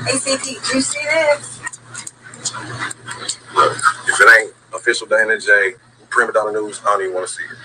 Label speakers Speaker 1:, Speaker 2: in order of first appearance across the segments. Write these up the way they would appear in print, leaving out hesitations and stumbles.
Speaker 1: ACP, you see this?
Speaker 2: Look, if it ain't official DanaJay, Prima Donna News, I don't even want to see it.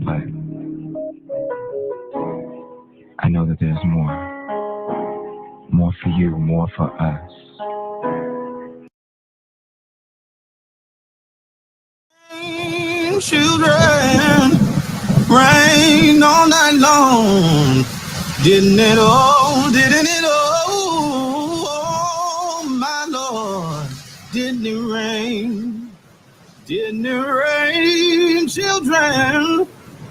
Speaker 3: But I know that there's more. More for you, more for us.
Speaker 4: Children, rain all night long. Didn't it all, didn't it all, oh, my Lord, didn't it rain? Didn't it rain, children,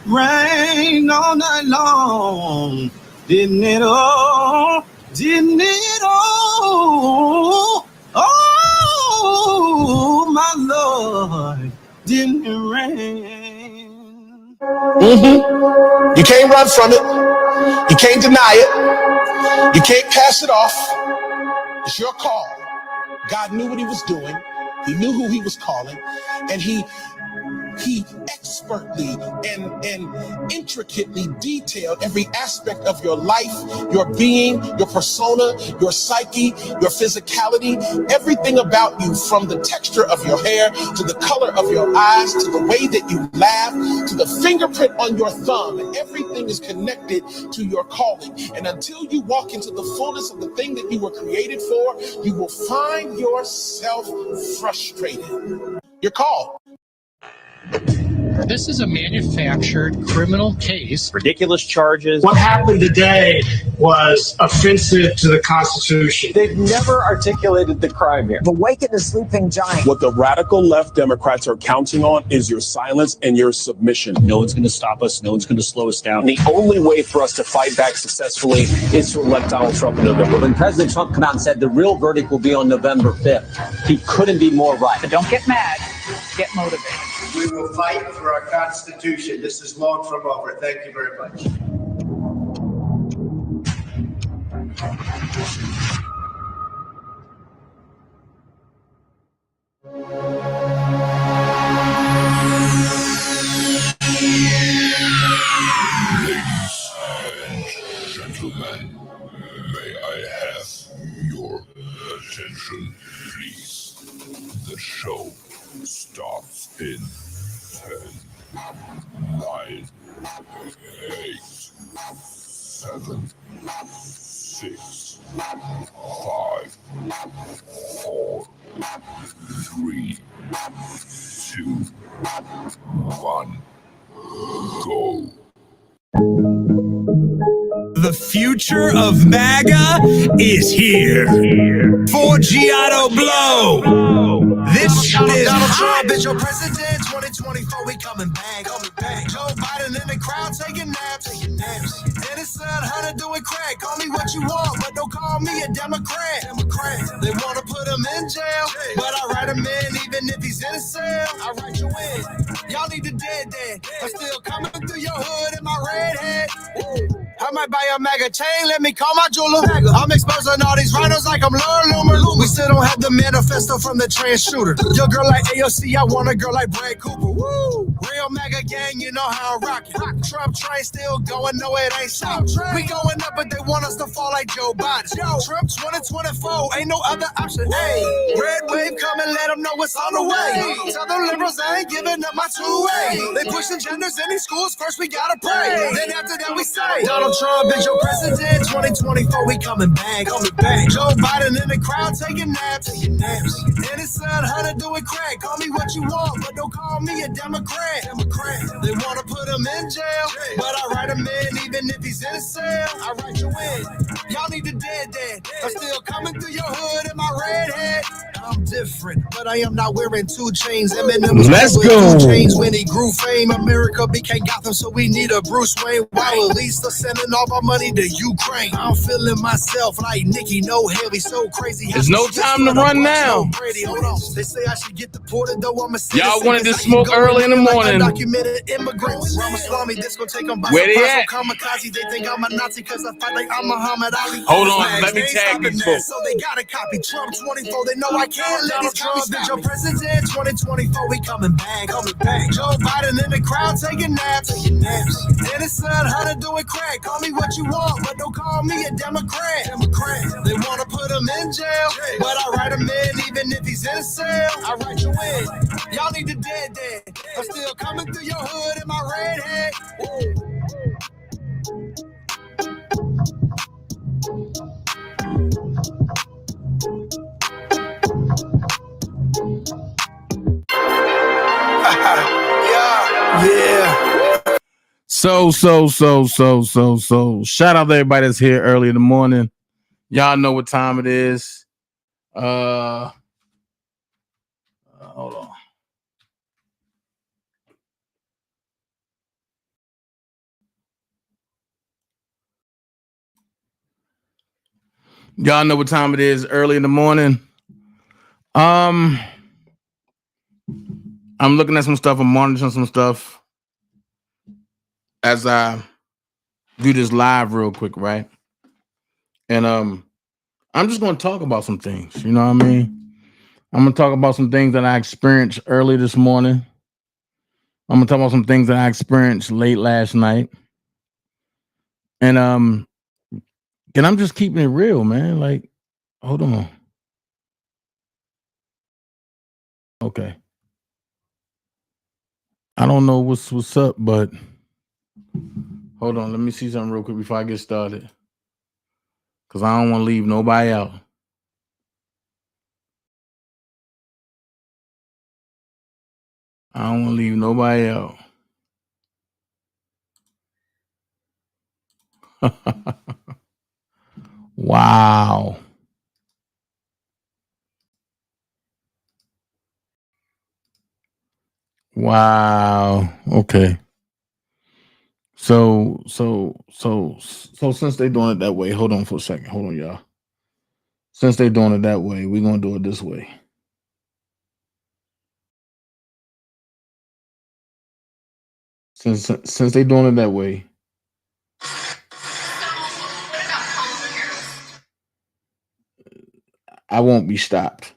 Speaker 4: rain all night long? Didn't it all, didn't it all, oh, my Lord, didn't it rain?
Speaker 5: You can't run from it. You can't deny it. You can't pass it off. It's your call. God knew what he was doing. He knew who he was calling, and he expertly and intricately detailed every aspect of your life, your being, your persona, your psyche, your physicality, everything about you, from the texture of your hair to the color of your eyes to the way that you laugh to the fingerprint on your thumb. Everything is connected to your calling. And until you walk into the fullness of the thing that you were created for, you will find yourself frustrated. You're called.
Speaker 6: This is a manufactured criminal case.
Speaker 7: Ridiculous charges.
Speaker 8: What happened today was offensive to the Constitution.
Speaker 7: They've never articulated the crime here.
Speaker 9: Awaken the sleeping giant.
Speaker 10: What the radical left Democrats are counting on is your silence and your submission.
Speaker 11: No one's going to stop us. No one's going to slow us down.
Speaker 7: And the only way for us to fight back successfully is to elect Donald Trump in November.
Speaker 11: When President Trump came out and said the real verdict will be on November 5th, he couldn't be more right.
Speaker 12: But don't get mad. Get motivated.
Speaker 13: We will fight for our Constitution. This is long from over. Thank you very much.
Speaker 14: Ladies and gentlemen, may I have your attention, please? The show starts in 10, 9, 8, 7, 6, 5, 4, 3, 2, 1, go.
Speaker 4: The future of MAGA is here. Forgiato Blow. This shit is
Speaker 15: Donald
Speaker 4: hot.
Speaker 15: Trump is your president. 2024, we coming back. Joe Biden in the crowd taking naps. And his son Hunter doing crack. Call me what you want, but don't call me a Democrat. They wanna put him in jail, but I write him in even if he's in a cell. I write you in. Y'all need the dead. I'm still coming through your hood in my red hat. How might buy a MAGA chain, let me call my jeweler. I'm exposing all these rhinos like I'm Lord Loomer. We still don't have the manifesto from the trans shooter. Your girl like AOC, I want a girl like Brad Cooper. Woo! Real MAGA gang, you know how I'm rocking. Trump train still going, no it ain't stop. We going up, but they want us to fall like Joe Biden. Trump 2024, ain't no other option. Hey, red wave coming, let them know what's on the way. Tell them liberals I ain't giving up my two-way. They pushing genders in these schools, first we gotta pray. Then after that we say, Donald Trump is your president. 2024, we coming back, Joe Biden in the crowd taking naps. And his son Hunter doing crack. Call me what you want, but don't call me a Democrat. They wanna put him in jail, but I write him in even if he's in a cell. I write you in. Y'all need the dead. I'm still coming through your hood in my red hat. I'm different, but I am not wearing 2 chains. Eminem was
Speaker 5: Let's
Speaker 15: with
Speaker 5: go.
Speaker 15: 2 chains when he grew fame. America became Gotham, so we need a Bruce Wayne. While at least they're sending all my money to Ukraine. I'm feeling myself like Nicki, no heavy, so crazy.
Speaker 5: There's no time to run now.
Speaker 15: Hold on. They say I should get deported, though I'm a
Speaker 5: Y'all wanted to smoke early in the morning.
Speaker 15: Documented immigrants. Ramaswamy, this gon' take them by
Speaker 5: Where they
Speaker 15: surprise.
Speaker 5: at?
Speaker 15: Kamikaze, they think I'm a Nazi because I fight like I'm Muhammad Ali.
Speaker 5: Hold on, let me tag these folks.
Speaker 15: So they gotta copy Trump 24. They know I can't let these Trump is your president. 2024, we coming back. Joe Biden in the crowd taking naps. And his son Hunter doing crack. Call me what you want, but don't call me a Democrat. They wanna put him in jail, but I write him in even if he's in a cell. I write you in. Y'all need the dead. I'm still coming through your hood in my red hat. Yeah.
Speaker 5: So. Shout out to everybody that's here early in the morning. Y'all know what time it is. Hold on. Y'all know what time it is early in the morning. I'm looking at some stuff. I'm monitoring some stuff as I do this live real quick, right? And I'm just going to talk about some things. You know what I mean? I'm going to talk about some things that I experienced early this morning. I'm going to talk about some things that I experienced late last night. And I'm just keeping it real, man. Like, hold on. Okay. I don't know what's up, but hold on. Let me see something real quick before I get started. Because I don't want to leave nobody out. I don't want to leave nobody out. Wow. Wow. Okay. So since they're doing it that way, hold on for a second. Hold on, y'all. Since they're doing it that way, we're gonna do it this way. Since they're doing it that way. I won't be stopped.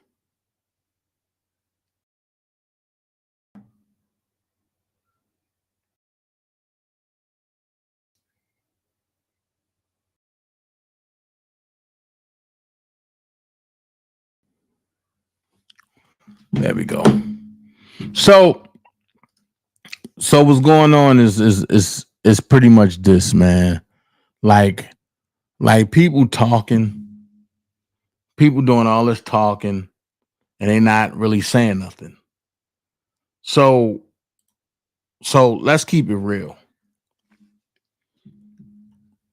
Speaker 5: There we go. So what's going on is pretty much this, man. Like people talking, people doing all this talking, and they not really saying nothing. So let's keep it real.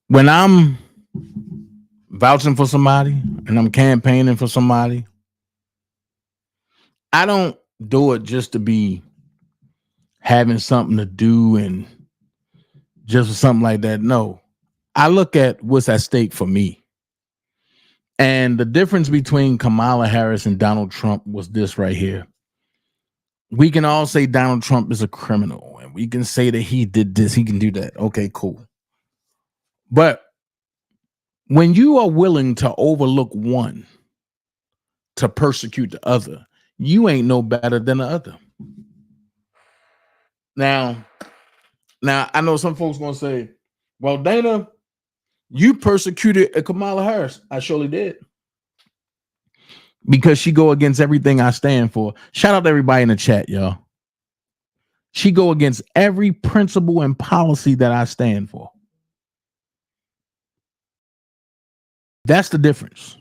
Speaker 5: When I'm vouching for somebody and I'm campaigning for somebody, I don't do it just to be having something to do and just something like that. No, I look at what's at stake for me. And the difference between Kamala Harris and Donald Trump was this right here. We can all say Donald Trump is a criminal, and we can say that he did this, he can do that. Okay, cool. But when you are willing to overlook one to persecute the other, you ain't no better than the other. Now I know some folks gonna say, well, Dana, you persecuted Kamala Harris. I surely did. Because she go against everything I stand for. Shout out to everybody in the chat, y'all. She go against every principle and policy that I stand for. That's the difference.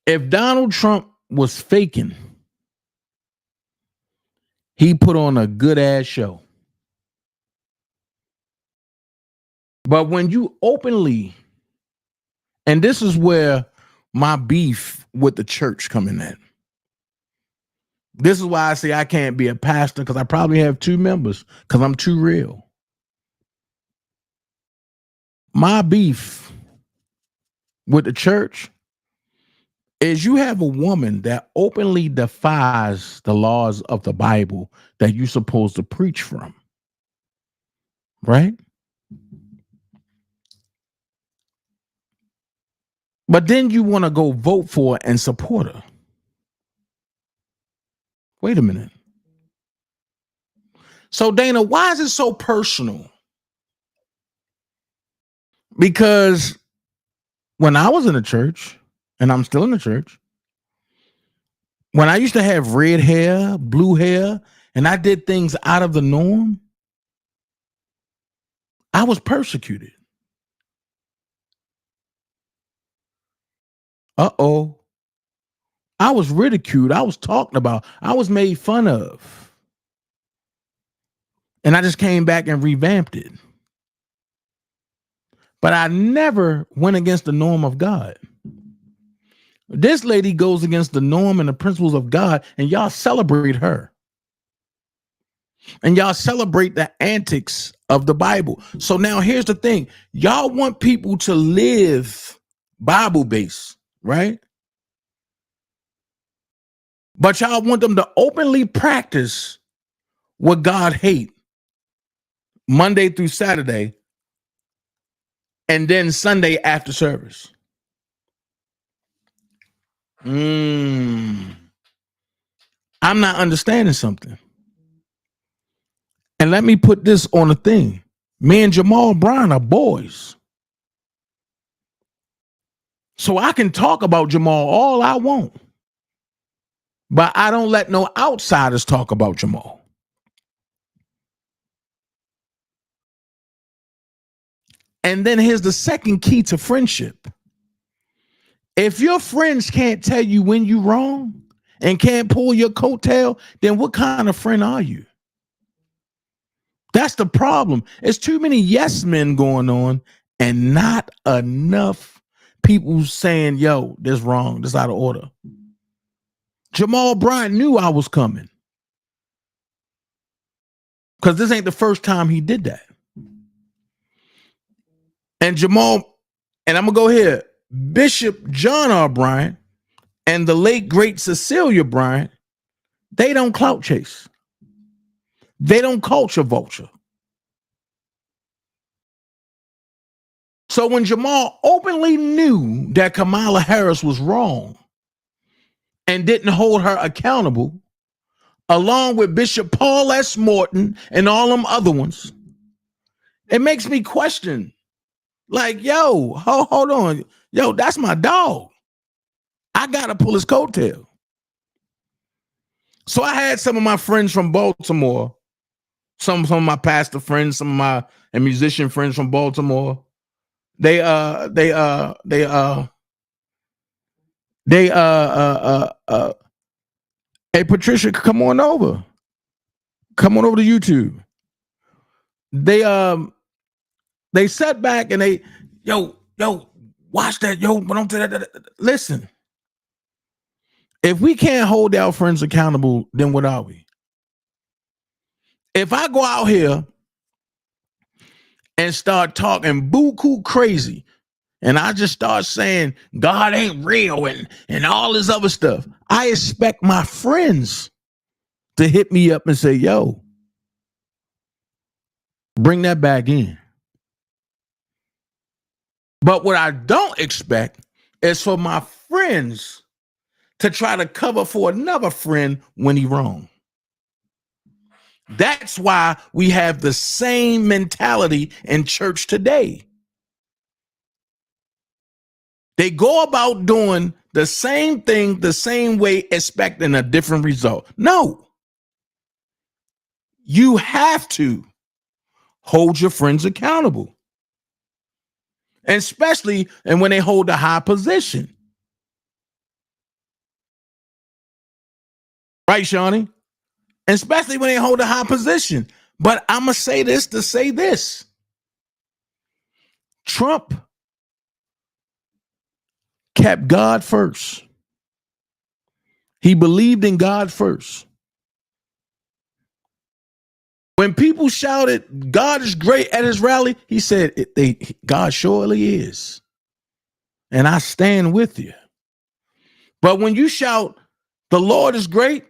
Speaker 5: If Donald Trump was faking, he put on a good ass show. But when you openly, and this is where my beef with the church coming in. This is why I say I can't be a pastor, because I probably have 2 members because I'm too real. My beef with the church is you have a woman that openly defies the laws of the Bible that you're supposed to preach from. Right? But then you want to go vote for her and support her. Wait a minute. So, Dana, why is it so personal? Because when I was in the church, and I'm still in the church, when I used to have red hair, blue hair, and I did things out of the norm, I was persecuted. Uh-oh. I was ridiculed. I was talked about. I was made fun of. And I just came back and revamped it. But I never went against the norm of God. This lady goes against the norm and the principles of God, and y'all celebrate her. And y'all celebrate the antics of the Bible. So now here's the thing. Y'all want people to live Bible-based, right? But y'all want them to openly practice what God hates Monday through Saturday and then Sunday after service. I'm not understanding something. And let me put this on a thing. Me and Jamal Brown are boys. So I can talk about Jamal all I want. But I don't let no outsiders talk about Jamal. And then here's the second key to friendship. If your friends can't tell you when you're wrong and can't pull your coattail, then what kind of friend are you? That's the problem. It's too many yes men going on and not enough people saying, yo, this wrong, this out of order. Jamal Bryant knew I was coming. Because this ain't the first time he did that. And Jamal, and I'm going to go here, Bishop John R. Bryant and the late, great Cecilia Bryant, they don't clout chase. They don't culture vulture. So when Jamal openly knew that Kamala Harris was wrong and didn't hold her accountable, along with Bishop Paul S. Morton and all them other ones, it makes me question, like, yo, hold on. Yo, that's my dog. I got to pull his coattail. So I had some of my friends from Baltimore, some of my pastor friends, some of my and musician friends from Baltimore. Hey, Patricia, come on over. Come on over to YouTube. They sat back and they, yo, watch that, yo, but don't do that. Listen, if we can't hold our friends accountable, then what are we? If I go out here and start talking buku crazy, and I just start saying God ain't real and all this other stuff, I expect my friends to hit me up and say, yo, bring that back in. But what I don't expect is for my friends to try to cover for another friend when he wrong. That's why we have the same mentality in church today. They go about doing the same thing the same way, expecting a different result. No. You have to hold your friends accountable. And especially and when they hold a high position. Right, Shawnee? And especially when they hold a high position. But I'm going to say this to say this. Trump kept God first. He believed in God first. When people shouted, God is great at his rally, he said, God surely is. And I stand with you. But when you shout, the Lord is great,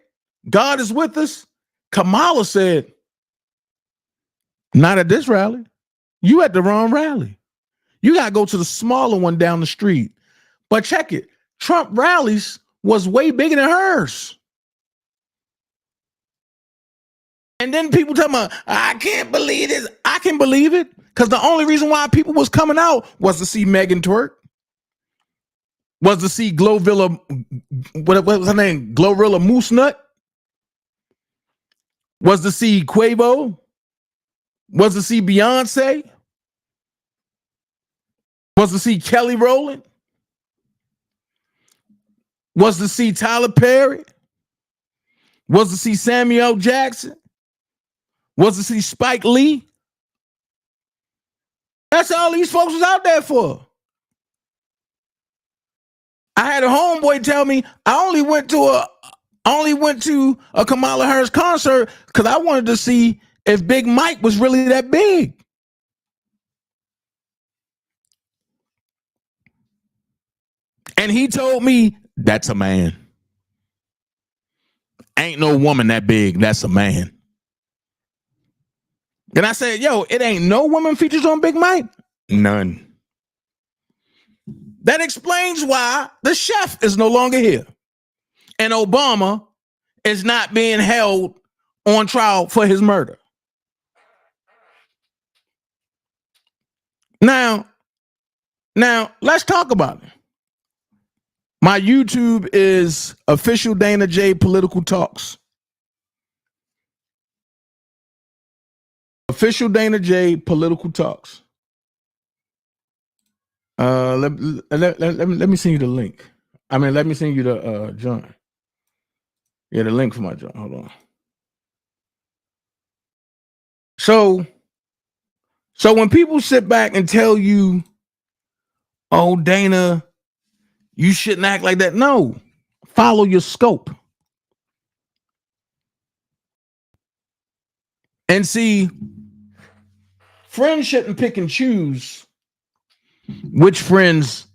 Speaker 5: God is with us, Kamala said, not at this rally. You at the wrong rally. You got to go to the smaller one down the street. But check it. Trump rallies was way bigger than hers. And then people tell me, I can't believe this. I can believe it. Because the only reason why people was coming out was to see Megan twerk. Was to see Glorilla, what was her name? Glorilla Moose Nut. Was to see Quavo. Was to see Beyonce. Was to see Kelly Rowland. Was to see Tyler Perry. Was to see Samuel Jackson. Was to see Spike Lee. That's all these folks was out there for. I had a homeboy tell me I only went to a Kamala Harris concert because I wanted to see if Big Mike was really that big. And he told me, that's a man. Ain't no woman that big. That's a man. And I said, yo, it ain't no woman features on Big Mike? None. That explains why the chef is no longer here. And Obama is not being held on trial for his murder. Now, let's talk about it. My YouTube is OfficialDanaJay Political Talks. OfficialDanaJay Political Talks. Let me send you the link. Let me send you the joint. Yeah, the link for my joint. Hold on. So when people sit back and tell you, oh, Dana, you shouldn't act like that. No, follow your scope. And see, friends shouldn't pick and choose which friends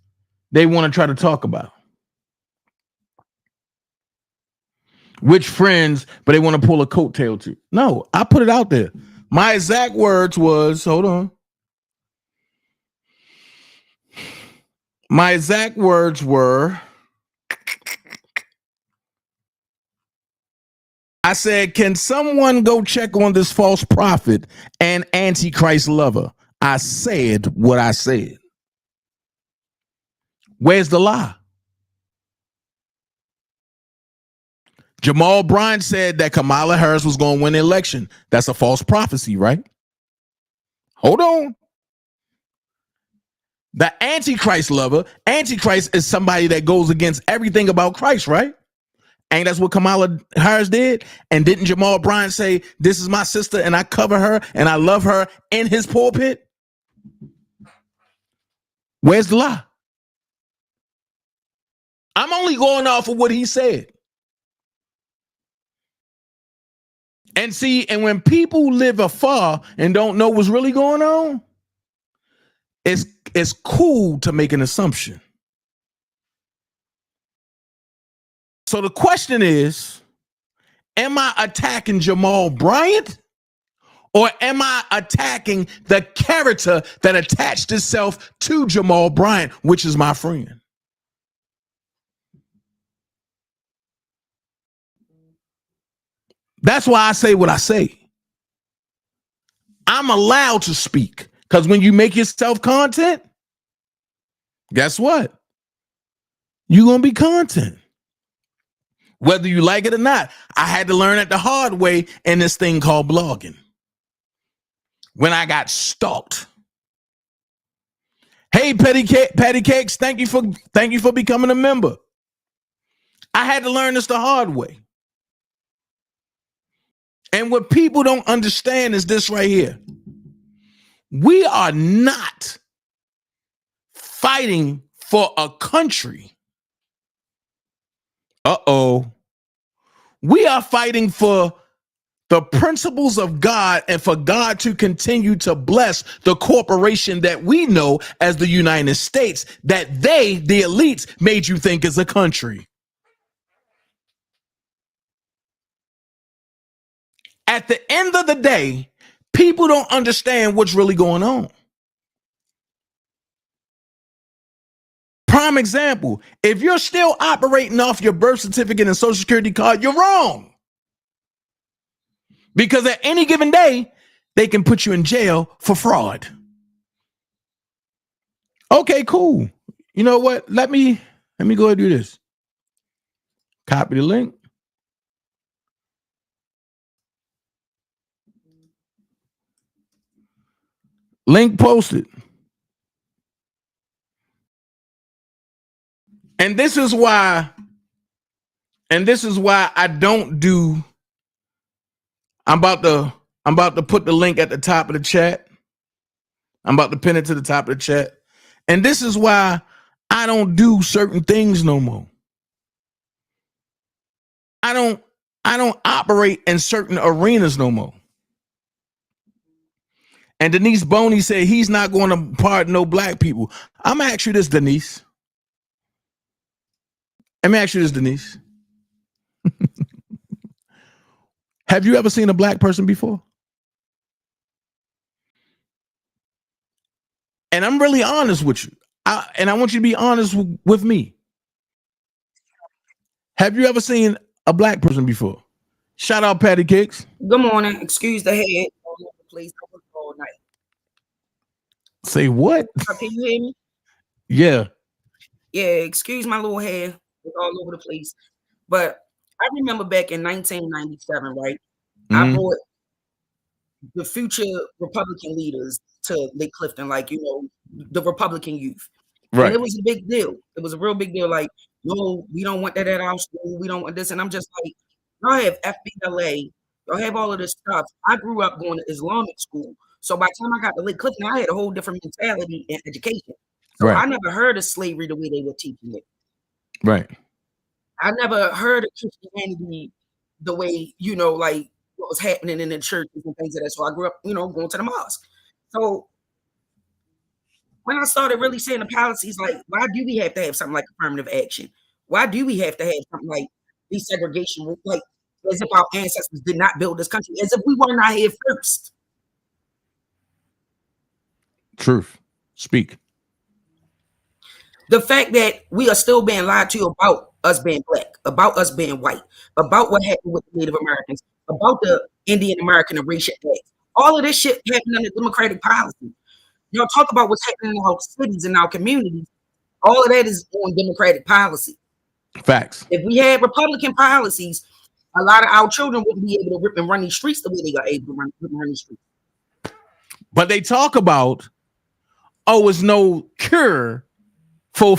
Speaker 5: they want to try to talk about. Which friends, but they want to pull a coattail to. No, I put it out there. My exact words was, hold on. My exact words were, I said, can someone go check on this false prophet and Antichrist lover? I said what I said. Where's the lie? Jamal Bryant said that Kamala Harris was going to win the election. That's a false prophecy, right? Hold on. The Antichrist lover, Antichrist is somebody that goes against everything about Christ, right? Ain't that's what Kamala Harris did? And didn't Jamal Bryant say, this is my sister and I cover her and I love her in his pulpit? Where's the lie? I'm only going off of what he said. And see, and when people live afar and don't know what's really going on, it's cool to make an assumption. So the question is, am I attacking Jamal Bryant Or am I attacking the character that attached itself to Jamal Bryant, which is my friend? That's why I say what I say. I'm allowed to speak, because when you make yourself content, guess what? You're going to be content. Whether you like it or not. I had to learn it the hard way in this thing called blogging. When I got stalked. Hey, Patty Cakes, thank you for becoming a member. I had to learn this the hard way. And what people don't understand is this right here. We are not fighting for a country. We are fighting for the principles of God and for God to continue to bless the corporation that we know as the United States, that they, the elites, made you think is a country. At the end of the day, people don't understand what's really going on. Prime example, if you're still operating off your birth certificate and social security card, you're wrong. Because at any given day, they can put you in jail for fraud. Okay, cool. You know what? Let me go ahead and do this. Copy the link. Link posted. And this is why I don't do. I'm about to put the link at the top of the chat. I'm about to pin it to the top of the chat. And this is why I don't do certain things no more. I don't operate in certain arenas no more. And Denise Boney said he's not going to pardon no black people. I'm gonna ask you this, Denise. Let me ask you this, Denise. Have you ever seen a black person before? And I'm really honest with you. And I want you to be honest with me. Have you ever seen a black person before? Shout out Patty Cakes.
Speaker 9: Good morning. Excuse the head. Please, I work all night.
Speaker 5: Say what?
Speaker 9: Can you hear me?
Speaker 5: Yeah.
Speaker 9: Yeah, excuse my little hair. It's all over the place. But I remember back in 1997, right? I brought the future Republican leaders to Lake Clifton, like, you know, the Republican youth. Right. And it was a big deal. It was a real big deal. Like, no, we don't want that at our school. We don't want this. And I'm just like, y'all have FBLA. Y'all have all of this stuff. I grew up going to Islamic school. So by the time I got to Lake Clifton, I had a whole different mentality in education. So I never heard of slavery the way they were teaching it.
Speaker 5: Right.
Speaker 9: I never heard of Christianity the way, you know, like what was happening in the churches and things like that. So I grew up, you know, going to the mosque. So when I started really seeing the policies, like, why do we have to have something like affirmative action? Why do we have to have something like desegregation? Like, as if our ancestors did not build this country, as if we were not here first.
Speaker 5: Truth. Speak.
Speaker 9: The fact that we are still being lied to about us being black, about us being white, about what happened with the Native Americans, about the Indian American Erasure Act. All of this shit happened under Democratic policy. Y'all talk about what's happening in our cities and our communities. All of that is on Democratic policy.
Speaker 5: Facts.
Speaker 9: If we had Republican policies, a lot of our children wouldn't be able to rip and run these streets the way they got able to rip and run these streets.
Speaker 5: But they talk about, oh, it's no cure for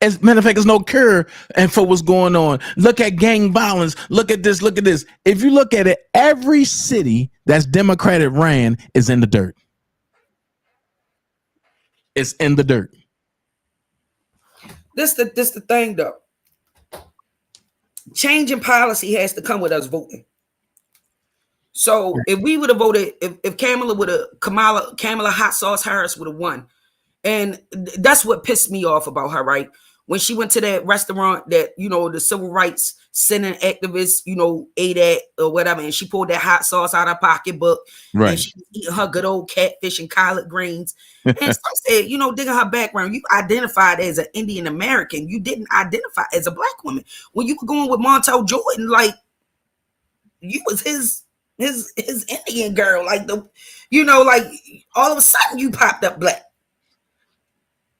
Speaker 5: as a matter of fact, there's no cure and for what's going on. Look at gang violence. Look at this. Look at this. If you look at it, every city that's Democratic ran is in the dirt. It's in the dirt.
Speaker 9: This the thing though. Changing policy has to come with us voting. So if we would have voted, if Kamala Hot Sauce Harris would have won, and that's what pissed me off about her, right? when she went to that restaurant that, you know, the civil rights center activists, you know, ate at or whatever, and she pulled that hot sauce out of her pocketbook, and she was eating her good old catfish and collard greens. And so I said, you know, digging her background, you identified as an Indian American. You didn't identify as a black woman. When you were going with Montel Jordan, like, you was his Indian girl, like the, you know, like all of a sudden you popped up black.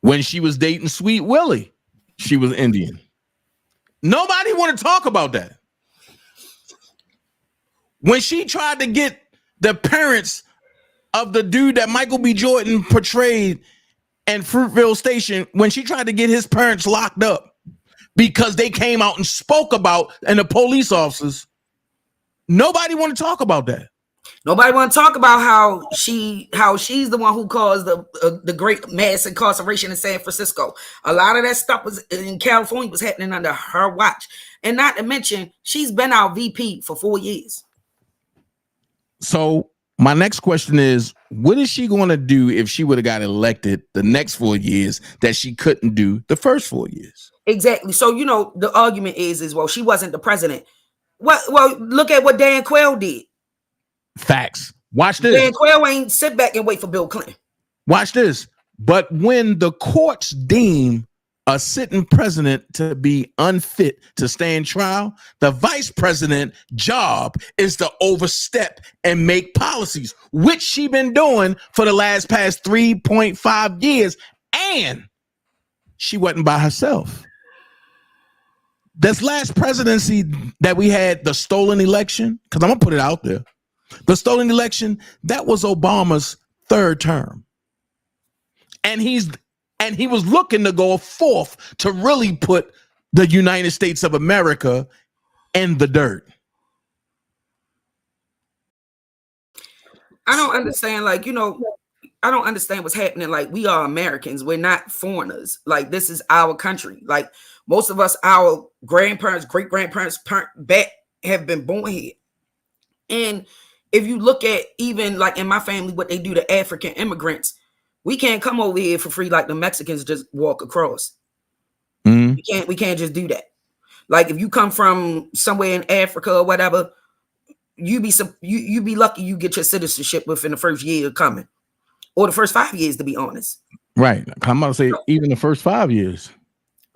Speaker 16: When she was dating Sweet Willie, she was Indian. Nobody want to talk about that. When she tried to get the parents of the dude that Michael B. Jordan portrayed in Fruitville Station, when she tried to get his parents locked up because they came out and spoke about, and the police officers, nobody want to talk about that.
Speaker 9: Nobody want to talk about how she's the one who caused the great mass incarceration in San Francisco. A lot of that stuff was in California was happening under her watch, and not to mention she's been our VP for 4 years.
Speaker 16: So my next question is, what is she going to do if she would have got elected the next 4 years that she couldn't do the first 4 years?
Speaker 9: Exactly. So, you know, the argument is well, she wasn't the president. Well, look at what Dan Quayle did.
Speaker 16: Facts. Watch this.
Speaker 9: Dan Quayle ain't sit back and wait for Bill Clinton.
Speaker 16: Watch this. But when the courts deem a sitting president to be unfit to stand trial, the vice president job is to overstep and make policies, which she been doing for the past 3.5 years. And she wasn't by herself. This last presidency that we had, the stolen election, because I'm gonna put it out there, the stolen election, that was Obama's third term. And he was looking to go fourth to really put the United States of America in the dirt.
Speaker 9: I don't understand, like, you know, I don't understand what's happening. Like, we are Americans. We're not foreigners. Like, this is our country. Like, most of us, our grandparents, great-grandparents back have been born here. And if you look at even like in my family, what they do to African immigrants, we can't come over here for free like the Mexicans just walk across.
Speaker 16: Mm-hmm.
Speaker 9: We can't just do that. Like if you come from somewhere in Africa or whatever, you be lucky you get your citizenship within the first year of coming, or the first 5 years, to be honest.
Speaker 16: Right. I'm about to say even the first 5 years.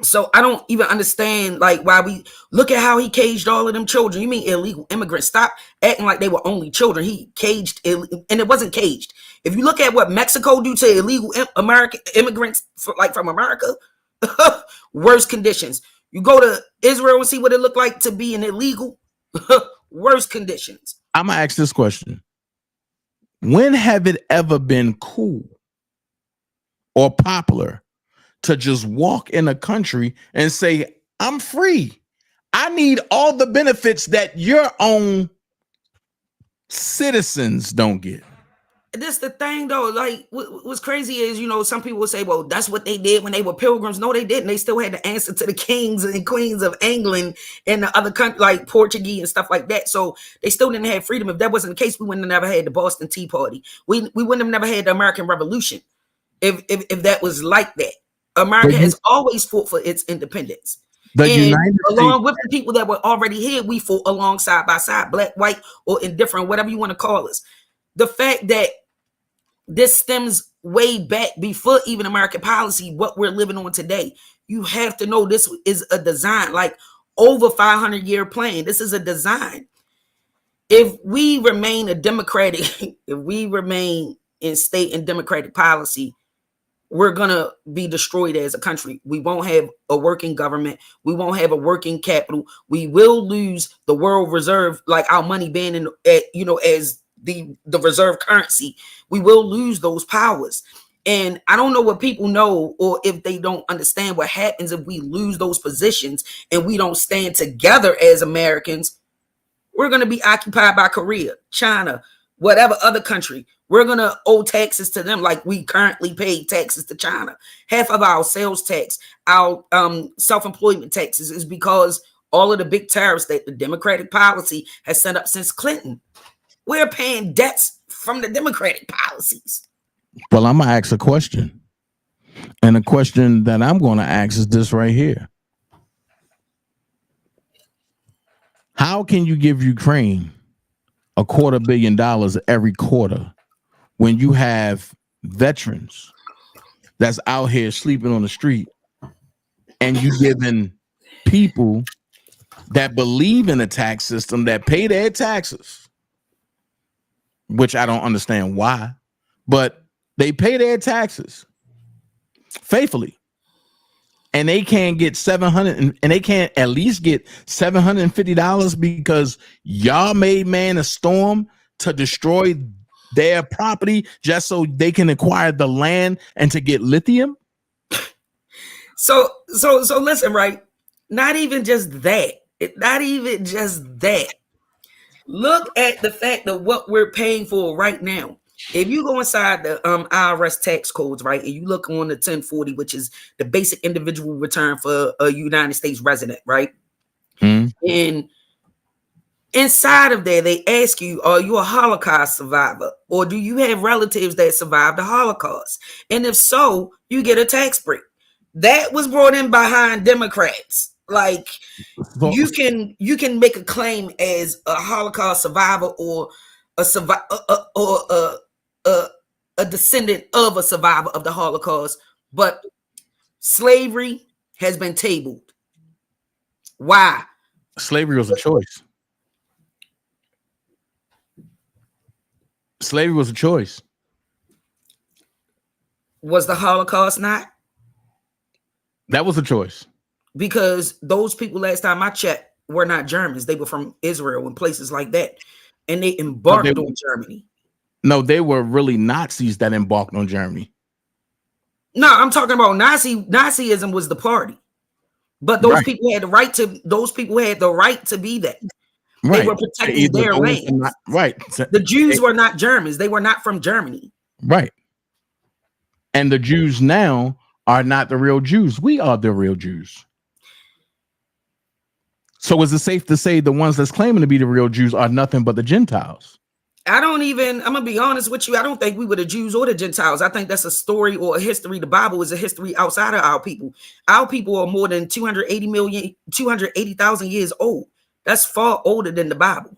Speaker 9: So I don't even understand like why we look at how he caged all of them children. You mean illegal immigrants? Stop acting like they were only children. He caged, and it wasn't caged. If you look at what Mexico do to illegal American immigrants, from America, worse conditions. You go to Israel and see what it looked like to be an illegal, worse conditions.
Speaker 16: I'm gonna ask this question: when have it ever been cool or popular to just walk in a country and say, I'm free? I need all the benefits that your own citizens don't get.
Speaker 9: This the thing though, like what's crazy is, you know, some people will say, well, that's what they did when they were pilgrims. No, they didn't. They still had to answer to the kings and queens of England and the other countries like Portuguese and stuff like that. So they still didn't have freedom. If that wasn't the case, we wouldn't have never had the Boston Tea Party. We wouldn't have never had the American Revolution if that was like that. America has always fought for its independence. Along with the people that were already here, we fought along side by side, black, white, or indifferent, whatever you want to call us. The fact that this stems way back before even American policy, what we're living on today, you have to know this is a design, like over 500-year plan. This is a design. If we remain if we remain in state and democratic policy, we're going to be destroyed as a country. We won't have a working government. We won't have a working capital. We will lose the world reserve, like our money being as the reserve currency. We will lose those powers. And I don't know what people know, or if they don't understand what happens if we lose those positions and we don't stand together as Americans. We're going to be occupied by Korea, China, whatever other country. We're going to owe taxes to them like we currently pay taxes to China. Half of our sales tax, our self-employment taxes is because all of the big tariffs that the Democratic policy has set up since Clinton. We're paying debts from the Democratic policies.
Speaker 16: Well, I'm going to ask a question. And the question that I'm going to ask is this right here. How can you give Ukraine $250 million every quarter when you have veterans that's out here sleeping on the street, and you giving people that believe in the tax system, that pay their taxes, which I don't understand why, but they pay their taxes faithfully, and they can't get $700 and they can't at least get $750 because y'all made man a storm to destroy their property just so they can acquire the land and to get lithium.
Speaker 9: So listen, right? Not even just that. Not even just that. Look at the fact of what we're paying for right now. If you go inside the IRS tax codes, right, and you look on the 1040, which is the basic individual return for a United States resident, right? And inside of there, they ask you, are you a Holocaust survivor? Or do you have relatives that survived the Holocaust? And if so, you get a tax break. That was brought in behind Democrats. Like, you can make a claim as a Holocaust survivor or a descendant of a survivor of the Holocaust, but slavery has been tabled. Why?
Speaker 16: Slavery was a choice. Slavery was a choice.
Speaker 9: Was the Holocaust not?
Speaker 16: That was a choice.
Speaker 9: Because those people, last time I checked, were not Germans. They were from Israel and places like that. And they embarked on Germany.
Speaker 16: No, they were really Nazis that embarked on Germany.
Speaker 9: No, I'm talking about Nazism was the party. But those people had the right to, be that.
Speaker 16: Right.
Speaker 9: They were protecting their land.
Speaker 16: Right.
Speaker 9: The Jews were not Germans. They were not from Germany.
Speaker 16: Right. And the Jews now are not the real Jews. We are the real Jews. So is it safe to say the ones that's claiming to be the real Jews are nothing but the Gentiles?
Speaker 9: I'm gonna be honest with you. I don't think we were the Jews or the Gentiles. I think that's a story or a history. The Bible is a history outside of our people. Our people are more than 280,000 years old. That's far older than the Bible.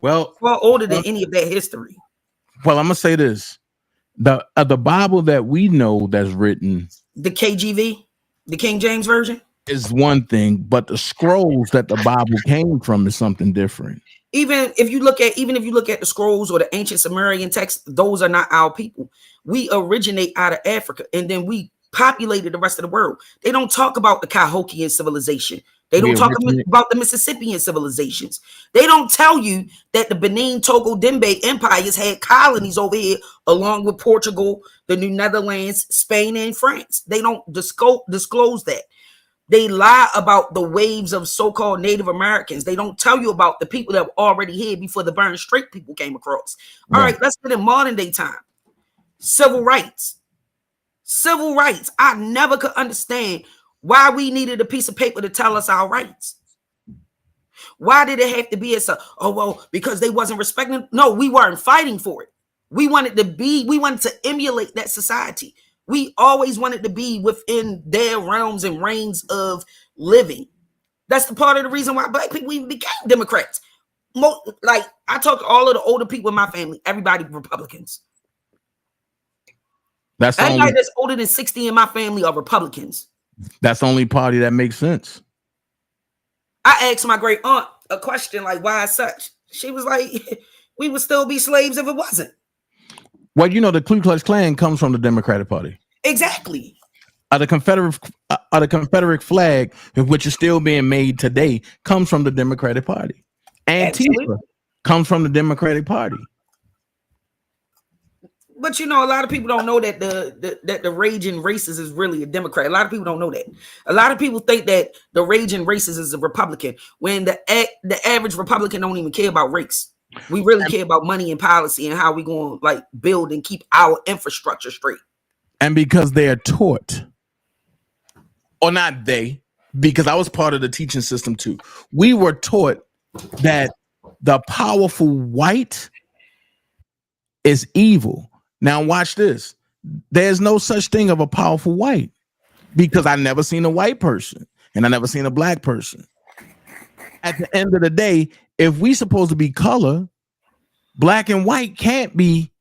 Speaker 16: Well,
Speaker 9: far older than any of that history.
Speaker 16: Well, I'm gonna say this: the Bible that we know that's written,
Speaker 9: the KJV, the King James Version,
Speaker 16: is one thing, but the scrolls that the Bible came from is something different.
Speaker 9: Even if you look at the scrolls or the ancient Sumerian texts, those are not our people. We originate out of Africa, and then we populated the rest of the world. They don't talk about the Cahokian civilization. They don't talk about the Mississippian civilizations. They don't tell you that the Benin, Togo, Dembe empires had colonies over here, along with Portugal, the New Netherlands, Spain, and France. They don't disclose that. They lie about the waves of so-called Native Americans. They don't tell you about the people that were already here before the Bering Strait people came across. All right, let's get in modern day time. Civil rights. Civil rights. I never could understand why we needed a piece of paper to tell us our rights. Why did it have to be because they wasn't respecting? No, we weren't fighting for it. We wanted to emulate that society. We always wanted to be within their realms and reigns of living. That's the part of the reason why Black people even became Democrats. Like, I talk to all of the older people in my family, everybody Republicans. Everybody that's older than 60 in my family are Republicans.
Speaker 16: That's the only party that makes sense.
Speaker 9: I asked my great aunt a question like, why such? She was like, we would still be slaves if it wasn't.
Speaker 16: Well, you know, the Ku Klux Klan comes from the Democratic Party.
Speaker 9: Exactly.
Speaker 16: The Confederate flag, which is still being made today, comes from the Democratic Party. Antifa comes from the Democratic Party.
Speaker 9: But you know, a lot of people don't know that the raging racist is really a Democrat. A lot of people don't know that. A lot of people think that the raging racist is a Republican, when the average Republican don't even care about race. We really care about money and policy and how we going to like build and keep our infrastructure straight.
Speaker 16: And because they are taught, or not they, because I was part of the teaching system too. We were taught that the powerful white is evil. Now watch this. there's no such thing of a powerful white, because I never seen a white person and I never seen a black person. At the end of the day, if we supposed to be color, black and white can't be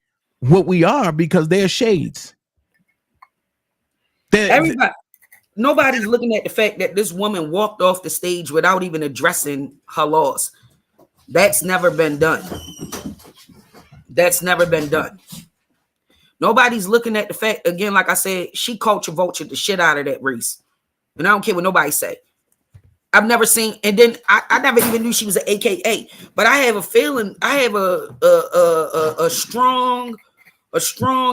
Speaker 16: what we are because they're shades.
Speaker 9: Nobody's looking at the fact that this woman walked off the stage without even addressing her loss. That's never been done. That's never been done. Nobody's looking at the fact, again, like I said, she culture vultured the shit out of that race. And I don't care what nobody say. I've never seen, and then I never even knew she was an AKA. But I have a feeling, I have a strong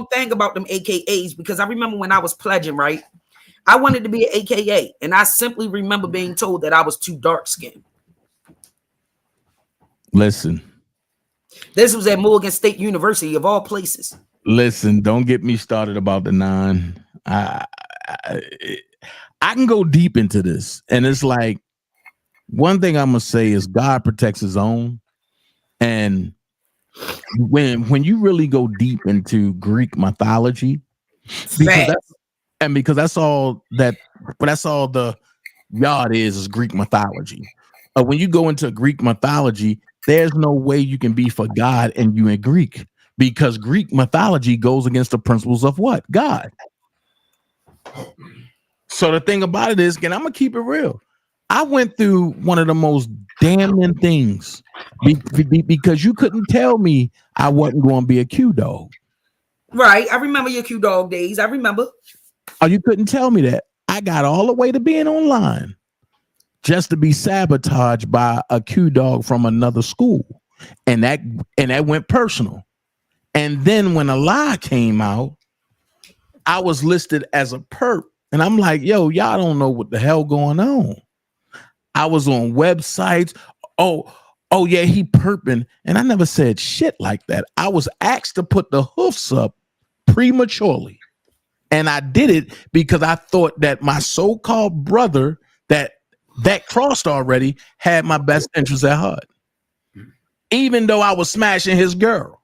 Speaker 9: thing about them AKAs, because I remember when I was pledging, right? I wanted to be an AKA, and I simply remember being told that I was too dark skinned.
Speaker 16: Listen.
Speaker 9: This was at Morgan State University, of all places.
Speaker 16: Listen, don't get me started about the 9. I can go deep into this, and it's like, one thing I'm gonna say is God protects his own. And when you really go deep into Greek mythology, because that's all the yard is Greek mythology. When you go into Greek mythology, there's no way you can be for God and you in Greek, because Greek mythology goes against the principles of what? God. So the thing about it is, and I'm gonna keep it real, I went through one of the most damning things because you couldn't tell me I wasn't going to be a Q dog.
Speaker 9: Right. I remember your Q dog days. I remember.
Speaker 16: Oh, you couldn't tell me that. I got all the way to being online just to be sabotaged by a Q dog from another school. And that went personal. And then when a lie came out, I was listed as a perp. And I'm like, yo, y'all don't know what the hell going on. I was on websites. Oh yeah, he perping. And I never said shit like that. I was asked to put the hoofs up prematurely. And I did it because I thought that my so-called brother that crossed already had my best interest at heart. Even though I was smashing his girl.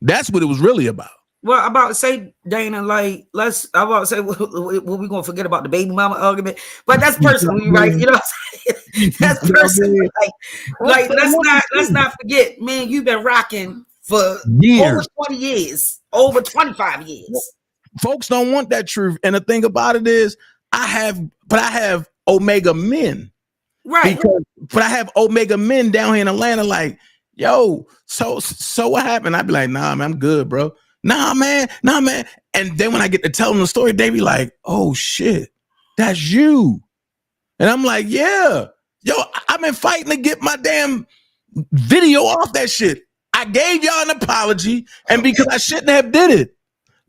Speaker 16: That's what it was really about.
Speaker 9: Well, I'm about to say, Dana, like, I'm about to say, what we gonna forget about the baby mama argument? But that's personal, right? You know what I'm saying? That's personal. Like let's not forget, man, you've been rocking for years. Over 20 years, over 25 years.
Speaker 16: Folks don't want that truth. And the thing about it is, I have Omega men.
Speaker 9: Right.
Speaker 16: But I have Omega men down here in Atlanta, like, yo, so what happened? I'd be like, nah, man, I'm good, bro. Nah, man. And then when I get to tell them the story, they be like, oh shit, that's you. And I'm like, yeah, yo, I've been fighting to get my damn video off that shit. I gave y'all an apology, and because I shouldn't have did it,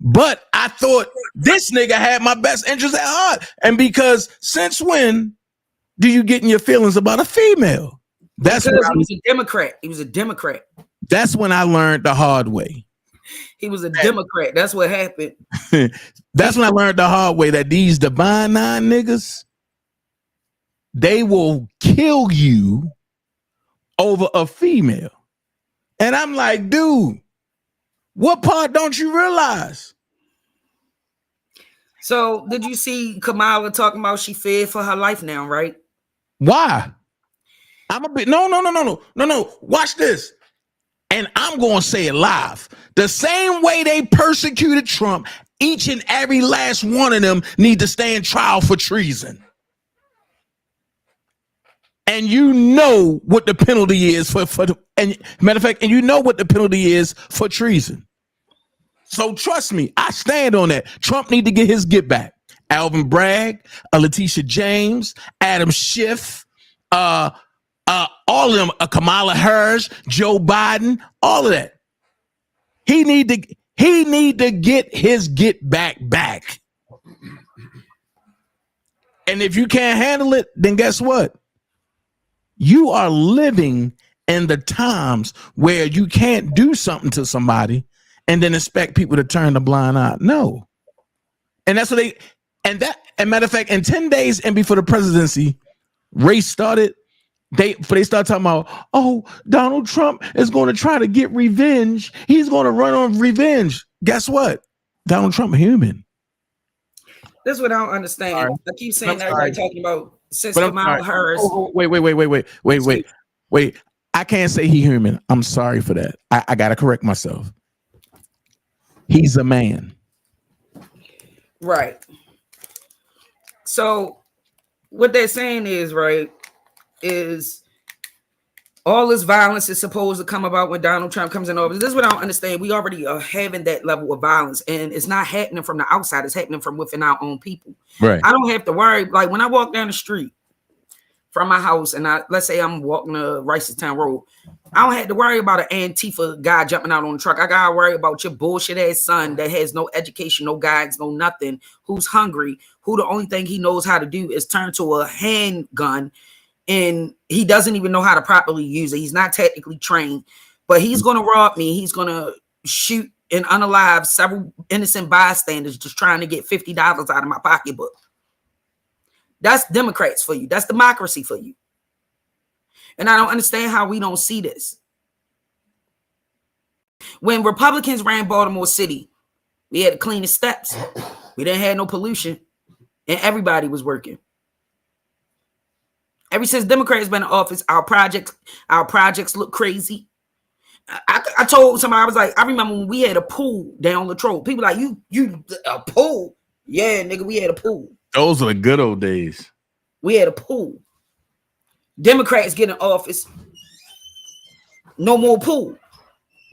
Speaker 16: but I thought this nigga had my best interest at heart. And because since when do you get in your feelings about a female? That's
Speaker 9: because he was a Democrat. He was a Democrat.
Speaker 16: That's when I learned the hard way.
Speaker 9: He was a Democrat. That's what happened.
Speaker 16: That's when I learned the hard way that these Divine Nine niggas, they will kill you over a female. And I'm like, dude, what part don't you realize?
Speaker 9: So did you see Kamala talking about she feared for her life now, right?
Speaker 16: Why? I'm a bit no. Watch this. And I'm going to say it live. The same way they persecuted Trump, each and every last one of them need to stand trial for treason. And you know what the penalty is and matter of fact, and you know what the penalty is for treason. So trust me, I stand on that. Trump need to get his get back. Alvin Bragg, Letitia James, Adam Schiff, all of them, Kamala Harris, Joe Biden, all of that. He need to get his get back. And if you can't handle it, then guess what? You are living in the times where you can't do something to somebody and then expect people to turn a blind eye. No. And that's what and matter of fact, in 10 days and before the presidency race started, they start talking about, oh, Donald Trump is going to try to get revenge. He's going to run on revenge. Guess what? Donald Trump human.
Speaker 9: That's what I don't understand.
Speaker 16: Sorry.
Speaker 9: I keep saying
Speaker 16: I'm
Speaker 9: everybody
Speaker 16: sorry.
Speaker 9: talking about since
Speaker 16: But I'm
Speaker 9: Kamala
Speaker 16: sorry.
Speaker 9: Harris.
Speaker 16: Oh, wait. I can't say he human. I'm sorry for that. I gotta correct myself. He's a man.
Speaker 9: Right. So what they're saying is, right, is all this violence is supposed to come about when Donald Trump comes in office. This is what I don't understand. We already are having that level of violence, and it's not happening from the outside. It's happening from within our own people.
Speaker 16: Right.
Speaker 9: I don't have to worry. Like when I walk down the street from my house, and let's say I'm walking the Ricestown Road, I don't have to worry about an Antifa guy jumping out on the truck. I gotta worry about your bullshit ass son that has no education, no guidance, no nothing, who's hungry, who the only thing he knows how to do is turn to a handgun, and he doesn't even know how to properly use it. He's not technically trained, but he's gonna rob me. He's gonna shoot and unalive several innocent bystanders just trying to get $50 out of my pocketbook. That's Democrats for you. That's democracy for you. And I don't understand how we don't see this. When Republicans ran Baltimore City, we had the cleanest steps. We didn't have no pollution, and everybody was working. Ever since Democrats been in office, our projects look crazy. I told somebody, I was like, I remember when we had a pool down Latrobe. People like, you a pool? Yeah, nigga, we had a pool.
Speaker 16: Those are the good old days.
Speaker 9: We had a pool. Democrats get in office. No more pool.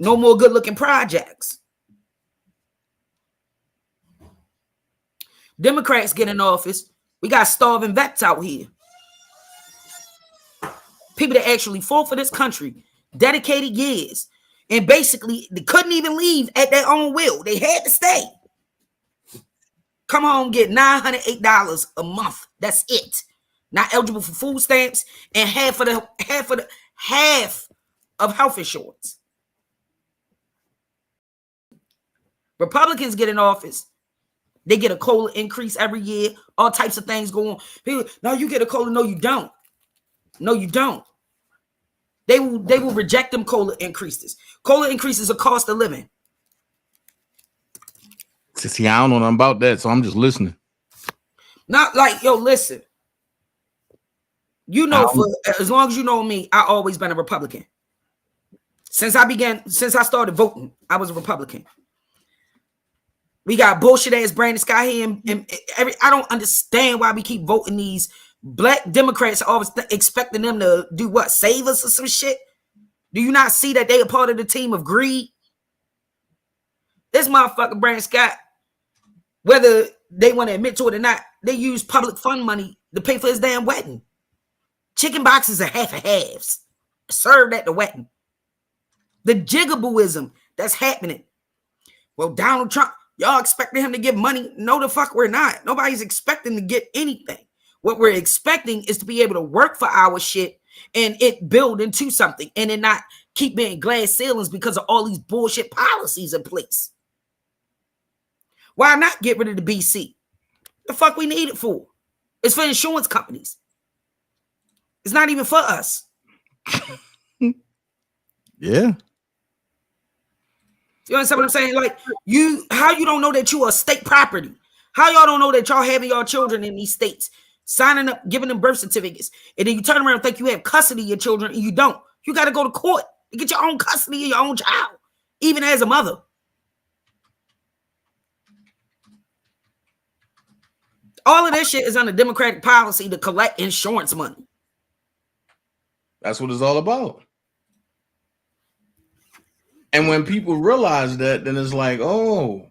Speaker 9: No more good-looking projects. Democrats get in office. We got starving vets out here. People that actually fought for this country, dedicated years, and basically they couldn't even leave at their own will. They had to stay. Come home, get $908 a month. That's it. Not eligible for food stamps and half of health insurance. Republicans get in office. They get a COLA increase every year. All types of things go on. People, no, you get a COLA. No, you don't. No, you don't. They will reject them COLA increases. COLA increases a cost of living.
Speaker 16: See, I don't know nothing about that, so I'm just listening.
Speaker 9: Not like, yo, listen. You know, for as long as you know me, I always been a Republican. Since I started voting, I was a Republican. We got bullshit ass Brandon Scott here, and I don't understand why we keep voting these black Democrats, always expecting them to do what, save us or some shit. Do you not see that they are part of the team of greed? This motherfucker Brandon Scott, whether they want to admit to it or not, they use public fund money to pay for his damn wedding. Chicken boxes are half and halves served at the wedding. The jigabooism that's happening. Well, Donald Trump, y'all expecting him to give money? No, the fuck we're not. Nobody's expecting to get anything. What we're expecting is to be able to work for our shit and it build into something and then not keep being glass ceilings because of all these bullshit policies in place. Why not get rid of the BC? The fuck we need it for? It's for insurance companies. It's not even for us.
Speaker 16: Yeah.
Speaker 9: You understand what I'm saying? Like, how you don't know that you are state property? How y'all don't know that y'all having y'all children in these states, signing up, giving them birth certificates, and then you turn around and think you have custody of your children and you don't. You got to go to court to get your own custody of your own child, even as a mother. All of this shit is under Democratic policy to collect insurance money.
Speaker 16: That's what it's all about. And when people realize that, then it's like, oh,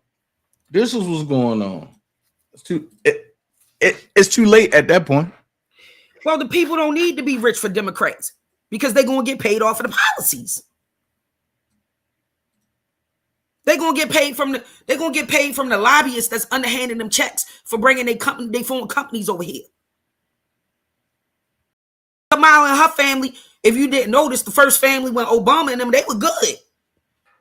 Speaker 16: this is what's going on. It's too late at that point.
Speaker 9: Well, the people don't need to be rich for Democrats because they're going to get paid off of the policies. They're going to get paid from the lobbyists that's underhanding them checks for bringing their foreign companies over here. Kamala and her family, if you didn't notice, the first family when Obama and them, they were good.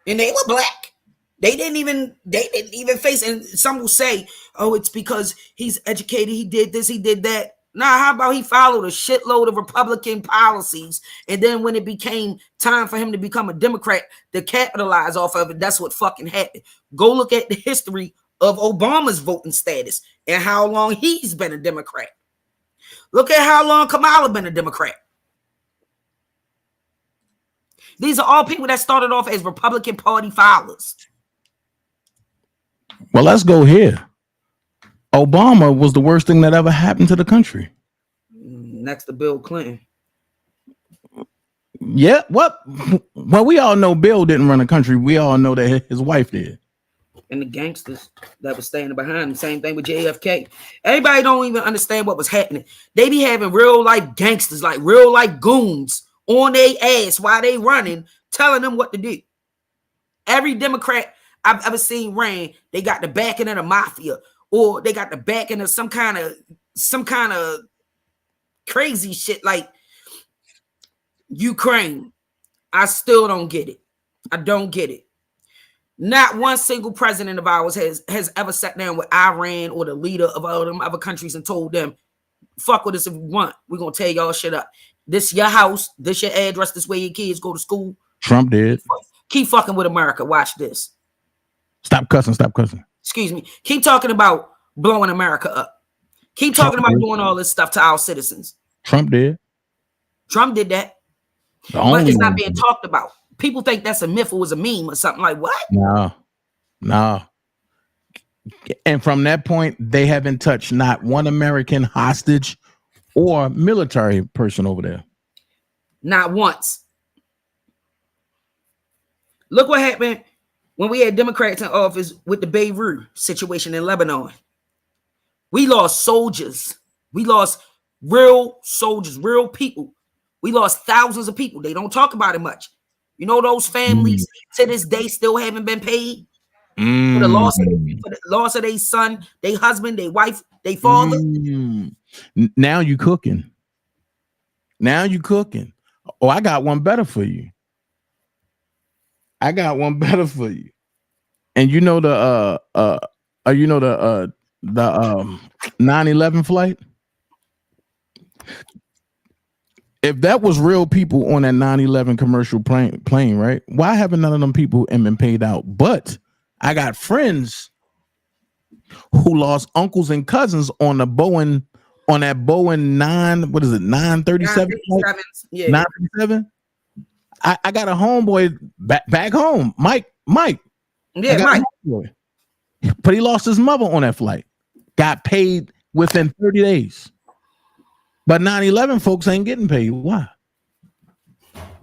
Speaker 9: And they were black. They didn't even face, and some will say, oh, it's because he's educated, he did this, he did that. Nah, how about he followed a shitload of Republican policies, and then when it became time for him to become a Democrat to capitalize off of it, that's what fucking happened. Go look at the history of Obama's voting status and how long he's been a Democrat. Look at how long Kamala been a Democrat. These are all people that started off as Republican Party followers.
Speaker 16: Well, let's go here. Obama was the worst thing that ever happened to the country.
Speaker 9: Next to Bill Clinton.
Speaker 16: Yeah, what? Well, we all know Bill didn't run the country. We all know that his wife did.
Speaker 9: And the gangsters that was standing behind him. Same thing with JFK. Everybody don't even understand what was happening. They be having real life gangsters, like real life goons on their ass while they running, telling them what to do. Every Democrat I've ever seen ran, they got the backing of the mafia, or they got the backing of some kind of crazy shit like Ukraine. I still don't get it. I don't get it. Not one single president of ours has ever sat down with Iran or the leader of all them other countries and told them, fuck with us if you want. We're going to tear y'all shit up. This your house. This your address. This way your kids go to school.
Speaker 16: Trump did.
Speaker 9: Keep fucking with America. Watch this.
Speaker 16: Stop cussing. Stop cussing.
Speaker 9: Excuse me. Keep talking about blowing America up. Keep talking about doing all this stuff to our citizens.
Speaker 16: Trump did.
Speaker 9: Trump did that. But it's not being talked about. People think that's a myth or was a meme or something. Like what?
Speaker 16: No. And from that point, they haven't touched not one American hostage or military person over there.
Speaker 9: Not once. Look what happened when we had Democrats in office with the Beirut situation in Lebanon. We lost soldiers. We lost real soldiers, real people. We lost thousands of people. They don't talk about it much. You know, those families to this day still haven't been paid for the loss of their son, their husband, their wife, their father.
Speaker 16: Now you cooking. Now you cooking. Oh, I got one better for you. And you know the 9/11 flight? If that was real people on that 9/11 commercial plane, right? Why haven't none of them people been paid out? But I got friends who lost uncles and cousins on that Boeing 937?
Speaker 9: Yeah.
Speaker 16: 937? I got a homeboy back home, Mike.
Speaker 9: Yeah, Mike.
Speaker 16: But he lost his mother on that flight. Got paid within 30 days. But 9/11 folks ain't getting paid. Why?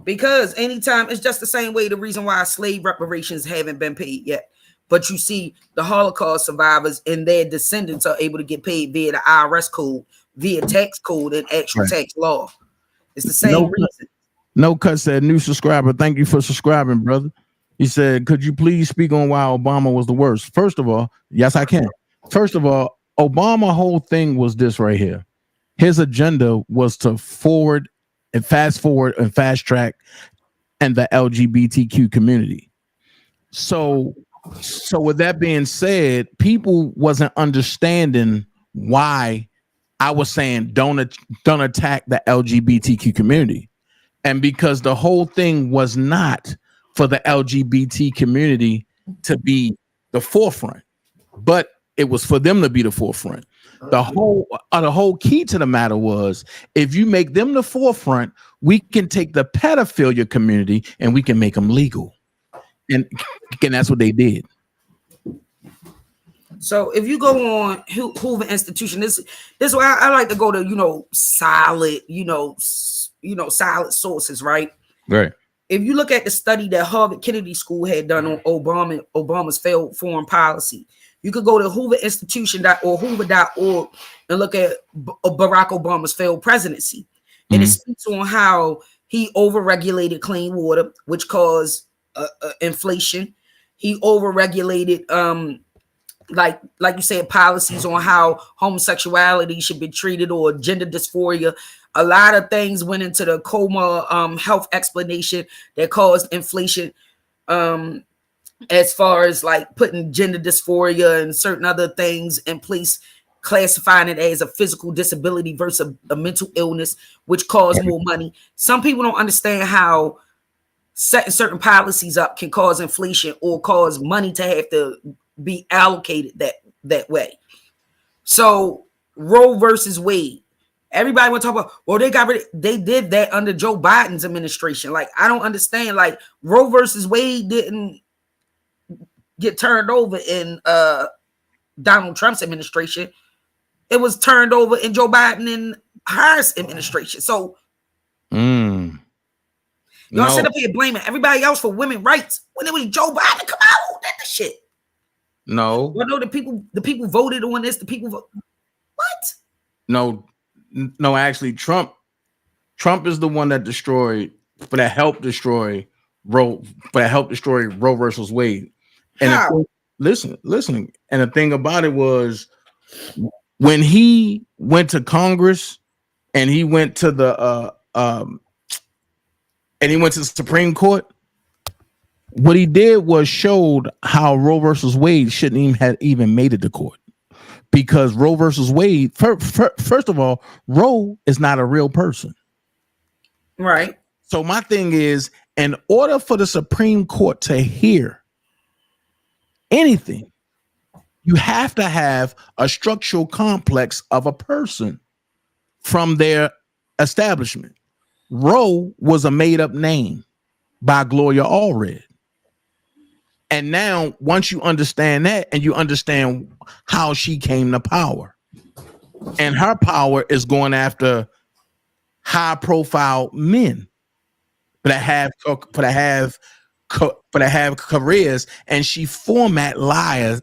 Speaker 9: Because anytime, it's just the same way the reason why slave reparations haven't been paid yet. But you see the Holocaust survivors and their descendants are able to get paid via the IRS code, via tax code and actual tax law. It's the same reason.
Speaker 16: No Cut said, new subscriber. Thank you for subscribing, brother. He said, could you please speak on why Obama was the worst? First of all, yes, I can. First of all, Obama whole thing was this right here. His agenda was to fast forward and fast track and the LGBTQ community. So with that being said, people wasn't understanding why I was saying don't attack the LGBTQ community. And because the whole thing was not for the LGBT community to be the forefront, but it was for them to be the forefront. The whole key to the matter was, if you make them the forefront, we can take the pedophilia community and we can make them legal. And that's what they did.
Speaker 9: So if you go on Hoover Institution, this is why I like to go to, solid sources, right?
Speaker 16: Right.
Speaker 9: If you look at the study that Harvard Kennedy School had done on Obama's failed foreign policy, you could go to hooverinstitution.org, hoover.org, and look at Barack Obama's failed presidency. And it speaks on how he overregulated clean water, which caused inflation. He overregulated, like you said, policies on how homosexuality should be treated or gender dysphoria. A lot of things went into the coma health explanation that caused inflation. As far as like putting gender dysphoria and certain other things in place, classifying it as a physical disability versus a mental illness, which caused more money. Some people don't understand how setting certain policies up can cause inflation or cause money to have to be allocated that way. So Roe versus Wade, everybody want to talk about, well, they did that under Joe Biden's administration. Like, I don't understand. Like, Roe versus Wade didn't get turned over in Donald Trump's administration. It was turned over in Joe Biden and Harris administration. So y'all sit up here blaming everybody else for women's rights when it was Joe Biden. Come out, who did the shit?
Speaker 16: No.
Speaker 9: Well, no, the people voted on this. The people what?
Speaker 16: No, actually, Trump is the one that helped destroy Roe versus Wade. And listen. And the thing about it was, when he went to Congress and he went to the Supreme Court, what he did was showed how Roe versus Wade shouldn't even have made it to court, because Roe versus Wade, first of all, Roe is not a real person,
Speaker 9: right?
Speaker 16: So my thing is, in order for the Supreme Court to hear anything, you have to have a structural complex of a person from their establishment. Roe was a made-up name by Gloria Allred. And now, once you understand that, and you understand how she came to power, and her power is going after high-profile men that have careers, and she format lies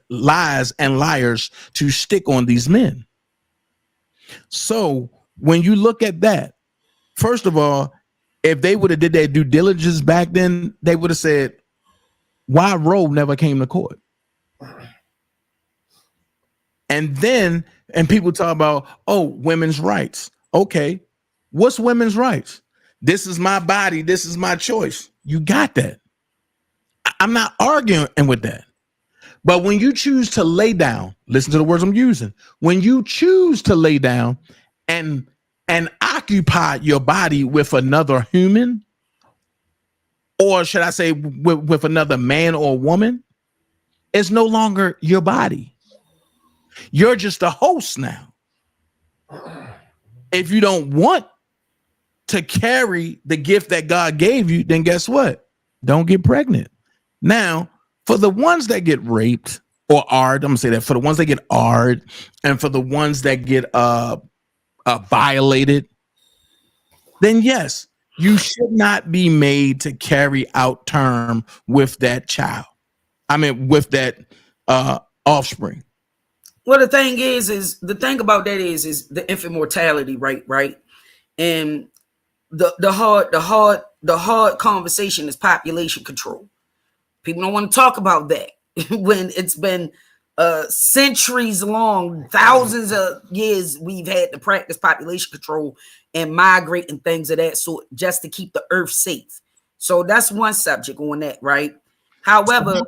Speaker 16: and liars to stick on these men. So when you look at that, first of all, if they would have did their due diligence back then, they would have said, why Roe never came to court? And people talk about, oh, women's rights. Okay, what's women's rights? This is my body, this is my choice. You got that. I'm not arguing with that. But when you choose to lay down, listen to the words I'm using. When you choose to lay down and occupy your body with another human, or should I say with another man or woman, it's no longer your body. You're just a host now. If you don't want to carry the gift that God gave you, then guess what? Don't get pregnant. Now, for the ones that get raped or ARD, I'm gonna say that, for the ones that get ARD and for the ones that get violated, then yes, you should not be made to carry out term with that child. I mean, with that offspring.
Speaker 9: Well, the thing about that is the infant mortality rate, right? And the hard conversation is population control. People don't want to talk about that when it's been centuries long, thousands of years we've had to practice population control and migrate and things of that sort just to keep the earth safe. So that's one subject on that, right? However,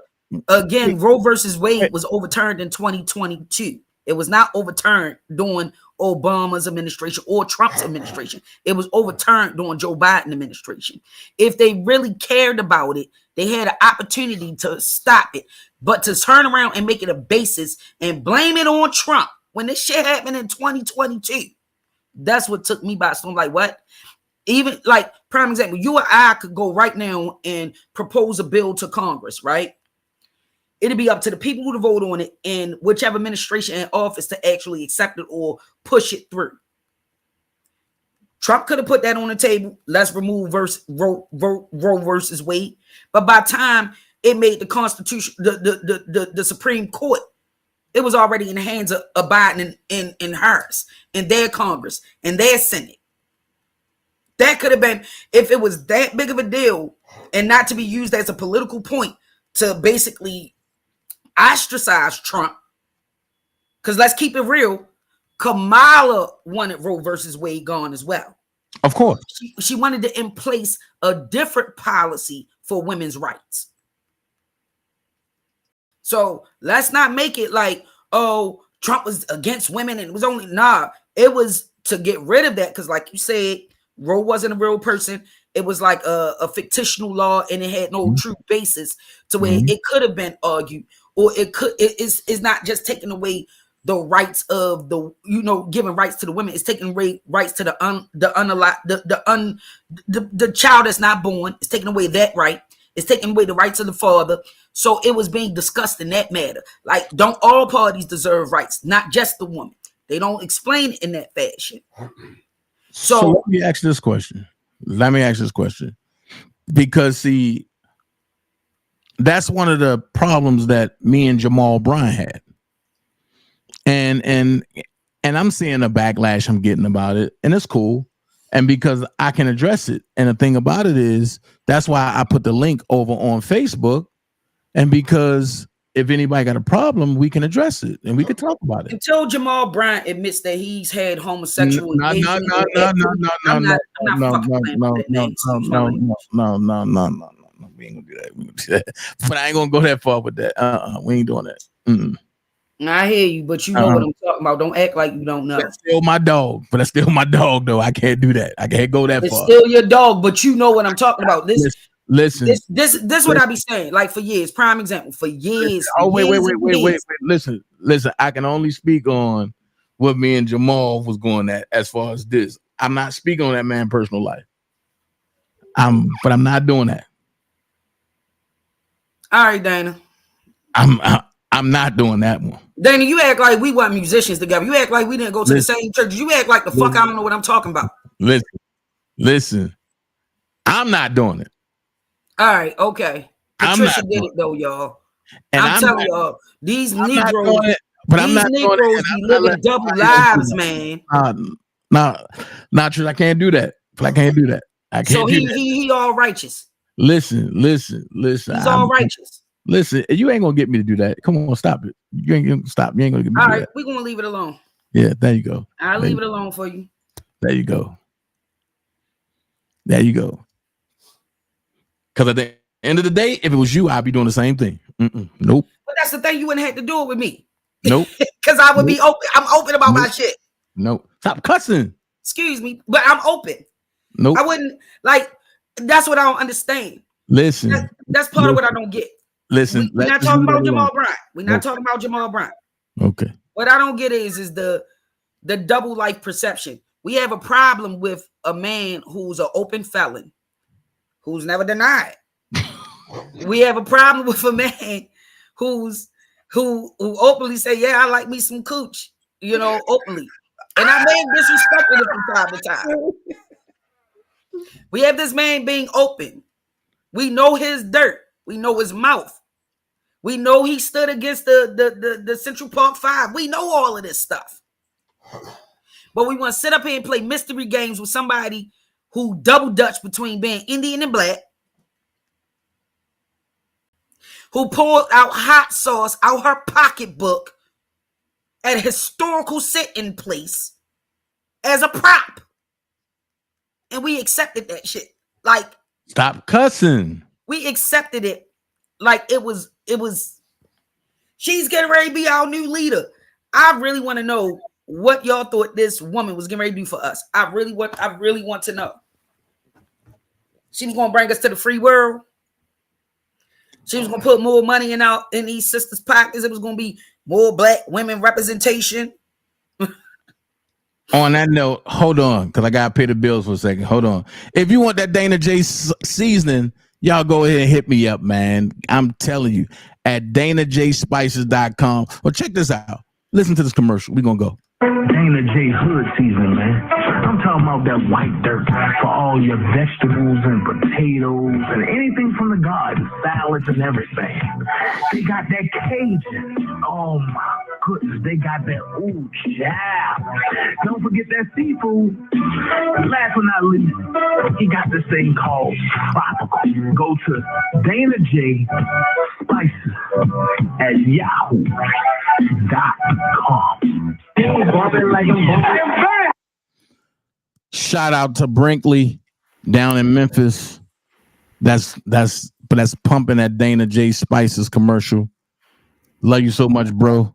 Speaker 9: again, Roe versus Wade was overturned in 2022. It was not overturned during Obama's administration or Trump's administration. It was overturned during Joe Biden administration. If they really cared about it, they had an opportunity to stop it. But to turn around and make it a basis and blame it on Trump when this shit happened in 2022, that's what took me by storm. Like, what? Even like, prime example, you or I could go right now and propose a bill to Congress, right? It'll be up to the people who to vote on it and whichever administration in office to actually accept it or push it through. Trump could have put that on the table. Let's remove Roe versus Wade. But by the time it made the Constitution, the Supreme Court, it was already in the hands of Biden and Harris and their Congress and their Senate. That could have been, if it was that big of a deal and not to be used as a political point to basically ostracize Trump. Because let's keep it real, Kamala wanted Roe versus Wade gone as well.
Speaker 16: Of course.
Speaker 9: She wanted to in place a different policy for women's rights. So let's not make it like, oh, Trump was against women and it was only, it was to get rid of that. Because like you said, Roe wasn't a real person. It was like a fictional law and it had no true basis to where it could have been argued. or it's not just taking away the rights of the, giving rights to the women. It's taking away rights to the child that's not born. It's taking away that right. It's taking away the rights of the father. So it was being discussed in that matter. Like, don't all parties deserve rights, not just the woman? They don't explain it in that fashion.
Speaker 16: So let me ask this question. Because see, that's one of the problems that me and Jamal Bryant had. And I'm seeing a backlash I'm getting about it, and it's cool. And because I can address it. And the thing about it is, that's why I put the link over on Facebook. And because if anybody got a problem, we can address it and we can talk about it.
Speaker 9: Until Jamal Bryant admits that he's had homosexual engagement.
Speaker 16: No. We ain't gonna do that. But I ain't gonna go that far with that. We ain't doing that.
Speaker 9: I hear you, but you know what I'm talking about. Don't act like you don't know.
Speaker 16: That's still my dog, but that's still my dog, though. I can't do that. I can't go that far.
Speaker 9: It's still your dog, but you know what I'm talking about.
Speaker 16: Listen.
Speaker 9: This what I be saying. Like for years, prime example. For years.
Speaker 16: Wait. Listen. I can only speak on what me and Jamal was going at as far as this. I'm not speaking on that man's personal life. But I'm not doing that.
Speaker 9: All right, Dana.
Speaker 16: I'm not doing that one.
Speaker 9: Dana, you act like we weren't musicians together. You act like we didn't go to the same church. You act like the fuck I don't know what I'm talking about.
Speaker 16: Listen. I'm not doing it.
Speaker 9: All right, okay. Patricia did it though, y'all. And I'm telling y'all, these Negroes be living double lives, man.
Speaker 16: Not true. I can't do that. I can't do that.
Speaker 9: So he all righteous.
Speaker 16: Listen.
Speaker 9: He's all righteous.
Speaker 16: Listen, you ain't gonna get me to do that. Come on, stop it. You ain't gonna stop. You ain't gonna get me to do that.
Speaker 9: All right, we're gonna leave it alone.
Speaker 16: Yeah, there you go.
Speaker 9: I'll leave it alone for you.
Speaker 16: There you go. Because at the end of the day, if it was you, I'd be doing the same thing. Nope.
Speaker 9: But that's the thing, you wouldn't have to do it with me.
Speaker 16: Nope.
Speaker 9: Because I would be open. I'm open about my shit.
Speaker 16: Nope. Stop cussing.
Speaker 9: Excuse me, but I'm open.
Speaker 16: Nope.
Speaker 9: I wouldn't that's what I don't understand.
Speaker 16: Listen.
Speaker 9: That's part of what I don't get.
Speaker 16: Listen.
Speaker 9: We're not talking about Jamal Bryant. We're not talking about Jamal Bryant.
Speaker 16: Okay.
Speaker 9: What I don't get is the double life perception. We have a problem with a man who's an open felon, who's never denied. We have a problem with a man who openly say, yeah, I like me some cooch, openly. And I may disrespect it from time to time. We have this man being open. We know his dirt. We know his mouth. We know he stood against the Central Park 5. We know all of this stuff. But we want to sit up here and play mystery games with somebody who double dutch between being Indian and black, who pulled out hot sauce out her pocketbook at a historical sit-in place as a prop. And we accepted that shit. Like,
Speaker 16: stop cussing.
Speaker 9: We accepted it like it was, she's getting ready to be our new leader. I really want to know what y'all thought this woman was getting ready to do for us. I really want to know. She was going to bring us to the free world. She was going to put more money in these sisters' pockets. It was going to be more black women representation.
Speaker 16: On that note, hold on, because I got to pay the bills for a second. Hold on. If you want that DanaJay seasoning, y'all go ahead and hit me up, man. I'm telling you, at daintezjackson.com. Well, check this out. Listen to this commercial. We're going to go.
Speaker 3: DanaJay hood season, man. I'm talking about that white dirt for all your vegetables and potatoes and anything from the garden, salads and everything. They got that Cajun. Oh my goodness, they got that ooh child. Don't forget that seafood. And last but not least, he got this thing called tropical. Go to DanaJay Spices at yahoo.com.
Speaker 16: Shout out to Brinkley down in Memphis. That's pumping that DanaJay Spices commercial. Love you so much, bro.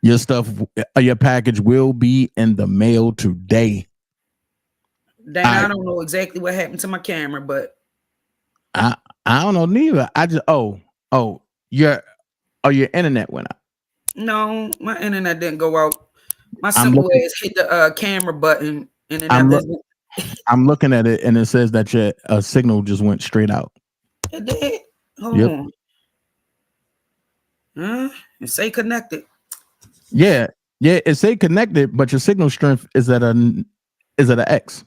Speaker 16: Your stuff, your package will be in the mail today.
Speaker 9: Dana, I don't know exactly what happened to my camera, but
Speaker 16: I don't know neither. I just or your internet went out?
Speaker 9: No, my internet didn't go out. My simple ass hit the camera button and then
Speaker 16: I'm looking at it and it says that your signal just went straight out.
Speaker 9: It did. Hold on. It say connected.
Speaker 16: Yeah, it say connected, but your signal strength is at an X.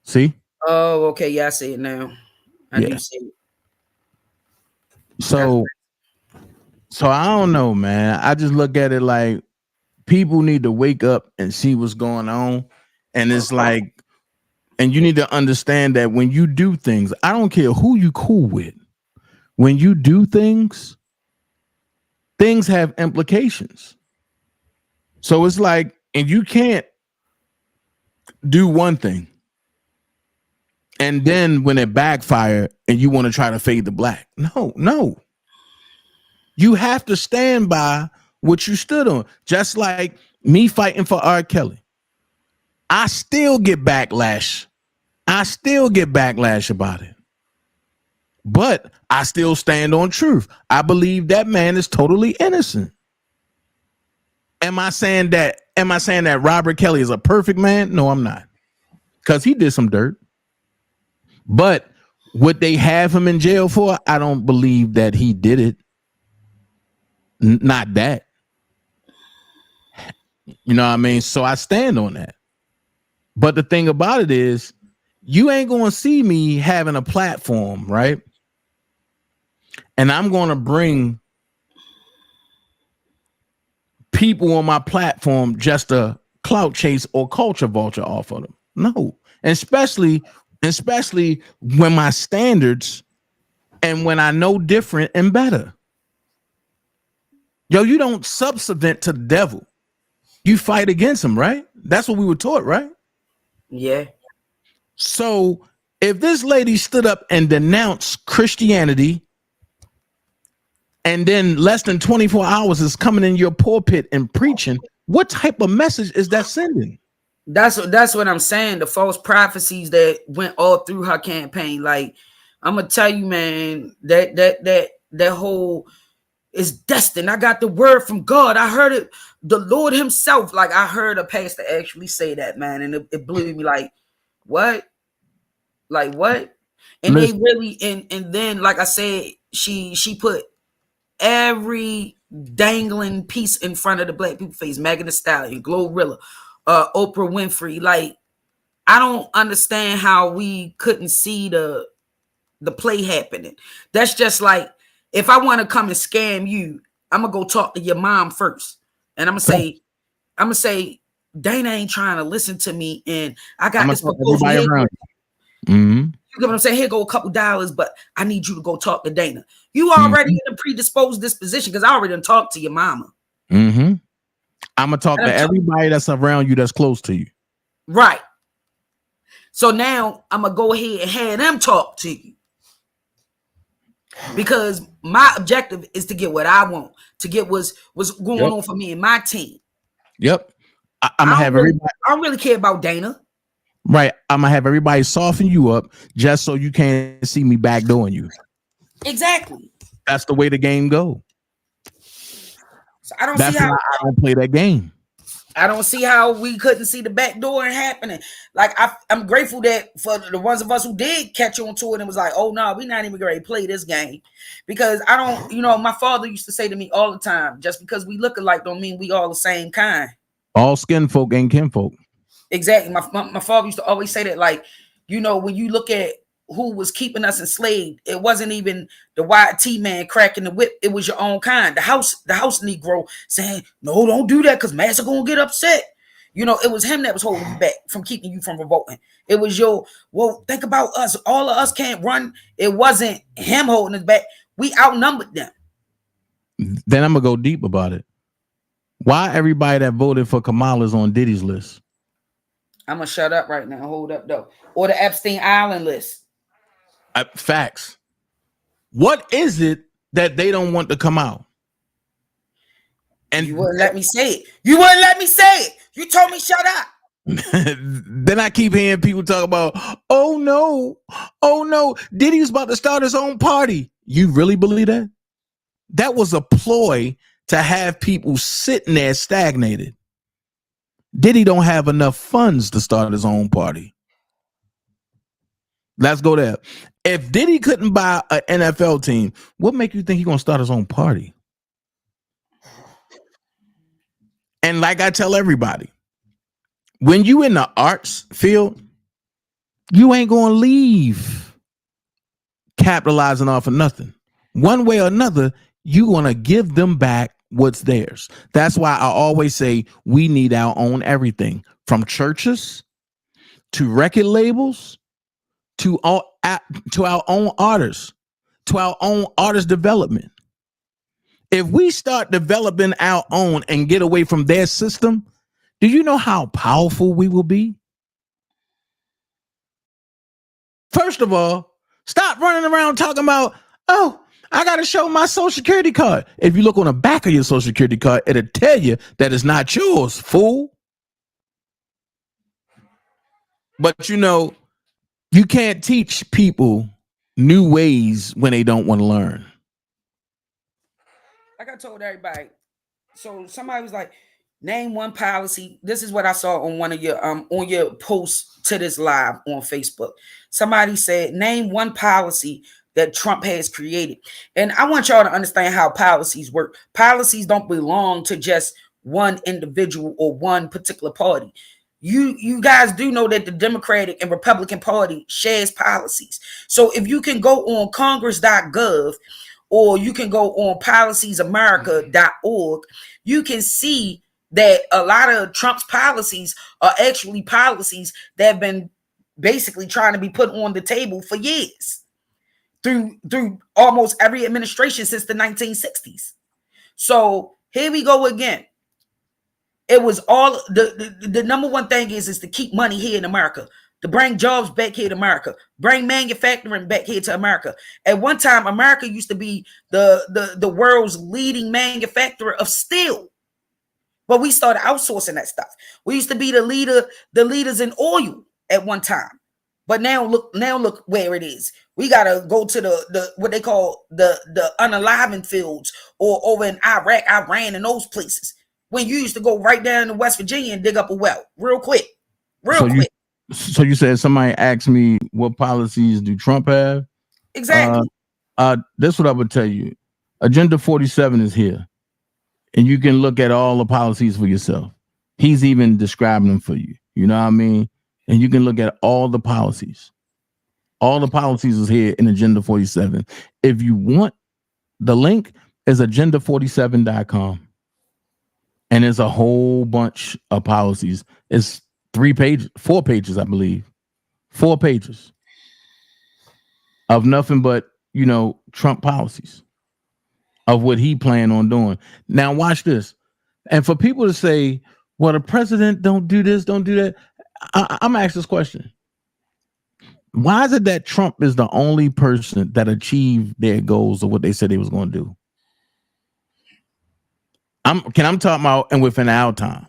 Speaker 16: See?
Speaker 9: Oh, okay. Yeah, I see it now. I do see it.
Speaker 16: So I don't know, man. I just look at it like people need to wake up and see what's going on. And it's like, and you need to understand that when you do things, I don't care who you cool with. When you do things have implications. So it's like, and you can't do one thing and then when it backfire and you want to try to fade the black. No. You have to stand by what you stood on. Just like me fighting for R. Kelly. I still get backlash. About it. But I still stand on truth. I believe that man is totally innocent. Am I saying that Robert Kelly is a perfect man? No, I'm not. Because he did some dirt. But would they have him in jail for? I don't believe that he did it. Not that. You know what I mean? So I stand on that. But the thing about it is, you ain't going to see me having a platform, right? And I'm going to bring people on my platform just to clout chase or culture vulture off of them. No. And especially when my standards and when I know different and better. Yo, you don't subservient to the devil. You fight against him, right? That's what we were taught, right?
Speaker 9: Yeah.
Speaker 16: So if this lady stood up and denounced Christianity and then less than 24 hours is coming in your pulpit and preaching, what type of message is that sending?
Speaker 9: That's what I'm saying. The false prophecies that went all through her campaign. Like, I'm gonna tell you, man, that whole is destined. I got the word from God. I heard it, the Lord himself. Like, I heard a pastor actually say that, man, and it blew me. Like, what? Like, what? And they really, and then, like I said, she put every dangling piece in front of the black people face. Megan Thee Stallion, Glorilla, Oprah Winfrey. Like, I don't understand how we couldn't see the play happening. That's just like, if I want to come and scam you, I'm gonna go talk to your mom first, and I'm gonna say, Dana ain't trying to listen to me, and I got this proposal. You get what I'm saying? Here go a couple dollars, but I need you to go talk to Dana. You already in a predisposed disposition because I already done talked to your mama.
Speaker 16: I'm gonna talk to everybody that's around you that's close to you.
Speaker 9: Right. So now I'm gonna go ahead and have them talk to you. Because my objective is to get what I want, to get what's going on for me and my team.
Speaker 16: Yep. I'm gonna have everybody.
Speaker 9: I don't really care about Dana.
Speaker 16: Right. I'm gonna have everybody soften you up just so you can't see me backdooring you.
Speaker 9: Exactly.
Speaker 16: That's the way the game goes.
Speaker 9: So I don't see how
Speaker 16: I don't play that game.
Speaker 9: I don't see how we couldn't see the back door happening. Like, I'm grateful that for the ones of us who did catch on to it and was like, oh no, we're not even going to play this game. Because I don't, my father used to say to me all the time, just because we look alike don't mean we all the same kind.
Speaker 16: All skin folk ain't kin folk.
Speaker 9: Exactly. My father used to always say that, like, when you look at who was keeping us enslaved, it wasn't even the YT man cracking the whip. It was your own kind. The house Negro saying, no, don't do that because master gonna get upset. It was him that was holding you back from keeping you from revolting. It was think about us. All of us can't run. It wasn't him holding us back. We outnumbered them.
Speaker 16: Then I'm gonna go deep about it. Why everybody that voted for Kamala is on Diddy's list?
Speaker 9: I'm gonna shut up right now. Hold up though. Or the Epstein Island list.
Speaker 16: Facts. What is it that they don't want to come out? And
Speaker 9: you wouldn't let me say it. You wouldn't let me say it. You told me shut up.
Speaker 16: Then I keep hearing people talk about, oh no, Diddy's about to start his own party. You really believe that? That was a ploy to have people sitting there stagnated. Diddy don't have enough funds to start his own party. Let's go there. If Diddy couldn't buy an NFL team, what make you think he's gonna start his own party? And like I tell everybody, when you in the arts field, you ain't gonna leave capitalizing off of nothing. One way or another, you gonna give them back what's theirs. That's why I always say we need our own everything, from churches to record labels to our own artists, to our own artist development. If we start developing our own and get away from their system, do you know how powerful we will be? First of all, stop running around talking about, oh, I got to show my social security card. If you look on the back of your social security card, it'll tell you that it's not yours, fool. But you know, you can't teach people new ways when they don't want to learn.
Speaker 9: Like I told everybody, so somebody was like, name one policy. This is what I saw on one of your on your posts to this live on Facebook. Somebody said, name one policy that Trump has created. And I want y'all to understand how policies work. Policies don't belong to just one individual or one particular party. You guys do know that the Democratic and Republican Party shares policies. So if you can go on congress.gov or you can go on policiesamerica.org, you can see that a lot of Trump's policies are actually policies that have been basically trying to be put on the table for years through almost every administration since the 1960s. So here we go again. It was all the number one thing is to keep money here in America, to bring jobs back here to America, bring manufacturing back here to America. At one time, America used to be the world's leading manufacturer of steel. But we started outsourcing that stuff. We used to be the leaders in oil at one time. But now look where it is. We gotta go to the what they call the unalivened fields, or over in Iraq, Iran, and those places. When you used to go right down to West Virginia and dig up a well real quick.
Speaker 16: So you said somebody asked me what policies do Trump have?
Speaker 9: Exactly.
Speaker 16: That's what I would tell you. Agenda 47 is here. And you can look at all the policies for yourself. He's even describing them for you. You know what I mean? And you can look at all the policies. All the policies is here in Agenda 47. If you want, the link is agenda47.com. And there's a whole bunch of policies. It's 4 pages, I believe. 4 pages of nothing but, you know, Trump policies of what he planned on doing. Now watch this. And for people to say, well, the president don't do this, don't do that. I'm gonna ask this question. Why is it that Trump is the only person that achieved their goals of what they said they was going to do? I'm talking about, and within our time.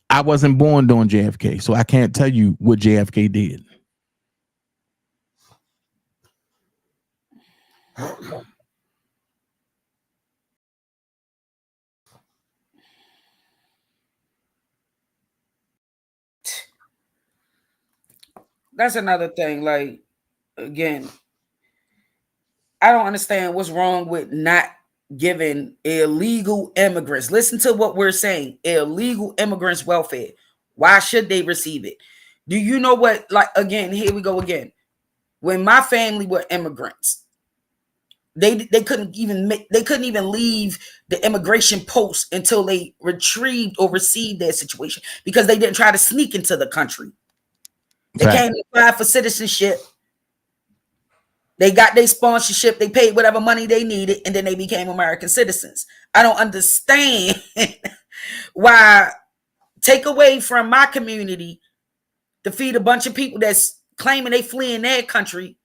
Speaker 16: I wasn't born during JFK, so I can't tell you what JFK did.
Speaker 9: That's another thing. Like, again, I don't understand what's wrong with not giving illegal immigrants. Listen to what we're saying. Illegal immigrants welfare. Why should they receive it? Do you know what? Like, again, here we go again. When my family were immigrants, they couldn't even leave the immigration post until they retrieved or received their situation, because they didn't try to sneak into the country. They came to apply for citizenship. They got their sponsorship. They paid whatever money they needed, and then they became American citizens. I don't understand why take away from my community to feed a bunch of people that's claiming they fleeing their country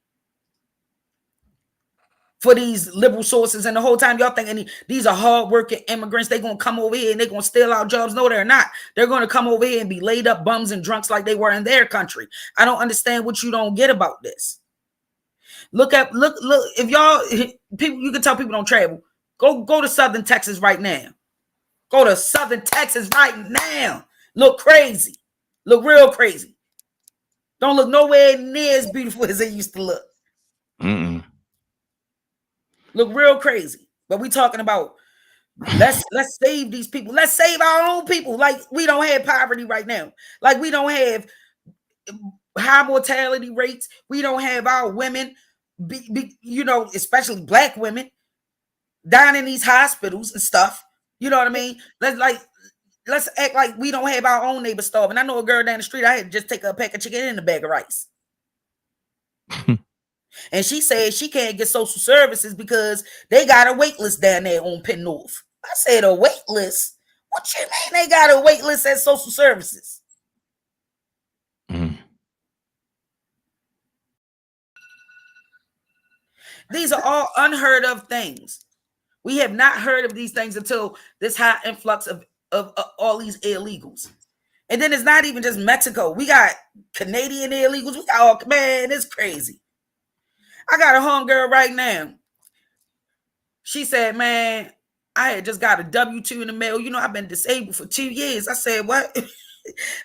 Speaker 9: for these liberal sources, and the whole time y'all thinking these are hardworking immigrants. They're going to come over here and they're going to steal our jobs. No, they're not. They're going to come over here and be laid up bums and drunks like they were in their country. I don't understand what you don't get about this. Look, if y'all people, you can tell people don't travel. Go to Southern Texas right now. Go to Southern Texas right now. Look crazy. Look real crazy. Don't look nowhere near as beautiful as they used to look. Look real crazy. But we talking about let's save these people. Let's save our own people. Like we don't have poverty right now. Like we don't have high mortality rates. We don't have our women, especially black women, down in these hospitals and stuff. You know what I mean? Let's act like we don't have our own neighbor starving. I know a girl down the street. I had to just take a pack of chicken and a bag of rice. And she said she can't get social services because they got a wait list down there on Penn North. I said, a wait list? What you mean they got a wait list at social services? These are all unheard of things. We have not heard of these things until this high influx of all these illegals. And then it's not even just Mexico. We got Canadian illegals. We got man, it's crazy. I got a homegirl right now. She said, man, I had just got a W-2 in the mail. I've been disabled for 2 years. I said, what?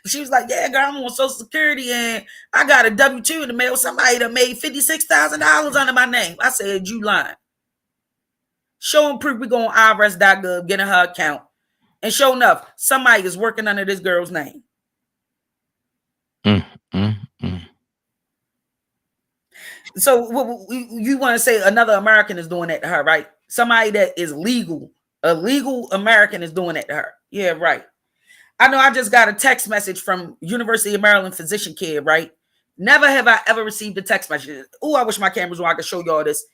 Speaker 9: She was like, yeah, girl, I'm on Social Security and I got a W-2 in the mail. Somebody that made $56,000 under my name. I said, you lying. Show them proof. We go on irs.gov, get in her account. And sure enough, somebody is working under this girl's name. So you want to say another American is doing that to her, right? Somebody that is legal, a legal American is doing that to her. Yeah, right. I know I just got a text message from University of Maryland physician kid, right? Never have I ever received a text message. Oh, I wish my cameras were. I could show y'all this.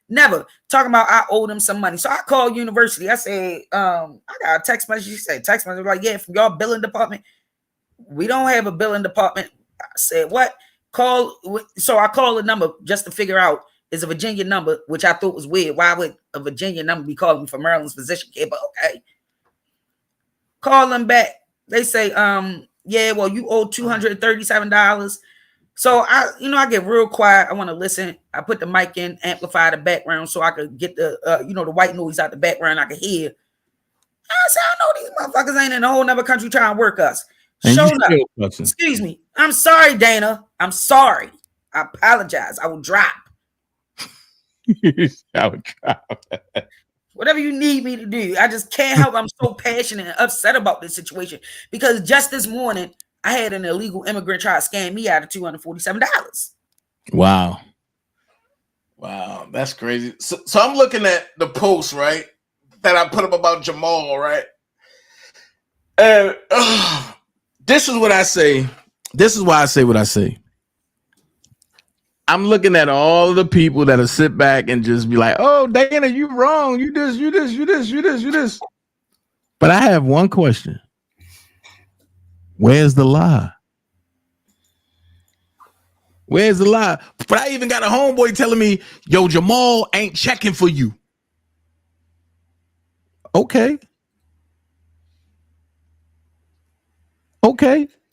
Speaker 9: Never. Talking about I owe them some money. So I called university. I said, I got a text message. She said, text message. Like, yeah, from your billing department. We don't have a billing department. I said, what? So I called the number just to figure out it's a Virginia number, which I thought was weird. Why would a Virginia number be calling for Maryland's physician care? But okay. Call them back. They say, yeah, well, you owe $237. So I get real quiet. I want to listen. I put the mic in, amplify the background so I could get the the white noise out the background I could hear. I said, I know these motherfuckers ain't in a whole nother country trying to work us. Show up. Excuse me. I'm sorry, Dana. I'm sorry. I apologize. I will drop. Whatever you need me to do. I just can't help. I'm so passionate and upset about this situation because just this morning I had an illegal immigrant try to scam me out of $247.
Speaker 16: Wow, that's crazy. So I'm looking at the post, right, that I put up about Jamal, right? And this is what I say. This is why I say what I say. I'm looking at all the people that'll sit back and just be like, oh, Dana, you wrong. You this. But I have one question. Where's the lie? Where's the lie? But I even got a homeboy telling me, yo, Jamal ain't checking for you. Okay.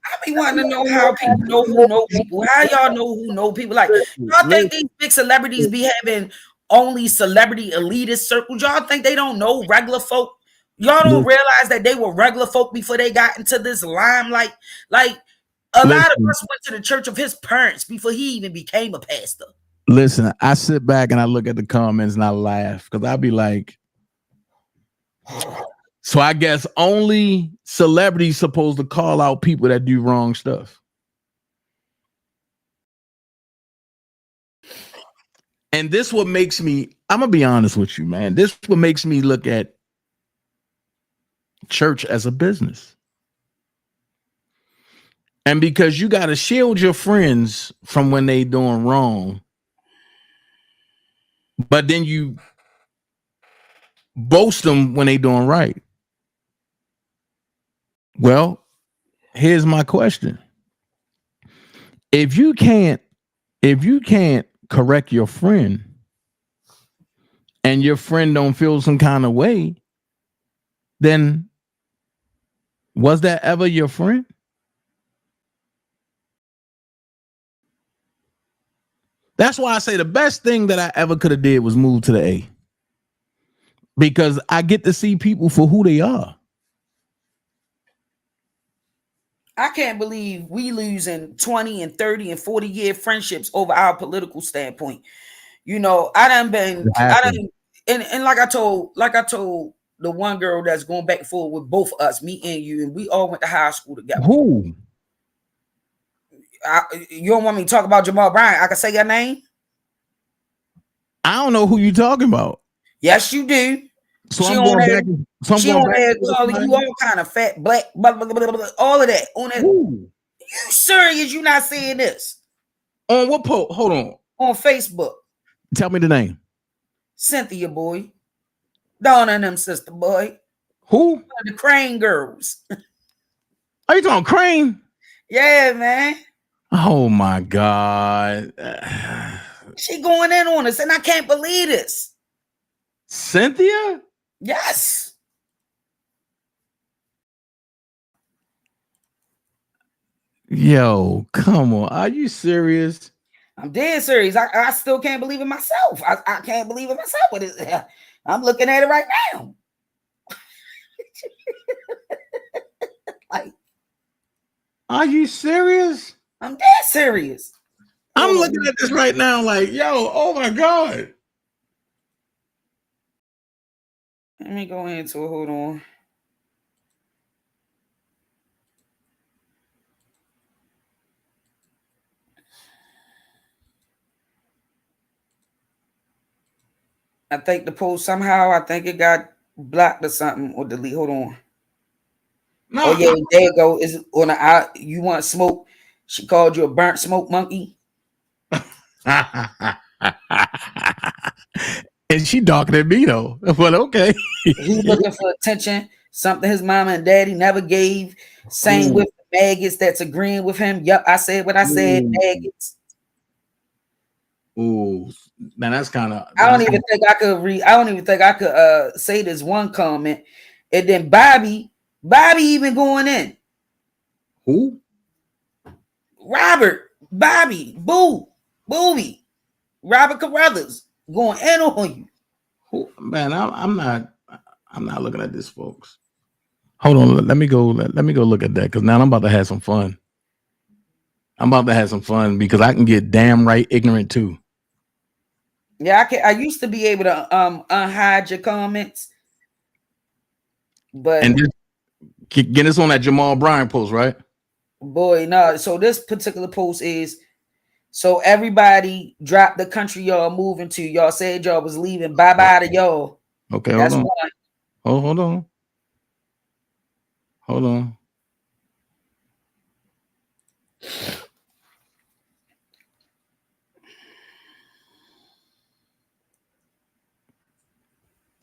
Speaker 9: I be wanting to know how people know who know people. How y'all know who know people? Like, y'all think these big celebrities be having only celebrity elitist circles? Y'all think they don't know regular folk? Y'all don't realize that they were regular folk before they got into this limelight? Like, a lot of us went to the church of his parents before he even became a pastor.
Speaker 16: Listen, I sit back and I look at the comments and I laugh because I'll be like, so I guess only celebrities supposed to call out people that do wrong stuff. And this what makes me, I'm going to be honest with you, man. This what makes me look at church as a business. And because you got to shield your friends from when they doing wrong, but then you boast them when they doing right. Well, here's my question. If you can't correct your friend and your friend don't feel some kind of way, then was that ever your friend? That's why I say the best thing that I ever could have did was move to the A. because I get to see people for who they are.
Speaker 9: I can't believe we losing 20 and 30 and 40-year friendships over our political standpoint. You know, and like I told the one girl that's going back and forth with both of us, me and you, and we all went to high school together.
Speaker 16: Who?
Speaker 9: You don't want me to talk about Jamal Bryant? I can say your name.
Speaker 16: I don't know who you talking about.
Speaker 9: Yes, you do.
Speaker 16: So I'm going back.
Speaker 9: She on there calling you all kind of fat, black, blah, blah, blah, blah, all of that. On that. You serious? You not saying this?
Speaker 16: On what post? Hold on.
Speaker 9: On Facebook.
Speaker 16: Tell me the name.
Speaker 9: Cynthia, boy. Donna and them sister, boy.
Speaker 16: Who?
Speaker 9: The Crane girls.
Speaker 16: Are you talking Crane?
Speaker 9: Yeah, man.
Speaker 16: Oh my God.
Speaker 9: She going in on us, and I can't believe this.
Speaker 16: Cynthia?
Speaker 9: Yes.
Speaker 16: Yo, come on. Are you serious?
Speaker 9: I'm dead serious. I still can't believe it myself. I can't believe it myself. But I'm looking at it right now. Like,
Speaker 16: are you serious?
Speaker 9: I'm dead serious.
Speaker 16: I'm looking at this right now like, yo, oh my God.
Speaker 9: Let me go into it. Hold on. I think the post somehow, I think it got blocked or something or delete. Hold on. No, oh yeah, there you go. Is on the you want smoke? She called you a burnt smoke monkey.
Speaker 16: And she darker than me though. But okay.
Speaker 9: He looking for attention, something his mama and daddy never gave. Same with the maggots that's agreeing with him. Yep, I said what I said. Maggots.
Speaker 16: Ooh, man, that's kind of.
Speaker 9: I don't even think I could read. I don't even think I could say this one comment. And then Bobby even going in.
Speaker 16: Who?
Speaker 9: Robert, Bobby, Booby, Robert Carruthers going in on you.
Speaker 16: Who? Man, I'm not looking at this, folks. Hold on, let me go look at that because now I'm about to have some fun. I'm about to have some fun because I can get damn right ignorant too.
Speaker 9: Yeah, I used to be able to unhide your comments, but
Speaker 16: and get us on that Jamal Bryant post, right?
Speaker 9: Boy, no. So this particular post is so everybody dropped the country y'all moving to. Y'all said y'all was leaving. Bye bye to y'all.
Speaker 16: Okay,
Speaker 9: that's
Speaker 16: hold on.
Speaker 9: one.
Speaker 16: Oh, hold on. Hold on.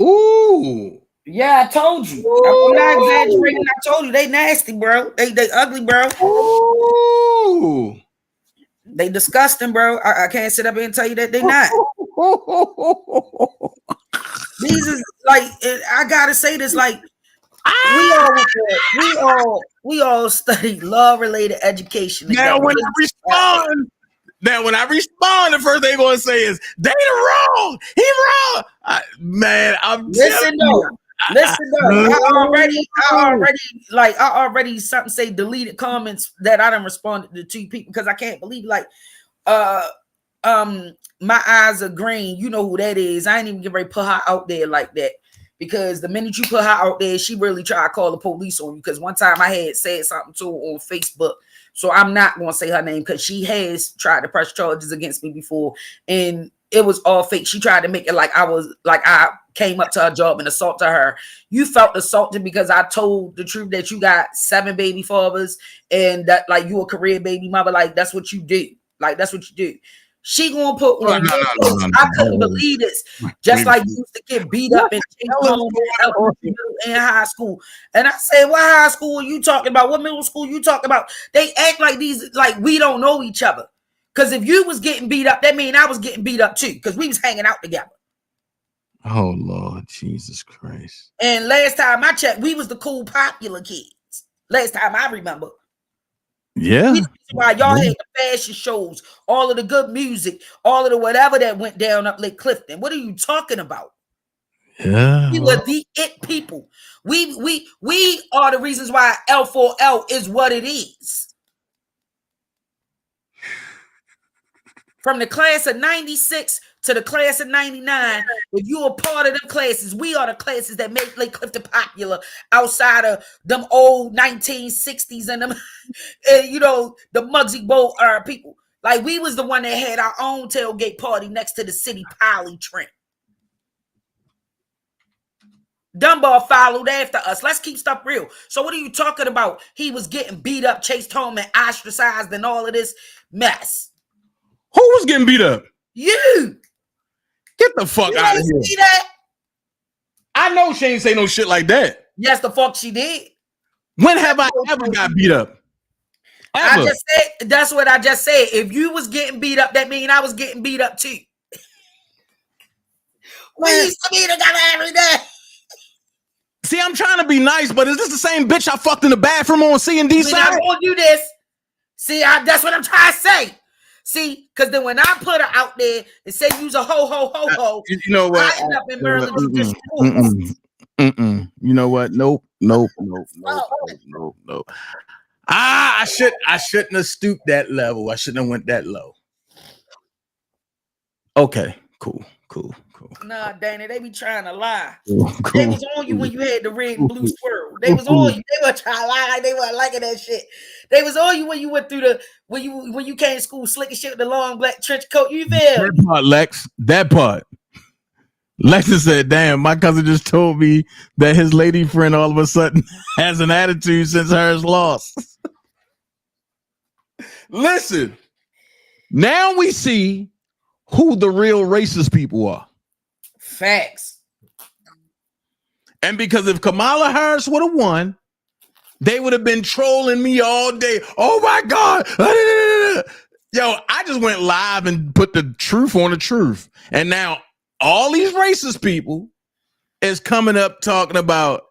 Speaker 16: Ooh.
Speaker 9: Yeah, I told you. I'm not exaggerating. I told you they nasty, bro. They ugly, bro.
Speaker 16: Ooh.
Speaker 9: They disgusting, bro. I can't sit up here and tell you that they not. These is like, I gotta say this, like we all study law-related education.
Speaker 16: Now when I respond, the first thing they're gonna say is Dana wrong. He wrong. Man, I'm
Speaker 9: listen though. Listen though. I already something say deleted comments that I done responded to 2 people because I can't believe like my eyes are green. You know who that is. I ain't even get ready to put her out there like that. Because the minute you put her out there, she really tried to call the police on you. Because one time I had said something to her on Facebook. So I'm not going to say her name because she has tried to press charges against me before. And it was all fake. She tried to make it like I came up to her job and assaulted her. You felt assaulted because I told the truth that you got 7 baby fathers and that like you a career baby mother. Like that's what you do. Like that's what you do. She gonna put on. No. I couldn't believe this. Just like you used to get beat up and in high school. And I said, what high school are you talking about? What middle school you talking about? They act like these, like we don't know each other. Because if you was getting beat up, that mean I was getting beat up too. Because we was hanging out together.
Speaker 16: Oh Lord, Jesus Christ.
Speaker 9: And last time I checked, we was the cool, popular kids. Last time I remember.
Speaker 16: Yeah.
Speaker 9: Why y'all had the fashion shows, all of the good music, all of the whatever that went down up Lake Clifton. What are you talking about?
Speaker 16: Yeah.
Speaker 9: We were the it people. We are the reasons why L4L is what it is. From the class of 96 to the class of 99, if you are part of them classes, we are the classes that make Lake Clifton popular outside of them old 1960s and them, you know, the Muggsy Bowl era people. Like, we was the one that had our own tailgate party next to the city poly train. Dunbar followed after us. Let's keep stuff real. So what are you talking about? He was getting beat up, chased home, and ostracized and all of this mess.
Speaker 16: Who was getting beat up?
Speaker 9: You.
Speaker 16: Get the fuck out of here.
Speaker 9: See that?
Speaker 16: I know she ain't say no shit like that.
Speaker 9: Yes, the fuck she did.
Speaker 16: When have I ever got beat up? Ever.
Speaker 9: I just said, that's what I just said. If you was getting beat up, that means I was getting beat up too. We used to be together every day.
Speaker 16: See, I'm trying to be nice, but is this the same bitch I fucked in the bathroom on C&D side?
Speaker 9: I won't do this. See, that's what I'm trying to say. See, because then when I put her out there and say you's a ho,
Speaker 16: you know what?
Speaker 9: I end up in Maryland Judicial
Speaker 16: Court. You know what? Nope. I shouldn't have stooped that level. I shouldn't have went that low. Okay, cool.
Speaker 9: Nah, Danny, they be trying to lie.
Speaker 16: Cool.
Speaker 9: They was on you when you had the red and blue squirrel. They was on you. They were trying to lie. They weren't liking that shit. They was on you when you went through when you came to school slicking shit with the long black trench coat. You feel?
Speaker 16: That part, Lex. That part. Lexus said, damn, my cousin just told me that his lady friend all of a sudden has an attitude since hers lost. Listen, now we see who the real racist people are.
Speaker 9: Facts.
Speaker 16: And because if Kamala Harris would have won, they would have been trolling me all day. Oh my God. Yo, I just went live and put the truth on the truth. And now all these racist people is coming up talking about,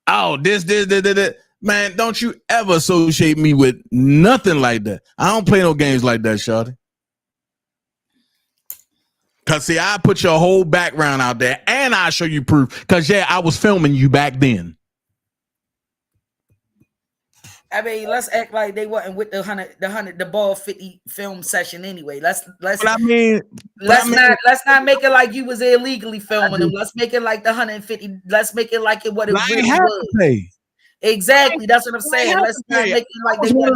Speaker 16: oh, this. Man, don't you ever associate me with nothing like that. I don't play no games like that, shawty. Cause see, I put your whole background out there and I show you proof. Cause yeah, I was filming you back then.
Speaker 9: I mean, let's act like they wasn't with the ball 50 film session anyway. Let's not make it like you was illegally filming them. Let's make it like the 150. Let's make it like it what it really was. Exactly, that's what I'm saying. Let's not make it like they wanted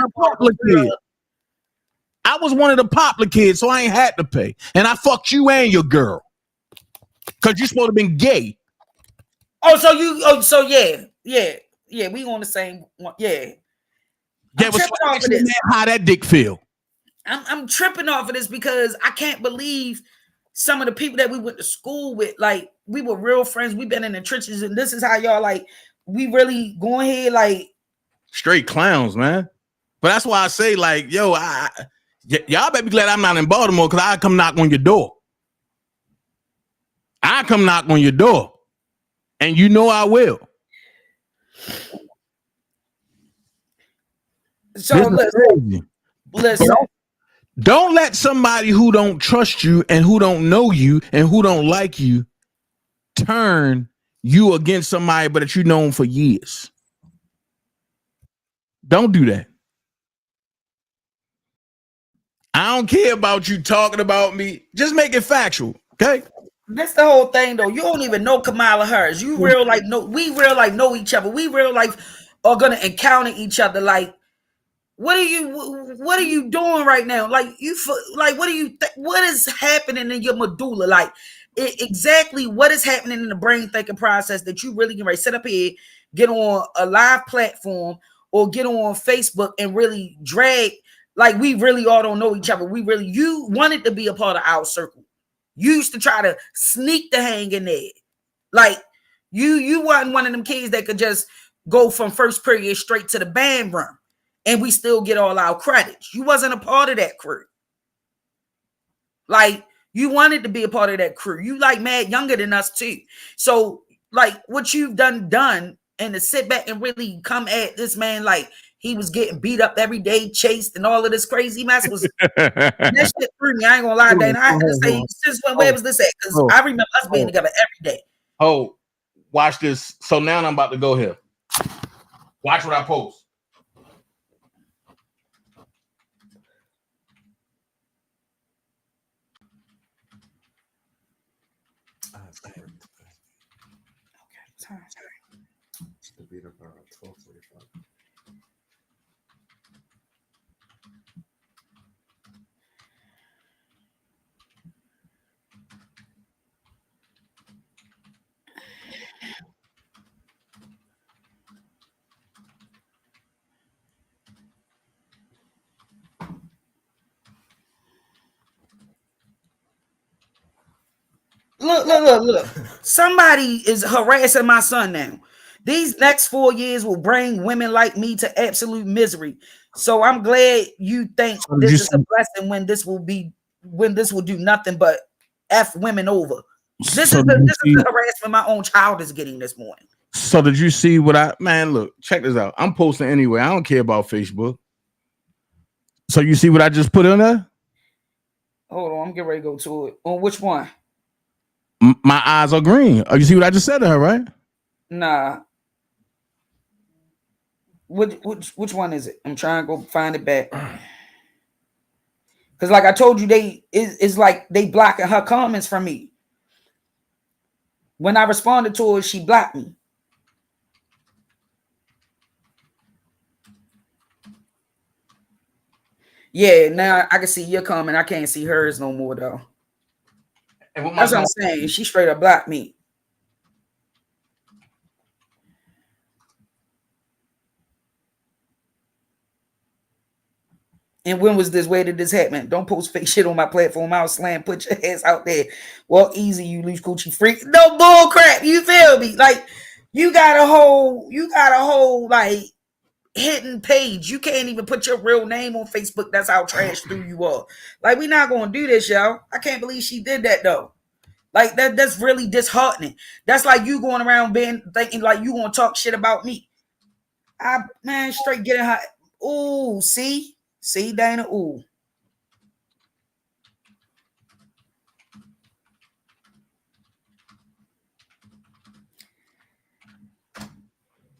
Speaker 9: to.
Speaker 16: I was one of the popular kids, so I ain't had to pay. And I fucked you and your girl. Cause you supposed to have been gay.
Speaker 9: Yeah, we on the same one. Yeah.
Speaker 16: How that dick feel?
Speaker 9: I'm tripping off of this because I can't believe some of the people that we went to school with, like we were real friends. We've been in the trenches, and this is how y'all like we really going here like
Speaker 16: straight clowns, man. But that's why I say, like, yo, y'all better be glad I'm not in Baltimore because I come knock on your door. I come knock on your door, and you know I will.
Speaker 9: So listen.
Speaker 16: Don't let somebody who don't trust you and who don't know you and who don't like you turn you against somebody but that you've known for years. Don't do that. I don't care about you talking about me. Just make it factual, okay?
Speaker 9: That's the whole thing, though. You don't even know Kamala Harris. We real life know each other. We real life are gonna encounter each other. Like, what are you doing right now? Like, what is happening in your medulla? Like, exactly what is happening in the brain thinking process that you really can sit up here, get on a live platform or get on Facebook and really drag. Like, we really all don't know each other. You wanted to be a part of our circle. You used to try to sneak the hang in there. Like, you wasn't one of them kids that could just go from first period straight to the band room and we still get all our credits. You wasn't a part of that crew. Like, you wanted to be a part of that crew. You like mad younger than us too. So, like, what you've done and to sit back and really come at this man like he was getting beat up every day, chased, and all of this crazy mess was that shit threw me. I ain't gonna lie, Dana. I had to say, since where was this at? Because I remember us being together every day.
Speaker 16: Oh, watch this. So now I'm about to go here. Watch what I post.
Speaker 9: Look. Somebody is harassing my son now. These next 4 years will bring women like me to absolute misery. So I'm glad you think this is a blessing when this will do nothing but F women over. This is the harassment my own child is getting this morning.
Speaker 16: So did you see what look, check this out. I'm posting anyway. I don't care about Facebook. So you see what I just put in there?
Speaker 9: Hold on, I'm getting ready to go to it. On which one?
Speaker 16: My eyes are green. Oh, you see what I just said to her, right?
Speaker 9: Nah. Which one is it? I'm trying to go find it back. Because like I told you, it's like they blocking her comments from me. When I responded to her, she blocked me. Yeah, now I can see your comment. I can't see hers no more though. That's what I'm saying. She straight up blocked me. And when was this? Where did this happen? Don't post fake shit on my platform. I'll slam. Put your ass out there. Walk easy, you loose coochie freak. No bull crap. You feel me? Like you got a whole like hidden page. You can't even put your real name on Facebook. That's how trash through you are. Like we're not gonna do this, y'all. I can't believe she did that though. Like that's really disheartening. That's like you going around thinking like you gonna talk shit about me. Straight getting her. Ooh, see, Dana. Ooh.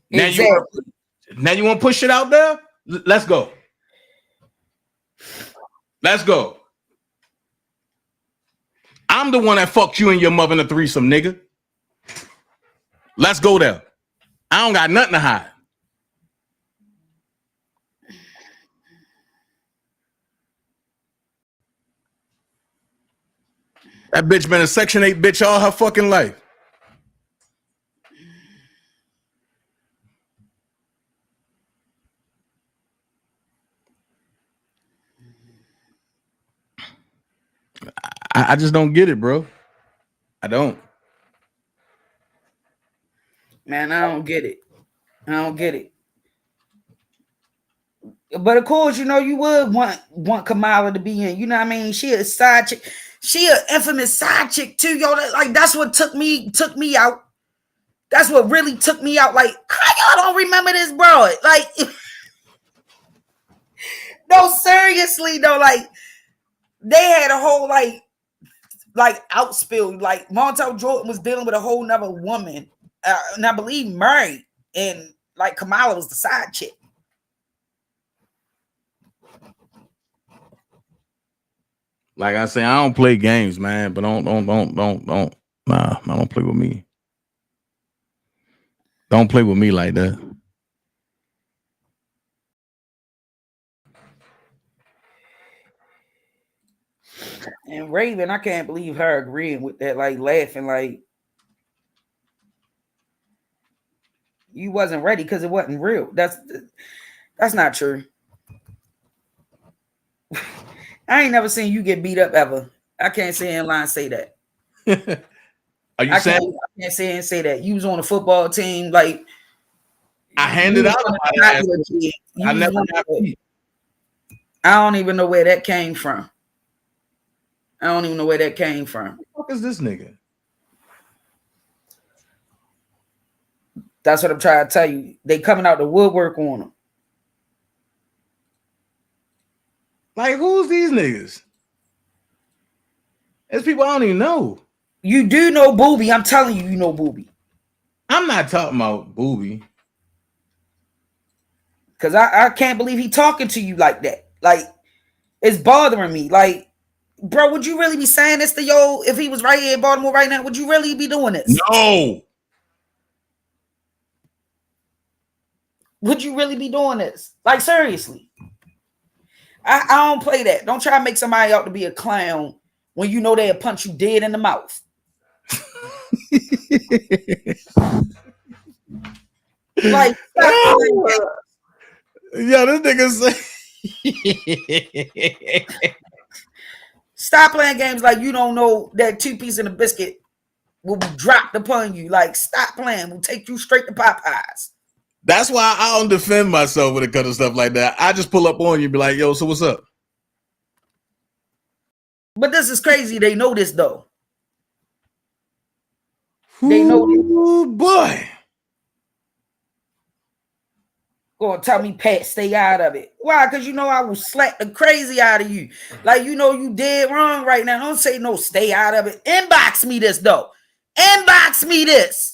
Speaker 16: Now you want to push it out there? Let's go. Let's go. I'm the one that fucked you and your mother in a threesome, nigga. Let's go there. I don't got nothing to hide. That bitch been a Section 8 bitch all her fucking life. I just don't get it, bro. I don't.
Speaker 9: Man, I don't get it. But of course, you know, you would want Kamala to be in. You know what I mean? She a side chick. She an infamous side chick too, yo. Like that's what took me out. That's what really took me out. Like, how y'all don't remember this, bro? Like, no, seriously though. Like, they had a whole like outspill. Like, Montel Jordan was dealing with a whole nother woman, and I believe married, and like Kamala was the side chick.
Speaker 16: Like I say, I don't play games, man. But don't. Nah, don't play with me. Don't play with me like that.
Speaker 9: And Raven, I can't believe her agreeing with that, like laughing, like you wasn't ready because it wasn't real. That's not true. I ain't never seen you get beat up ever. I can't say in line say that.
Speaker 16: Are you saying?
Speaker 9: I can't say that. You was on a football team, like
Speaker 16: I handed out.
Speaker 9: I don't even know where that came from. Who the
Speaker 16: fuck is this nigga?
Speaker 9: That's what I'm trying to tell you. They coming out the woodwork on them.
Speaker 16: Like, who's these niggas? There's people I don't even know.
Speaker 9: You do know Booby. I'm telling you, you know Booby.
Speaker 16: I'm not talking about Booby.
Speaker 9: Because I can't believe he talking to you like that. Like, it's bothering me. Like, bro, would you really be saying this to yo if he was right here in Baltimore right now? Would you really be doing this?
Speaker 16: No.
Speaker 9: Would you really be doing this? Like, seriously. I don't play that. Don't try to make somebody out to be a clown when you know they'll punch you dead in the mouth. Like,
Speaker 16: yeah, this nigga say
Speaker 9: stop playing games like you don't know that 2 pieces in a biscuit will be dropped upon you. Like, stop playing. We'll take you straight to Popeyes.
Speaker 16: That's why I don't defend myself when it comes to stuff like that. I just pull up on you and be like, yo, so what's up?
Speaker 9: But this is crazy. They know this, though. They know this.
Speaker 16: Oh, boy.
Speaker 9: Gonna tell me, Pat, stay out of it. Why? Because you know I will slap the crazy out of you. Like, you know you dead wrong right now. Don't say no, stay out of it. Inbox me this, though. Inbox me this.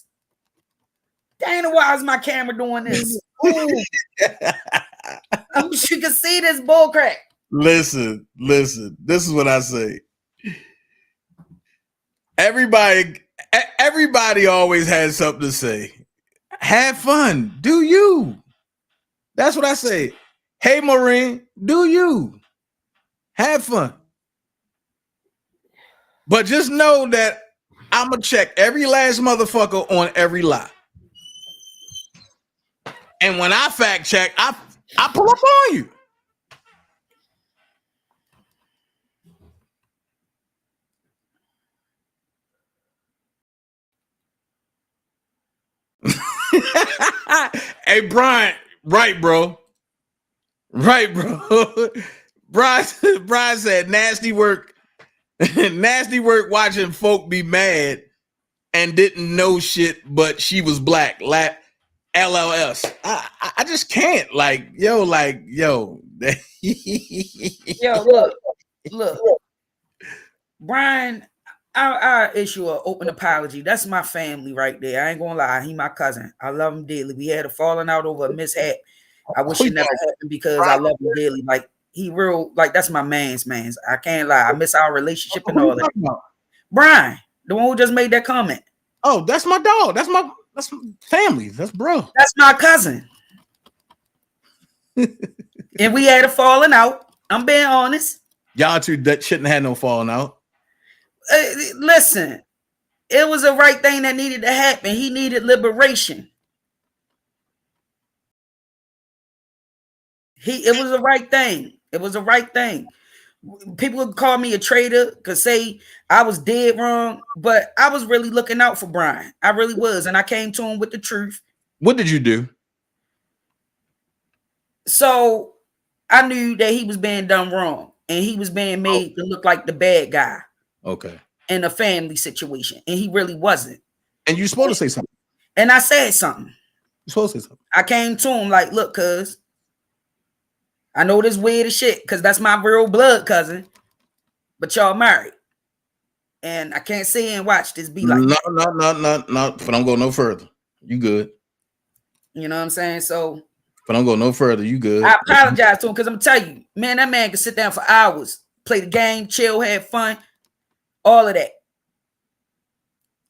Speaker 9: Dana, why is my camera doing this? I wish you could see this bullcrap.
Speaker 16: Listen. This is what I say. Everybody always has something to say. Have fun. Do you? That's what I say. Hey, Maureen, do you? Have fun. But just know that I'm going to check every last motherfucker on every lie. And when I fact check, I pull up on you. Hey, Brian, right, bro. Right, bro. Brian said nasty work. Nasty work watching folk be mad and didn't know shit, but she was black. LLS. I just can't. Yo.
Speaker 9: Yo, look. Brian, I issue an open apology. That's my family right there. I ain't gonna lie. He my cousin. I love him dearly. We had a falling out over a mishap. I wish it never happened because I love him dearly. Like, he real, like, that's my man's. I can't lie. I miss our relationship and all that. Brian, the one who just made that comment.
Speaker 16: Oh, that's my dog. That's my family. That's bro.
Speaker 9: That's my cousin. And we had a falling out. I'm being honest.
Speaker 16: Y'all two that shouldn't have no falling out.
Speaker 9: Listen, it was a right thing that needed to happen. He needed liberation. It was a right thing. It was a right thing. People would call me a traitor, could say I was dead wrong, but I was really looking out for Brian. I really was, and I came to him with the truth.
Speaker 16: What did you do?
Speaker 9: So I knew that he was being done wrong, and he was being made to look like the bad guy.
Speaker 16: Okay.
Speaker 9: In a family situation, and he really wasn't.
Speaker 16: And you're supposed to say something.
Speaker 9: And I said something.
Speaker 16: You're supposed to say something.
Speaker 9: I came to him like, look, cuz, I know this weird as shit, because that's my real blood cousin, but y'all married. And I can't sit and watch this be like
Speaker 16: no. But don't go no further. You good.
Speaker 9: You know what I'm saying? So
Speaker 16: but don't go no further. You good.
Speaker 9: I apologize to him because I'm telling you, man, that man can sit down for hours, play the game, chill, have fun, all of that.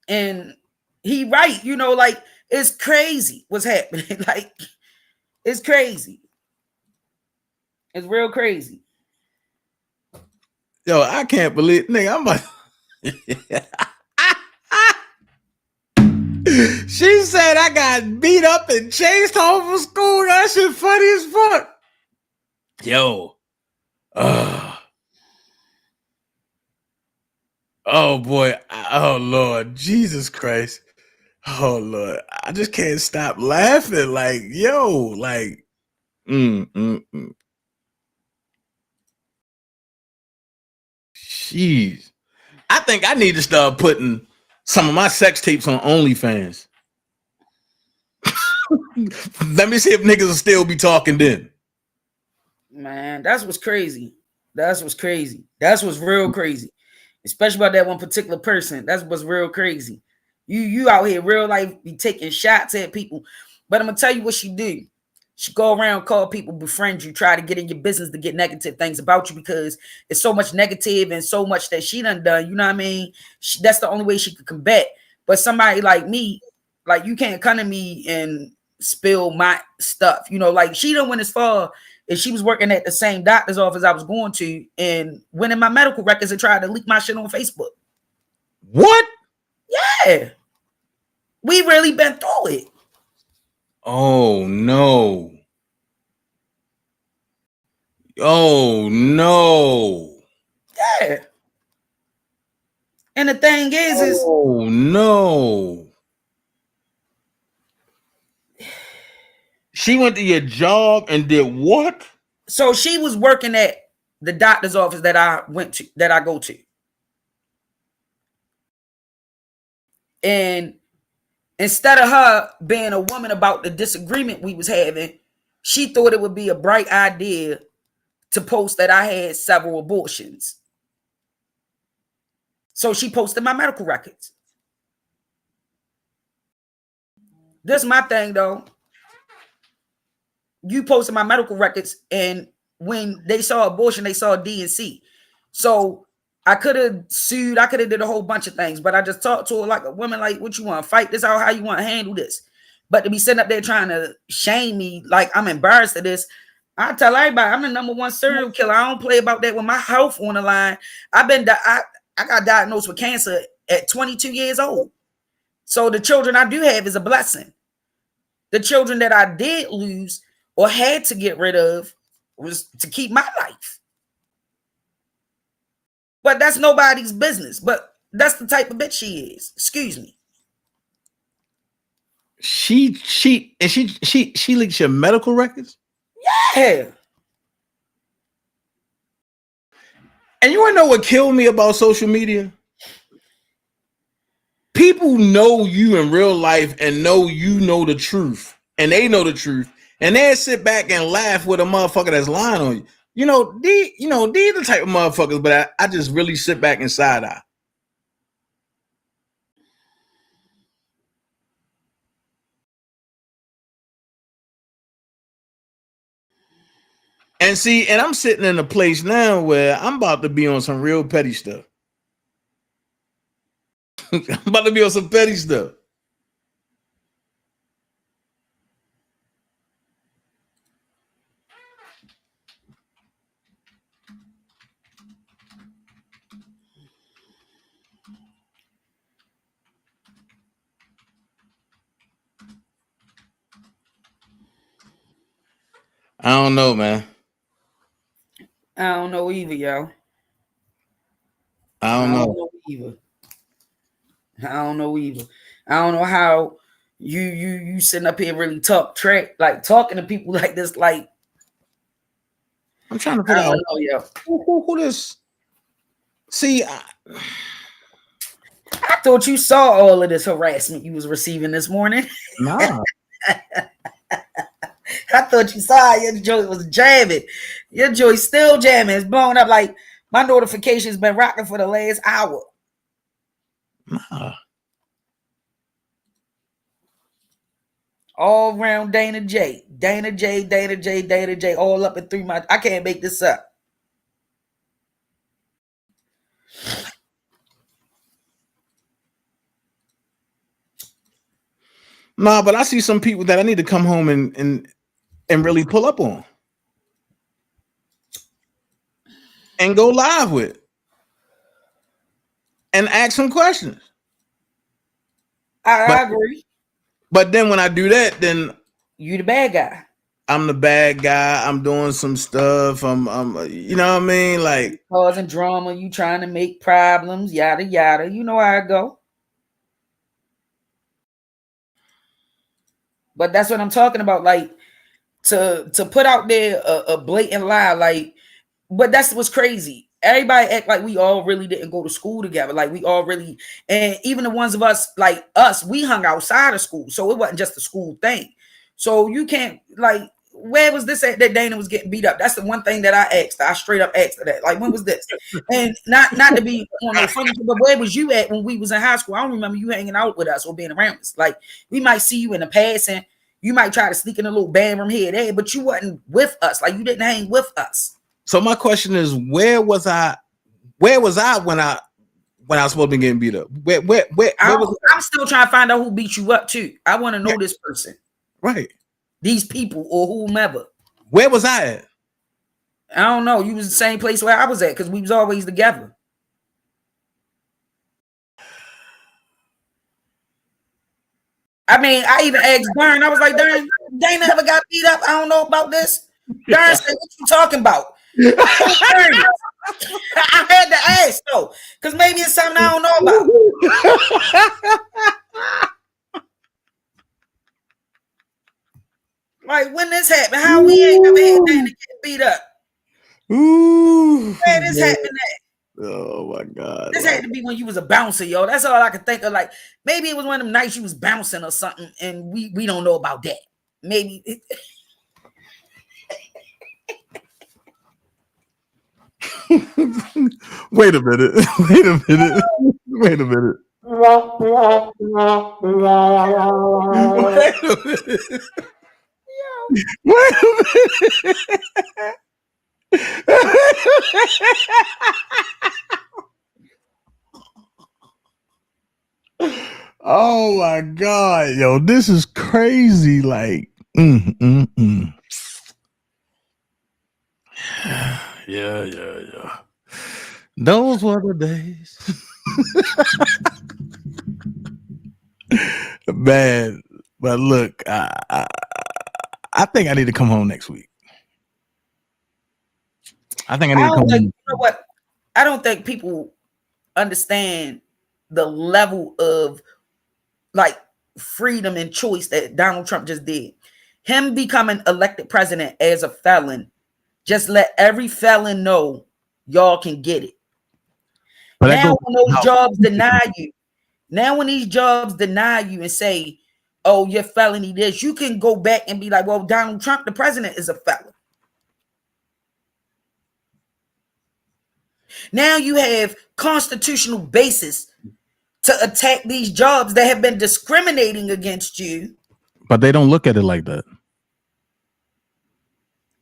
Speaker 9: And he right, you know, like, it's crazy what's happening. Like, it's crazy. It's real crazy.
Speaker 16: Yo, I can't believe, nigga, I'm like, she said I got beat up and chased home from school. That shit funny as fuck. Yo. Oh boy. Oh Lord. Jesus Christ. Oh Lord. I just can't stop laughing. Like, yo, like, Jeez. I think I need to start putting some of my sex tapes on OnlyFans. Let me see if niggas will still be talking then.
Speaker 9: Man, that's what's crazy. That's what's crazy. That's what's real crazy. especially about that one particular person. That's what's real crazy. You out here real life be taking shots at people. But I'm gonna tell you what she do. She go around, call people, befriend you, try to get in your business to get negative things about you because it's so much negative and so much that she done. You know what I mean? That's the only way she could combat. But somebody like me, like you can't come to me and spill my stuff. You know, like she done went as far as she was working at the same doctor's office I was going to and went in my medical records and tried to leak my shit on Facebook.
Speaker 16: What?
Speaker 9: Yeah. We really been through it.
Speaker 16: Oh no. Oh no.
Speaker 9: Yeah. And the thing is
Speaker 16: oh no. She went to your job and did what?
Speaker 9: So she was working at the doctor's office that I went to, that I go to. And instead of her being a woman about the disagreement we was having, she thought it would be a bright idea to post that I had several abortions. So she posted my medical records. This is my thing though. You posted my medical records, and when they saw abortion, they saw D and C. So I could have sued, I could have did a whole bunch of things, but I just talked to her like a woman, like, what you want to fight this out? How you want to handle this? But to be sitting up there trying to shame me like I'm embarrassed of this, I tell everybody I'm the #1 serial killer. I don't play about that with my health on the line. I got diagnosed with cancer at 22 years old. So the children I do have is a blessing. The children that I did lose or had to get rid of was to keep my life. But that's nobody's business. But that's the type of bitch she is. Excuse me.
Speaker 16: She leaks your medical records?
Speaker 9: Yeah.
Speaker 16: And you wanna know what killed me about social media? People know you in real life and know you know the truth, and they know the truth, and they sit back and laugh with a motherfucker that's lying on you. These the type of motherfuckers, but I just really sit back and side eye. And see, and I'm sitting in a place now where I'm about to be on some real petty stuff. I'm about to be on some petty stuff. I don't know, man.
Speaker 9: I don't know either, yo.
Speaker 16: I don't know
Speaker 9: either. I don't know either. I don't know how you sitting up here really talking to people like this. Like,
Speaker 16: I'm trying to figure out who this. See,
Speaker 9: I thought you saw all of this harassment you was receiving this morning.
Speaker 16: Nah.
Speaker 9: I thought you saw your joy was jamming. Your joy still jamming. It's blown up. Like my notification's been rocking for the last hour.
Speaker 16: Nah.
Speaker 9: All around DanaJay, DanaJay, all up and through my. I can't make this up.
Speaker 16: Nah, but I see some people that I need to come home and really pull up on and go live with and ask some questions.
Speaker 9: I agree.
Speaker 16: But then when I do that, then
Speaker 9: you the bad guy.
Speaker 16: I'm the bad guy. I'm doing some stuff. I'm you know what I mean? Like
Speaker 9: causing drama, you trying to make problems, yada yada. You know how I go. But that's what I'm talking about. Like to put out there a blatant lie, like, but that's what's crazy. Everybody act like we all really didn't go to school together. Like we all really, and even the ones of us, like us, we hung outside of school. So it wasn't just a school thing. So you can't, like, where was this at that Dana was getting beat up? That's the one thing that I asked. I straight up asked her that. Like, when was this? And not to be on no funny, but where was you at when we was in high school? I don't remember you hanging out with us or being around us. Like, we might see you in the past and you might try to sneak in a little band room here, there, but you wasn't with us. Like, you didn't hang with us.
Speaker 16: So my question is, where was I when I was supposed to be getting beat up? Where was
Speaker 9: I'm still trying to find out who beat you up too. I want to know this person.
Speaker 16: Right.
Speaker 9: These people or whomever.
Speaker 16: Where was I at?
Speaker 9: I don't know. You was the same place where I was at because we was always together. I mean, I even asked Darn. I was like, Darn, Dana ever got beat up? I don't know about this. Darn said, what you talking about? I had to ask though, because maybe it's something I don't know about. Like, when this happened, how we ain't never had Dana get beat up?
Speaker 16: Ooh,
Speaker 9: where this happened at?
Speaker 16: Oh my God.
Speaker 9: This had to be when you was a bouncer, yo. That's all I could think of. Like, maybe it was one of them nights you was bouncing or something, and we don't know about that. Maybe
Speaker 16: Wait a minute. Wait a minute. Wait a minute. Wait a minute. Oh my God, yo, this is crazy. Like, yeah. Those were the days. Man, but look, I think I need to come home next week. I think I need to come home.
Speaker 9: You know what? I don't think people understand the level of like freedom and choice that Donald Trump just did. Him becoming elected president as a felon, just let every felon know y'all can get it. But now when those jobs deny you, when these jobs deny you and say, oh, you're felony this, you can go back and be like, well, Donald Trump, the president, is a felon. Now you have constitutional basis to attack these jobs that have been discriminating against you.
Speaker 16: But they don't look at it like that.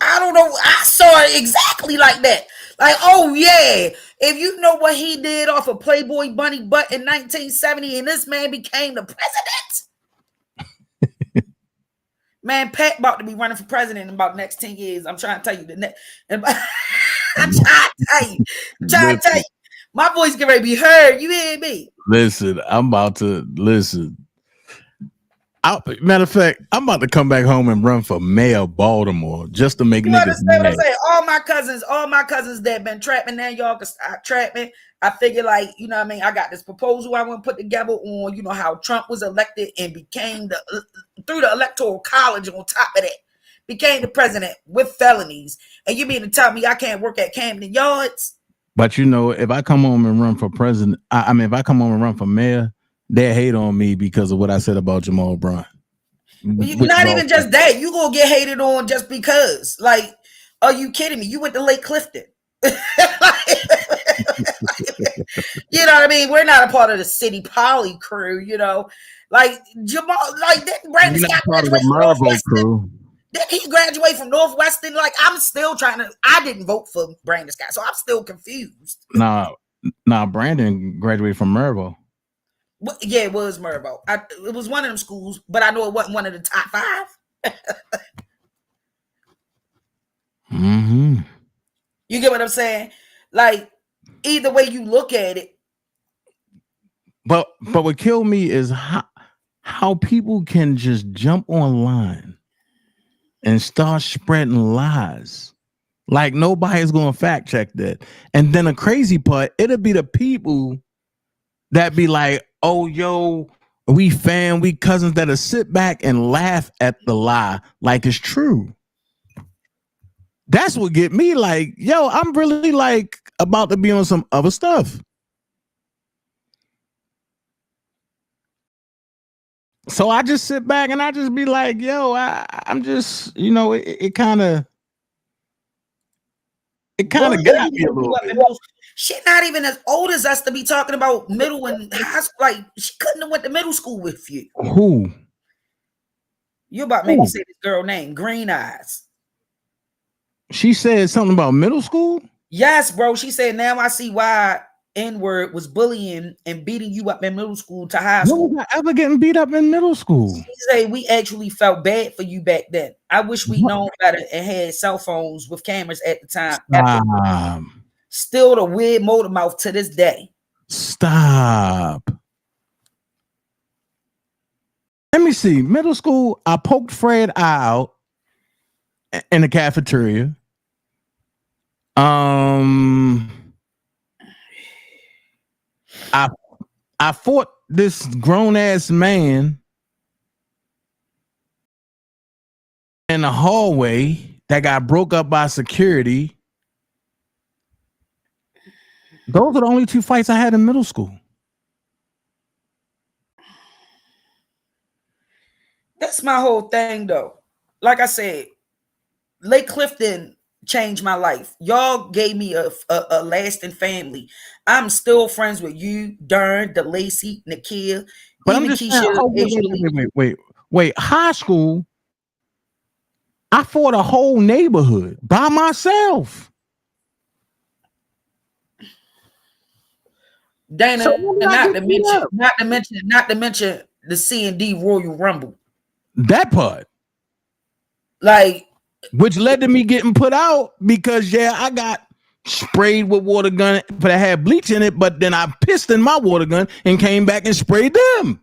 Speaker 9: I don't know. I saw it exactly like that. Like, oh yeah, if you know what he did off of Playboy Bunny Butt in 1970 and this man became the president. Man, Pat about to be running for president in about the next 10 years. I'm trying to tell you the next. I'm trying to tell you. My voice get ready to be heard. You hear me?
Speaker 16: Listen, I'm about to listen. Matter of fact, I'm about to come back home and run for mayor of Baltimore just to make niggas
Speaker 9: understand what I'm saying? All my cousins that been trapping now, y'all can stop trapping. I figure, like, you know what I mean? I got this proposal I want to put together on, you know, how Trump was elected and became through the electoral college on top of that, became the president with felonies. And you mean to tell me I can't work at Camden Yards?
Speaker 16: But you know, if I come home and run for president, I mean, if I come home and run for mayor, they hate on me because of what I said about Jamal Brown.
Speaker 9: Not even just that. You gonna get hated on just because. Like, are you kidding me? You went to Lake Clifton. You know what I mean? We're not a part of the city poly crew, you know. Like Jamal, like didn't Brandon Scott graduate from Northwestern? Didn't he graduate from Northwestern? Like, I'm still trying to. I didn't vote for Brandon Scott, so I'm still confused.
Speaker 16: Nah, Brandon graduated from Mervo.
Speaker 9: Yeah, it was Mervo. It was one of them schools, but I know it wasn't one of the top 5. You get what I'm saying? Like, either way you look at it.
Speaker 16: But what killed me is how people can just jump online and start spreading lies. Like, nobody's going to fact check that. And then the crazy part, it'll be the people that be like, oh, yo, we cousins that'll sit back and laugh at the lie like it's true. That's what get me like, yo, I'm really like about to be on some other stuff. So I just sit back and I just be like, yo, I'm just, it kind of got me a little bit.
Speaker 9: She not even as old as us to be talking about middle and high school. Like, she couldn't have went to middle school with you.
Speaker 16: Who?
Speaker 9: You about to make me say this girl name, Green Eyes.
Speaker 16: She said something about middle school?
Speaker 9: Yes, bro. She said, now I see why N-word was bullying and beating you up in middle school to high school.
Speaker 16: When was I ever getting beat up in middle school?
Speaker 9: She said, we actually felt bad for you back then. I wish we known better and had cell phones with cameras at the time. Still the weird motor mouth to this day.
Speaker 16: Stop. Let me see. Middle school, I poked Fred out in the cafeteria. I fought this grown ass man in the hallway that got broke up by security. Those are the only 2 fights I had in middle school.
Speaker 9: That's my whole thing, though. Like I said, Lake Clifton changed my life. Y'all gave me a lasting family. I'm still friends with you, Dern, DeLacy, Nakia,
Speaker 16: but
Speaker 9: even
Speaker 16: I'm just
Speaker 9: Keisha.
Speaker 16: Wait. High school, I fought a whole neighborhood by myself.
Speaker 9: Dana, so not to mention the C&D Royal Rumble.
Speaker 16: That part.
Speaker 9: Like,
Speaker 16: which led to me getting put out because I got sprayed with water gun, but I had bleach in it, but then I pissed in my water gun and came back and sprayed them.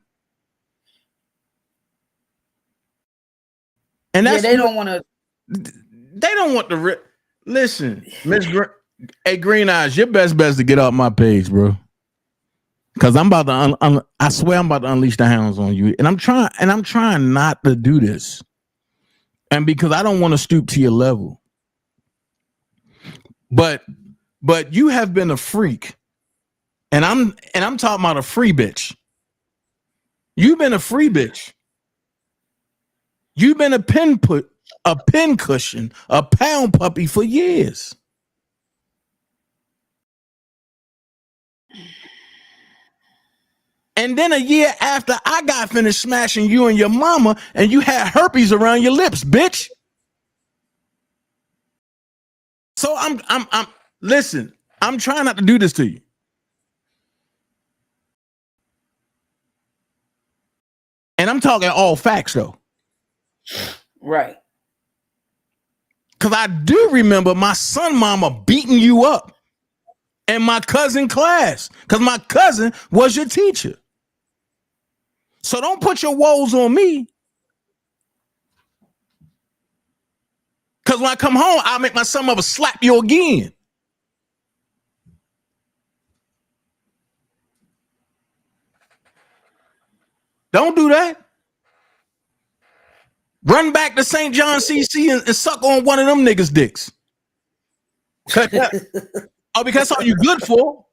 Speaker 16: And that's
Speaker 9: they don't want to.
Speaker 16: They don't want to listen, Miss hey, Green Eyes, your best to get off my page, bro. Cause I'm about to I swear I'm about to unleash the hounds on you. And I'm trying not to do this. And because I don't want to stoop to your level. But you have been a freak. And I'm talking about a free bitch. You've been a free bitch. You've been a pin cushion, a pound puppy for years. And then a year after I got finished smashing you and your mama, and you had herpes around your lips, bitch. So listen, I'm trying not to do this to you. And I'm talking all facts though.
Speaker 9: Right.
Speaker 16: Cause I do remember my son mama beating you up in my cousin class. Cause my cousin was your teacher. So don't put your woes on me. Because when I come home, I'll make my son mother slap you again. Don't do that. Run back to St. John CC and suck on one of them niggas' dicks. Oh, because that's all you good for.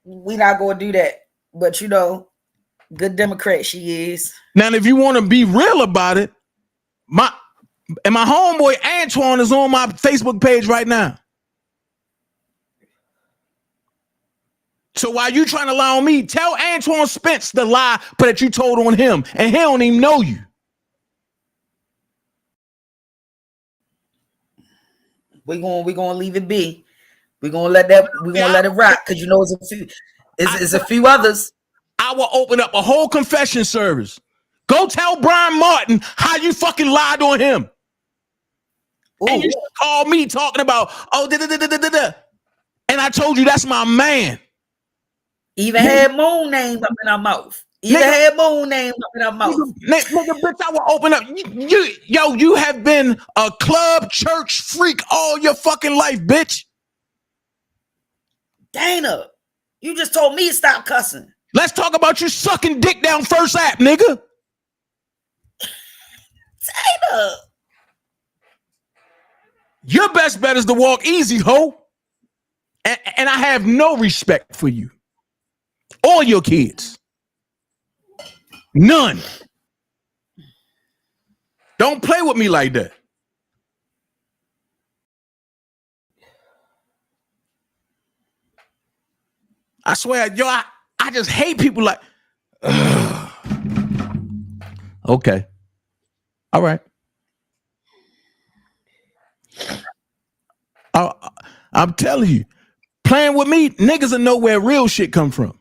Speaker 9: We not going to do that. But, good Democrat she is.
Speaker 16: Now, if you want to be real about it, my homeboy Antoine is on my Facebook page right now. So while you trying to lie on me, tell Antoine Spence the lie that you told on him, and he don't even know you.
Speaker 9: We gonna leave it be. We're gonna let it rock because it's a few others.
Speaker 16: I will open up a whole confession service. Go tell Brian Martin how you fucking lied on him. Ooh. And you call me talking about, and I told you that's my man.
Speaker 9: Even had Moon name up in our mouth. Nigga,
Speaker 16: bitch, I will open up. You have been a club church freak all your fucking life, bitch.
Speaker 9: Dana, you just told me to stop cussing.
Speaker 16: Let's talk about you sucking dick down First App, nigga.
Speaker 9: Dana.
Speaker 16: Your best bet is to walk easy, ho. And I have no respect for you or your kids. None. Don't play with me like that. I swear, yo, I just hate people like. Okay. All right. I'm telling you, playing with me, niggas will know where real shit come from.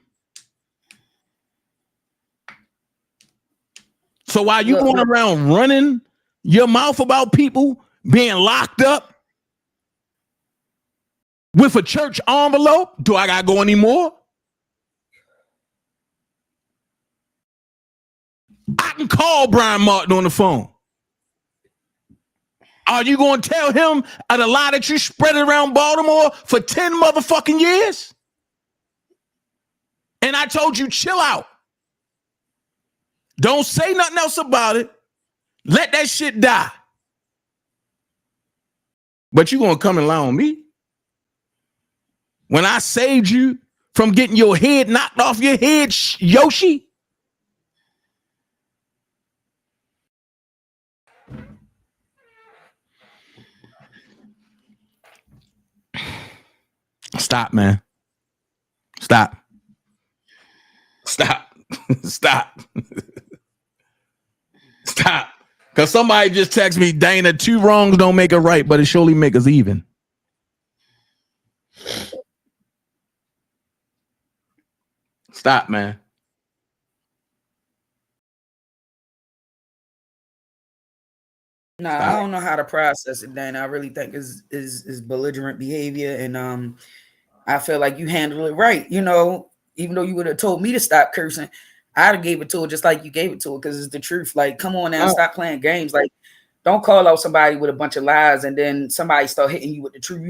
Speaker 16: So while you going around running your mouth about people being locked up with a church envelope, do I gotta go anymore? I can call Brian Martin on the phone. Are you going to tell him the lie that you spread around Baltimore for 10 motherfucking years? And I told you, chill out. Don't say nothing else about it. Let that shit die. But you going to come and lie on me? When I saved you from getting your head knocked off your head, Yoshi? Stop, man. Stop. Stop. Stop. Stop. Because somebody just texted me, Dana, 2 wrongs don't make a right, but it surely make us even. Stop, man.
Speaker 9: Nah, I don't know how to process it, Dana. I really think is belligerent behavior, and I feel like you handle it right. You know, even though you would have told me to stop cursing, I'd have gave it to her just like you gave it to her because it's the truth. Like, come on now, stop playing games. Like, don't call out somebody with a bunch of lies and then somebody start hitting you with the truth.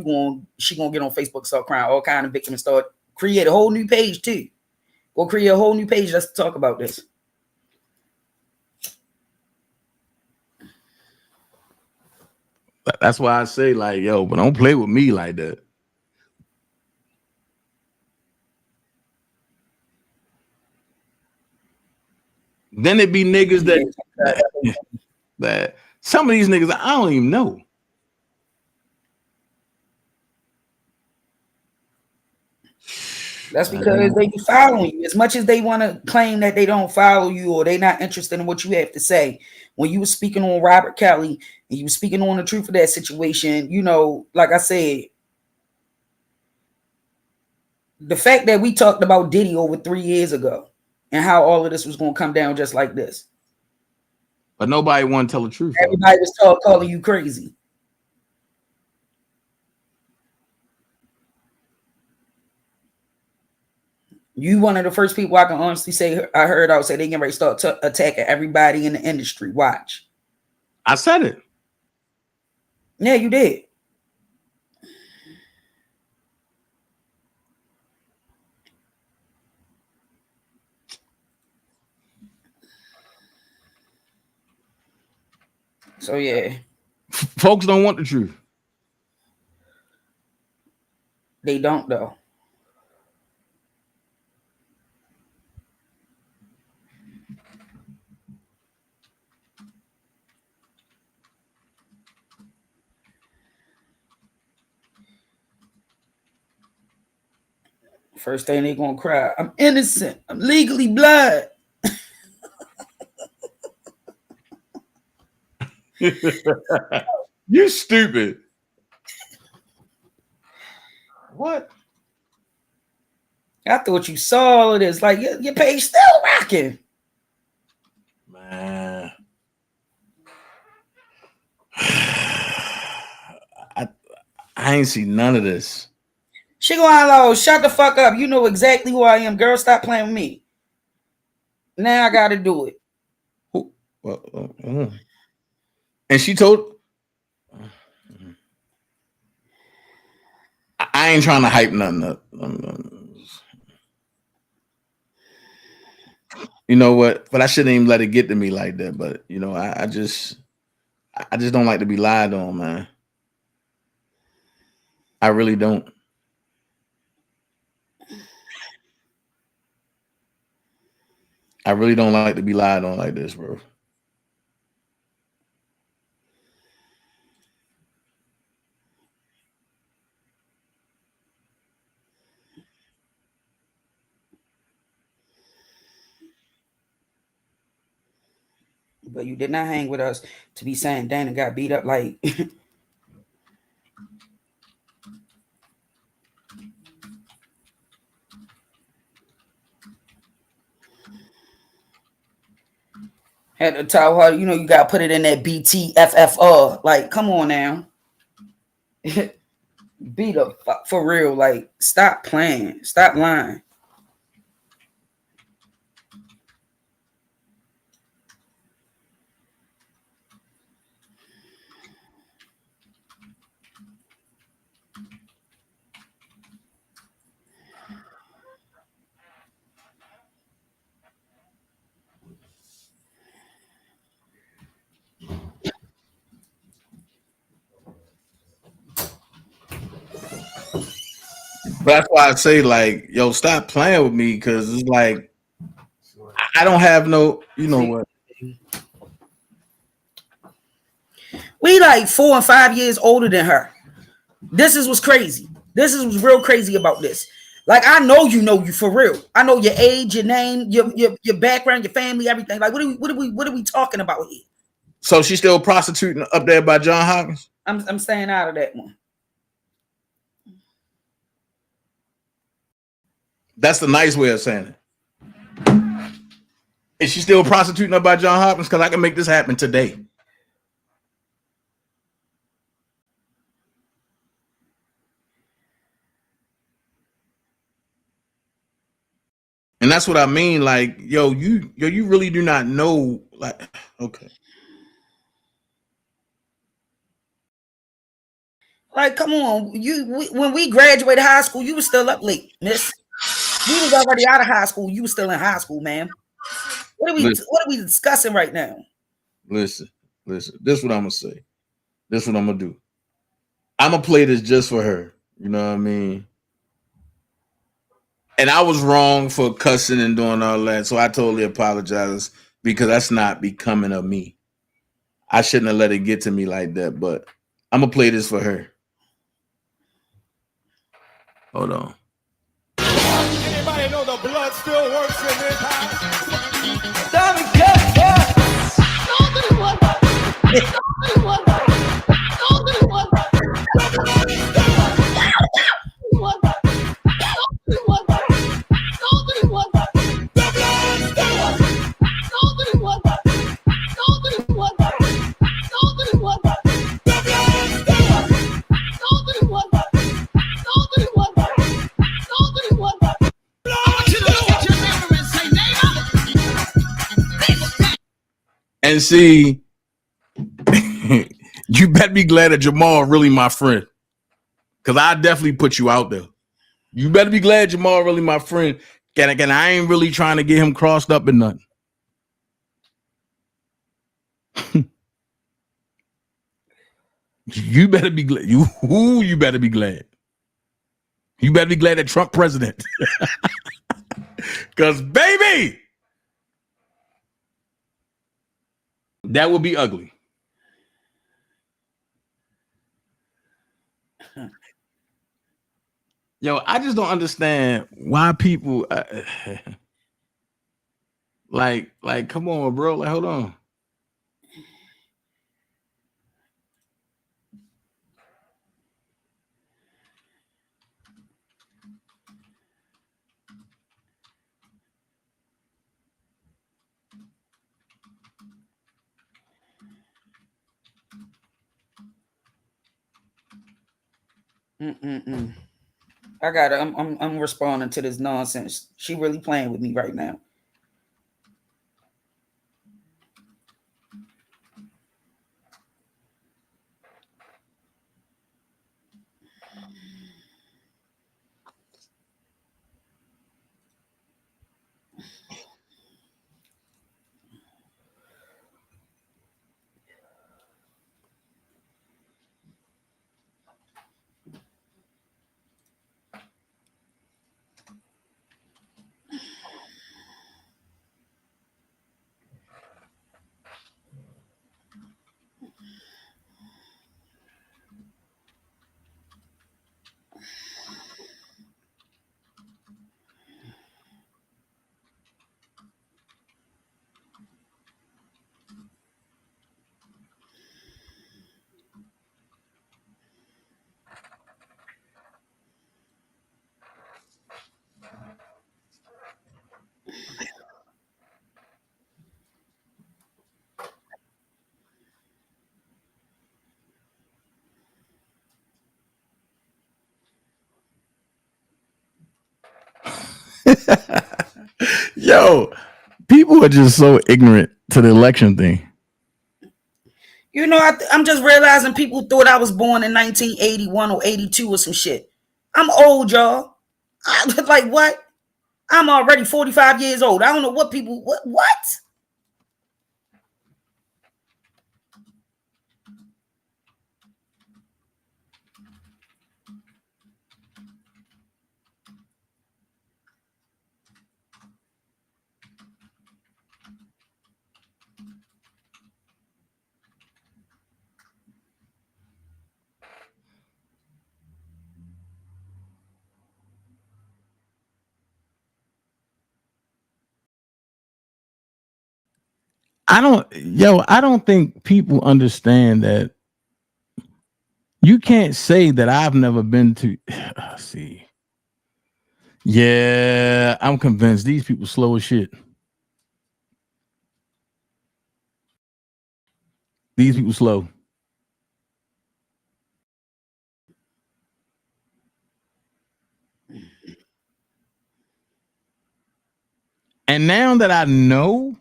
Speaker 9: She gonna get on Facebook, start crying, all kind of victims, and start create a whole new page too. Go create a whole new page just to talk about this.
Speaker 16: That's why I say, like, yo, but don't play with me like that. Then it be niggas that some of these niggas I don't even know.
Speaker 9: That's because they be following you. As much as they want to claim that they don't follow you or they not interested in what you have to say. When you were speaking on Robert Kelly and you were speaking on the truth of that situation, you know, like I said, the fact that we talked about Diddy over 3 years ago and how all of this was going to come down just like this.
Speaker 16: But nobody want to tell the truth.
Speaker 9: Everybody was calling you crazy. You one of the first people I can honestly say I heard. I would say they getting ready to start attacking everybody in the industry. Watch.
Speaker 16: I said it.
Speaker 9: Yeah, you did. So yeah,
Speaker 16: folks don't want the truth.
Speaker 9: They don't though. First thing they gonna cry, I'm innocent. I'm legally blind.
Speaker 16: You stupid. What?
Speaker 9: I thought you saw all of this. Like your page still rocking.
Speaker 16: Man. I ain't see none of this.
Speaker 9: She going, hello, shut the fuck up. You know exactly who I am. Girl, stop playing with me. Now I gotta do it.
Speaker 16: And she told, I ain't trying to hype nothing up. You know what? But I shouldn't even let it get to me like that. But you know, I just don't like to be lied on, man. I really don't. I really don't like to be lied on like this, bro.
Speaker 9: But you did not hang with us to be saying Dana got beat up like. Had to tell her, you know, you got to put it in that BTFFR. Like, come on now. Beat up for real. Like, stop playing. Stop lying.
Speaker 16: That's why I say, like, yo, stop playing with me, because it's like I don't have no, you know what?
Speaker 9: We like 4 and 5 years older than her. This is what's crazy. This is what's real crazy about this. Like, I know you for real. I know your age, your name, your background, your family, everything. Like, what are we talking about here?
Speaker 16: So she's still prostituting up there by John Hopkins?
Speaker 9: I'm staying out of that one.
Speaker 16: That's the nice way of saying it. Is she still prostituting up by John Hopkins? Because I can make this happen today. And that's what I mean. Like, yo, you really do not know. Like, okay.
Speaker 9: Like, come on. When we graduated high school, you were still up late, miss. We was already out of high school. You were still in high school, ma'am. What are we discussing right now?
Speaker 16: Listen. This is what I'm gonna say. This is what I'm gonna do. I'm gonna play this just for her. You know what I mean? And I was wrong for cussing and doing all that, so I totally apologize, because that's not becoming of me. I shouldn't have let it get to me like that, but I'm gonna play this for her. Hold on.
Speaker 15: Anybody know the blood still works in this house?
Speaker 16: And see, you better be glad that Jamal really my friend, because I definitely put you out there. You better be glad Jamal really my friend. And I ain't really trying to get him crossed up in nothing. You better be glad. You better be glad. You better be glad that Trump president. Because, baby, that would be ugly. Yo, I just don't understand why people like, come on, bro. Like, hold on.
Speaker 9: I got it. I'm responding to this nonsense. She really playing with me right now.
Speaker 16: Yo, people are just so ignorant to the election thing.
Speaker 9: You know, I'm just realizing people thought I was born in 1981 or 82 or some shit. I'm old, y'all. Like what? I'm already 45 years old. I don't know what people, what?
Speaker 16: I don't think people understand that you can't say that I've never been to see. Yeah, I'm convinced these people slow as shit. These people slow. And now that I know,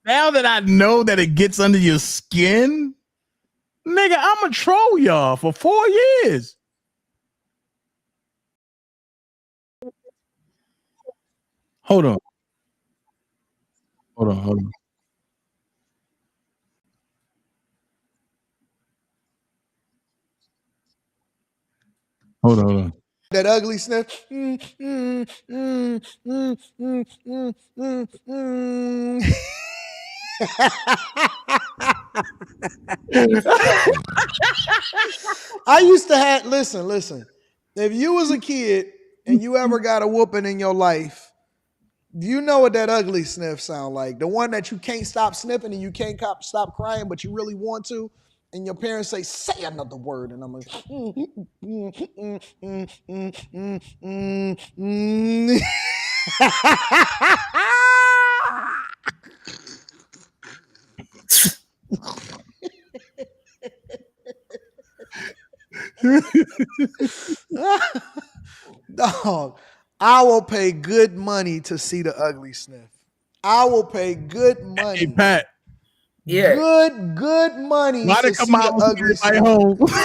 Speaker 16: now that I know that it gets under your skin, nigga, I'm a troll y'all for 4 years. Hold on. Hold on.
Speaker 17: That ugly sniff. I used to have, listen. If you was a kid and you ever got a whooping in your life, you know what that ugly sniff sound like. The one that you can't stop sniffing and you can't stop crying, but you really want to. And your parents say another word. And I'm like, Dog, I will pay good money to see the ugly sniff. I will pay good money.
Speaker 16: Hey, Pat.
Speaker 9: Yeah.
Speaker 17: Good money to see the ugly sniff.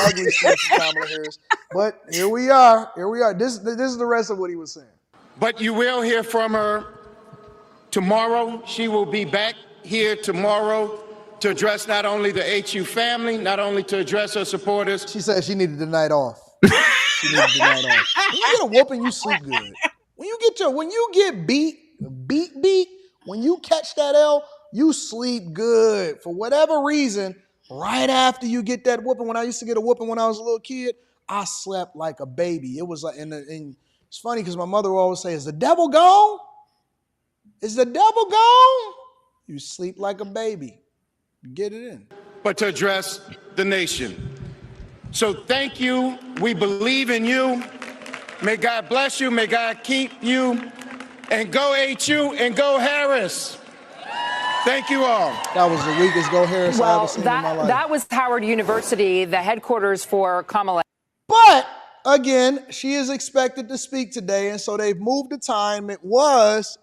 Speaker 17: Ugly sniff from Kamala Harris. But here we are. This is the rest of what he was saying.
Speaker 18: But you will hear from her tomorrow. She will be back here tomorrow to address not only the HU family, not only to address her supporters.
Speaker 17: She said she needed the night off. She needed the night off. When you get a whooping, you sleep good. When you get beat, when you catch that L, you sleep good. For whatever reason, right after you get that whooping, when I used to get a whooping when I was a little kid, I slept like a baby. It was like, and it's funny because my mother would always say, "Is the devil gone? Is the devil gone?" You sleep like a baby. Get it in.
Speaker 18: But to address the nation. So thank you. We believe in you. May God bless you. May God keep you. And go HU and go Harris. Thank you all.
Speaker 17: That was the weakest go Harris I ever seen in my life.
Speaker 12: That was Howard University, the headquarters for Kamala.
Speaker 17: But again, she is expected to speak today, and so they've moved the time. It was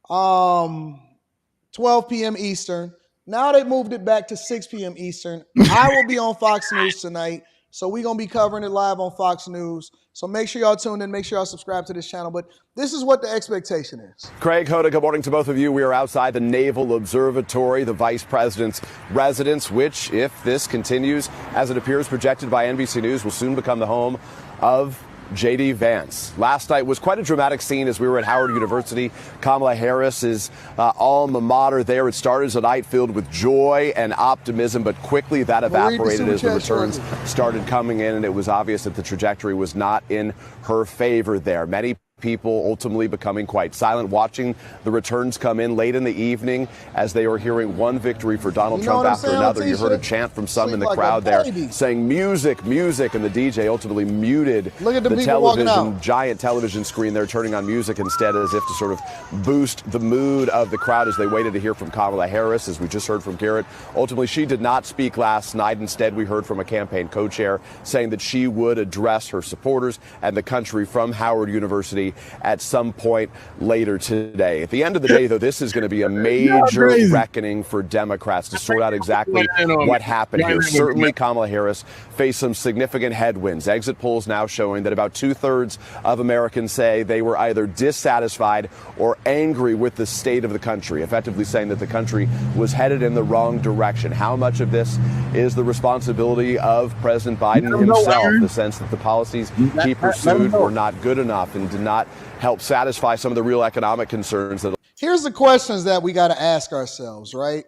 Speaker 17: 12 p.m. Eastern. Now they moved it back to 6 p.m. Eastern. I will be on Fox News tonight, so we're going to be covering it live on Fox News. So make sure y'all tune in. Make sure y'all subscribe to this channel. But this is what the expectation is.
Speaker 19: Craig, Hoda, good morning to both of you. We are outside the Naval Observatory, the Vice President's residence, which, if this continues as it appears projected by NBC News, will soon become the home of J.D. Vance. Last night was quite a dramatic scene as we were at Howard University. Kamala Harris's alma mater there. It started as a night filled with joy and optimism, but quickly that evaporated as the returns started coming in, and it was obvious that the trajectory was not in her favor there. Many people ultimately becoming quite silent, watching the returns come in late in the evening as they were hearing one victory for Donald Trump after another. You heard a chant from some in the crowd there saying music, music, and the DJ ultimately muted the television, giant television screen there, turning on music instead as if to sort of boost the mood of the crowd as they waited to hear from Kamala Harris, as we just heard from Garrett. Ultimately, she did not speak last night. Instead, we heard from a campaign co-chair saying that she would address her supporters and the country from Howard University at some point later today. At the end of the day, though, this is going to be a major reckoning for Democrats to sort out exactly what happened here. Certainly, Kamala Harris faced some significant headwinds. Exit polls now showing that about 2/3 of Americans say they were either dissatisfied or angry with the state of the country, effectively saying that the country was headed in the wrong direction. How much of this is the responsibility of President Biden himself? The sense that the policies he pursued were not good enough and did not help satisfy some of the real economic concerns that.
Speaker 17: Here's the questions that we got to ask ourselves, right?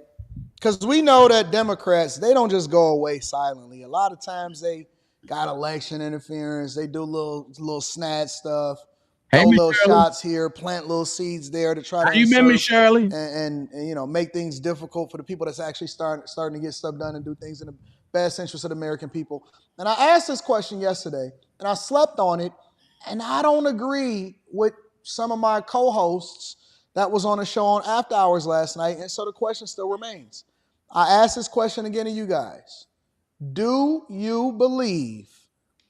Speaker 17: Because we know that Democrats, they don't just go away silently. A lot of times they got election interference. They do little snatch stuff, throw little shots here, plant little seeds there to try to and you know, make things difficult for the people that's actually starting to get stuff done and do things in the best interest of the American people. And I asked this question yesterday, and I slept on it, and I don't agree with some of my co-hosts that was on a show on After Hours last night, and so the question still remains. I asked this question again to you guys. Do you believe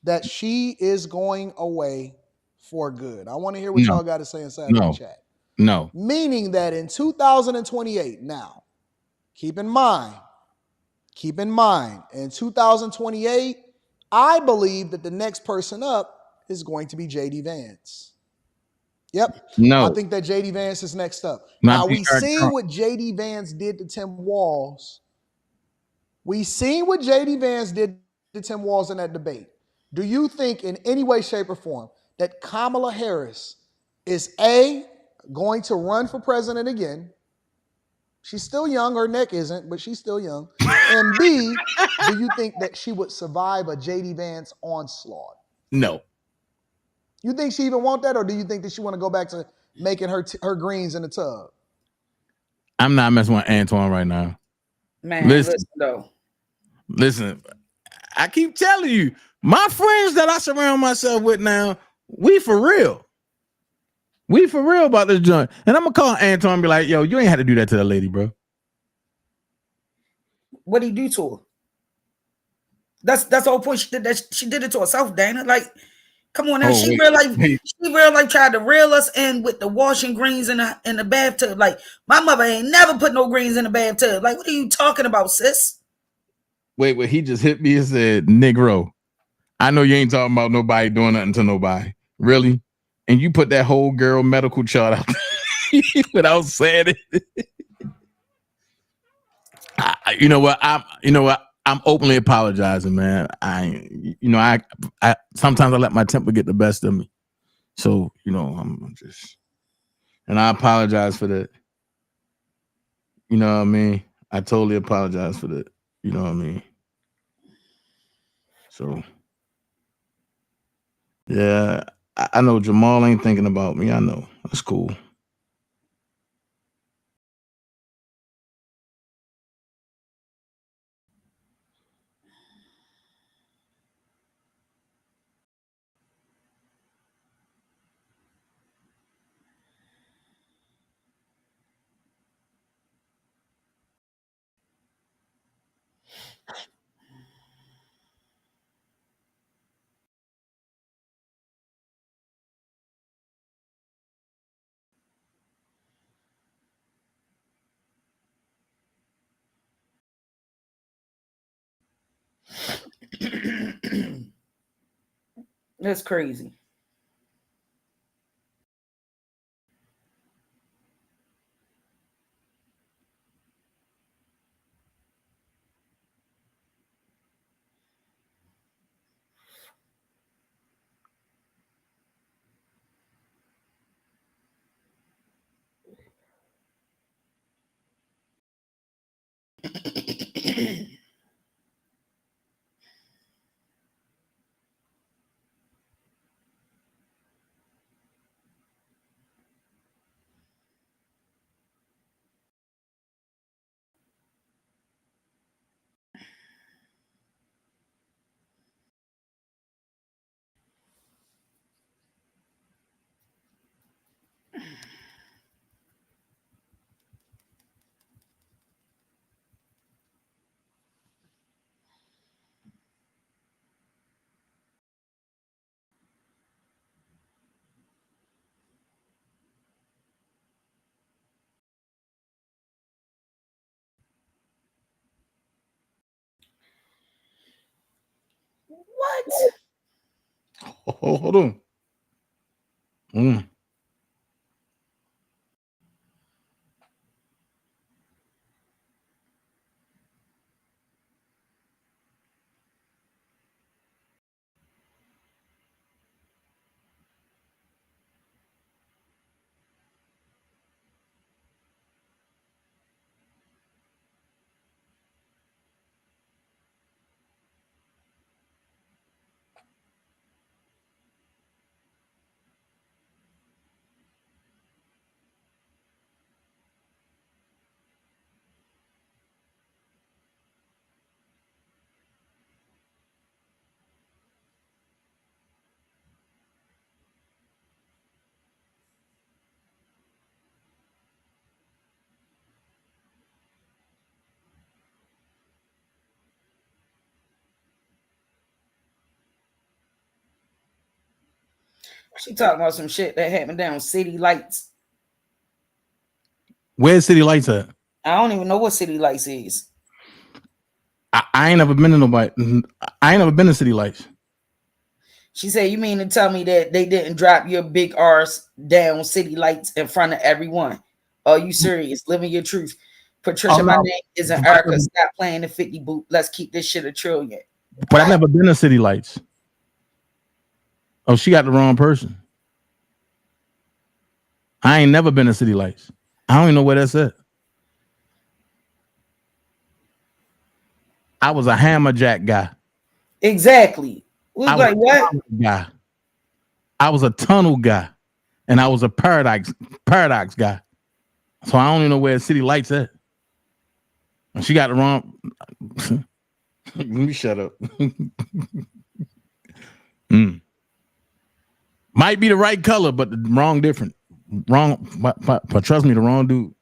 Speaker 17: that she is going away for good? I want to hear what y'all got to say inside the chat.
Speaker 16: No.
Speaker 17: Meaning that in 2028, now, keep in mind, in 2028, I believe that the next person up is going to be J.D. Vance. Yep.
Speaker 16: No.
Speaker 17: I think that J.D. Vance is next up. Now, we seen what J.D. Vance did to Tim Walz. We seen what J.D. Vance did to Tim Walz in that debate. Do you think in any way, shape, or form that Kamala Harris is A, going to run for president again? She's still young. Her neck isn't, but she's still young. And B, do you think that she would survive a J.D. Vance onslaught?
Speaker 16: No.
Speaker 17: You think she even want that, or do you think that she want to go back to making her greens in the tub?
Speaker 16: I'm not messing with Antoine right now.
Speaker 9: Man, listen though.
Speaker 16: Listen, I keep telling you, my friends that I surround myself with now, we for real. We for real about this joint. And I'm gonna call Antoine and be like, yo, you ain't had to do that to that lady, bro.
Speaker 9: What'd he do to her? That's the whole point. She did it to herself, Dana. Like, come on now. She real life tried to reel us in with the washing greens in the bathtub. Like, my mother ain't never put no greens in the bathtub. Like, what are you talking about, sis?
Speaker 16: Wait, he just hit me and said, Negro, I know you ain't talking about nobody doing nothing to nobody. Really? And you put that whole girl medical chart out without saying it. You know what? I'm openly apologizing, man. I sometimes I let my temper get the best of me. So, you know, I'm just, and I apologize for that. You know what I mean? I totally apologize for that. You know what I mean? So, yeah, I know Jamal ain't thinking about me. I know. That's cool.
Speaker 9: That's crazy.
Speaker 16: hold on.
Speaker 9: She talking about some shit that happened down City Lights.
Speaker 16: Where's City Lights at?
Speaker 9: I don't even know what City Lights is.
Speaker 16: I ain't never been to nobody. I ain't never been to City Lights.
Speaker 9: She said, you mean to tell me that they didn't drop your big arse down City Lights in front of everyone? Are you serious? Living your truth. Patricia, my name isn't Erica. Stop playing the 50 boot. Let's keep this shit a trillion.
Speaker 16: But I've never been to City Lights. Oh, she got the wrong person. I ain't never been to City Lights. I don't even know where that's at. I was a hammerjack guy.
Speaker 9: Exactly. We was like, what?
Speaker 16: Guy. I was a tunnel guy. And I was a paradox guy. So I don't even know where City Lights at. She got the wrong. Let me shut up. Might be the right color, but the wrong different. Wrong, but trust me, the wrong dude.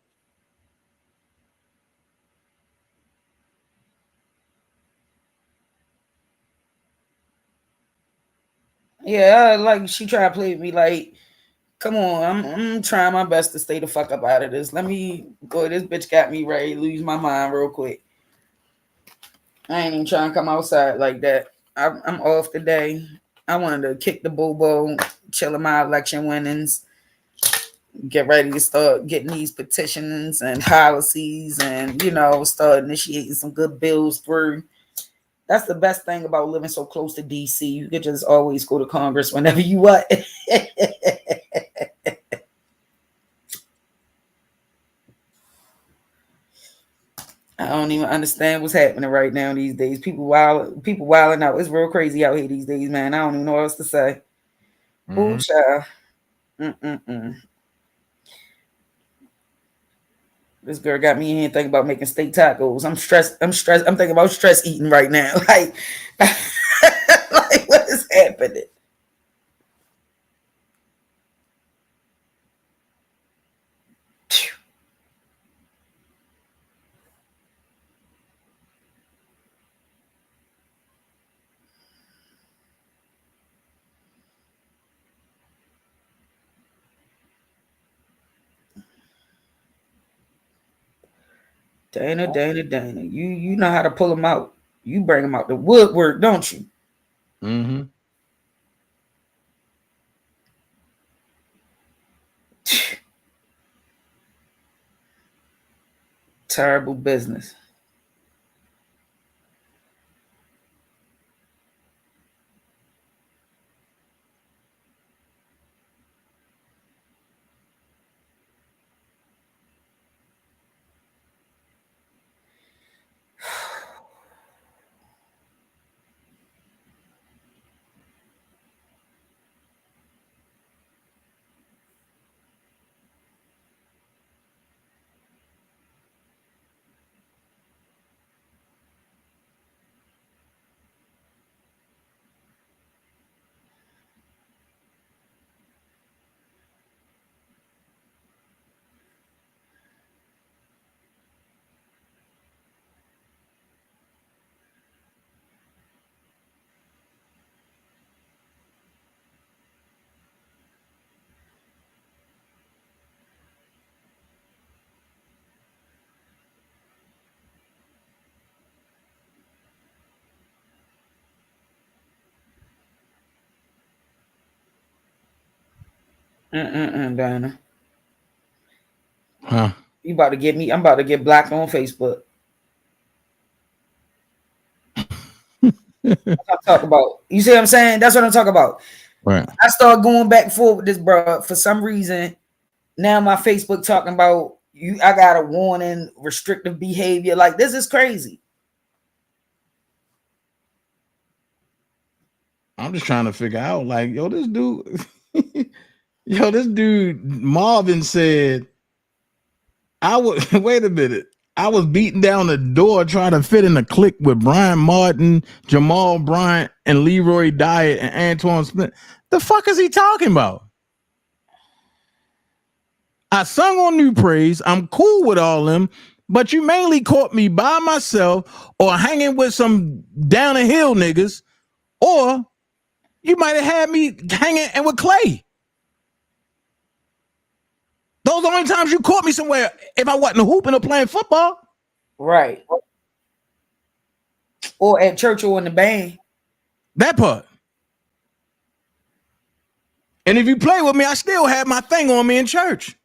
Speaker 9: Yeah, like she tried to play with me like, come on, I'm trying my best to stay the fuck up out of this. Let me go. This bitch got me ready to lose my mind real quick. I ain't even trying to come outside like that. I'm off today. I wanted to kick the boo-boo, chill in my election winnings, get ready to start getting these petitions and policies and, start initiating some good bills through. That's the best thing about living so close to DC. You could just always go to Congress whenever you want. I don't even understand what's happening right now these days. People wilding out. It's real crazy out here these days, man. I don't even know what else to say. Ooh, child. This girl got me in here thinking about making steak tacos. I'm stressed. I'm thinking about stress eating right now. Like, like what is happening? Dana. You know how to pull them out. You bring them out the woodwork, don't you?
Speaker 16: Mm-hmm.
Speaker 9: Terrible business. Dana.
Speaker 16: Huh?
Speaker 9: You about to get me? I'm about to get blocked on Facebook. That's what I'm talking about. You see what I'm saying? That's what I'm talking about.
Speaker 16: Right.
Speaker 9: I start going back and forth with this, bro. For some reason, now my Facebook talking about you. I got a warning, restrictive behavior. Like, this is crazy.
Speaker 16: I'm just trying to figure out, like, yo, this dude, this dude Marvin said, I would wait a minute. I was beating down the door trying to fit in a clique with Brian Martin, Jamal Bryant, and Leroy Dyatt and Antoine Smith. The fuck is he talking about? I sung on New Praise. I'm cool with all them, but you mainly caught me by myself or hanging with some down the hill niggas, or you might have had me hanging and with Clay. Those are the only times you caught me somewhere if I wasn't hooping or playing football.
Speaker 9: Right. Or at church or in the band.
Speaker 16: That part. And if you play with me, I still have my thing on me in church.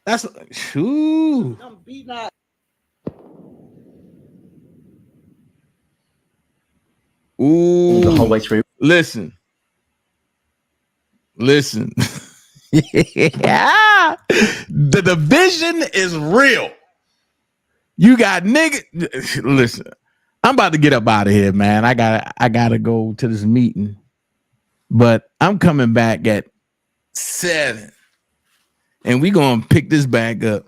Speaker 16: That's ooh. Ooh.
Speaker 11: The whole way through.
Speaker 16: Listen. Yeah. The division is real. You got nigga. Listen, I'm about to get up out of here, man. I gotta go to this meeting, but I'm coming back at 7, and we gonna pick this back up.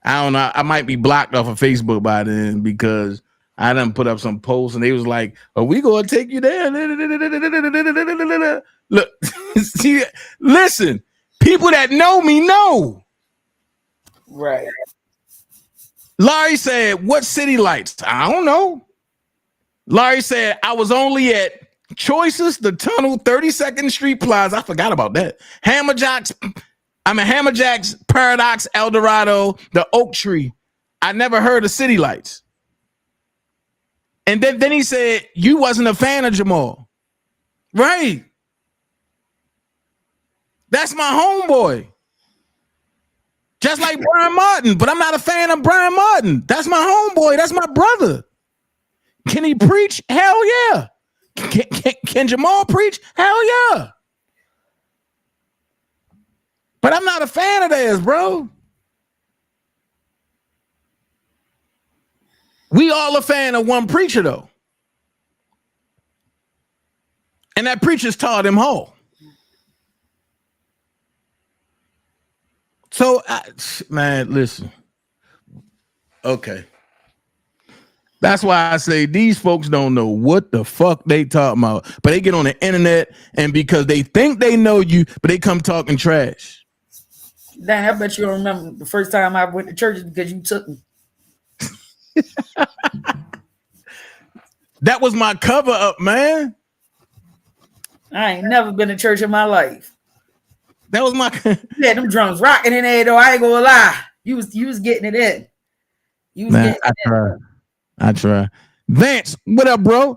Speaker 16: I don't know. I might be blocked off of Facebook by then because I done put up some posts and they was like, "Are we gonna take you there?" Look, see, listen, people that know me know.
Speaker 9: Right.
Speaker 16: Larry said, "What city lights?" I don't know. Larry said, "I was only at Choices, the Tunnel, 32nd Street Plaza." I forgot about that. Hammerjacks, Paradox, El Dorado, the Oak Tree. I never heard of city lights. And then he said, "You wasn't a fan of Jamal." Right. That's my homeboy. Just like Brian Martin, but I'm not a fan of Brian Martin. That's my homeboy. That's my brother. Can he preach? Hell yeah. Can Jamal preach? Hell yeah. But I'm not a fan of theirs, bro. We all a fan of one preacher, though. And that preacher's taught him whole. So, man, listen. Okay. That's why I say these folks don't know what the fuck they talking about. But they get on the internet, and because they think they know you, but they come talking trash.
Speaker 9: Dan, I bet you don't remember the first time I went to church because you took me.
Speaker 16: That was my cover up, man.
Speaker 9: I ain't never been to church in my life.
Speaker 16: That was my
Speaker 9: yeah, them drums rocking in there though. I ain't gonna lie. You was getting it in. You was
Speaker 16: man, I try. Vance, what up, bro?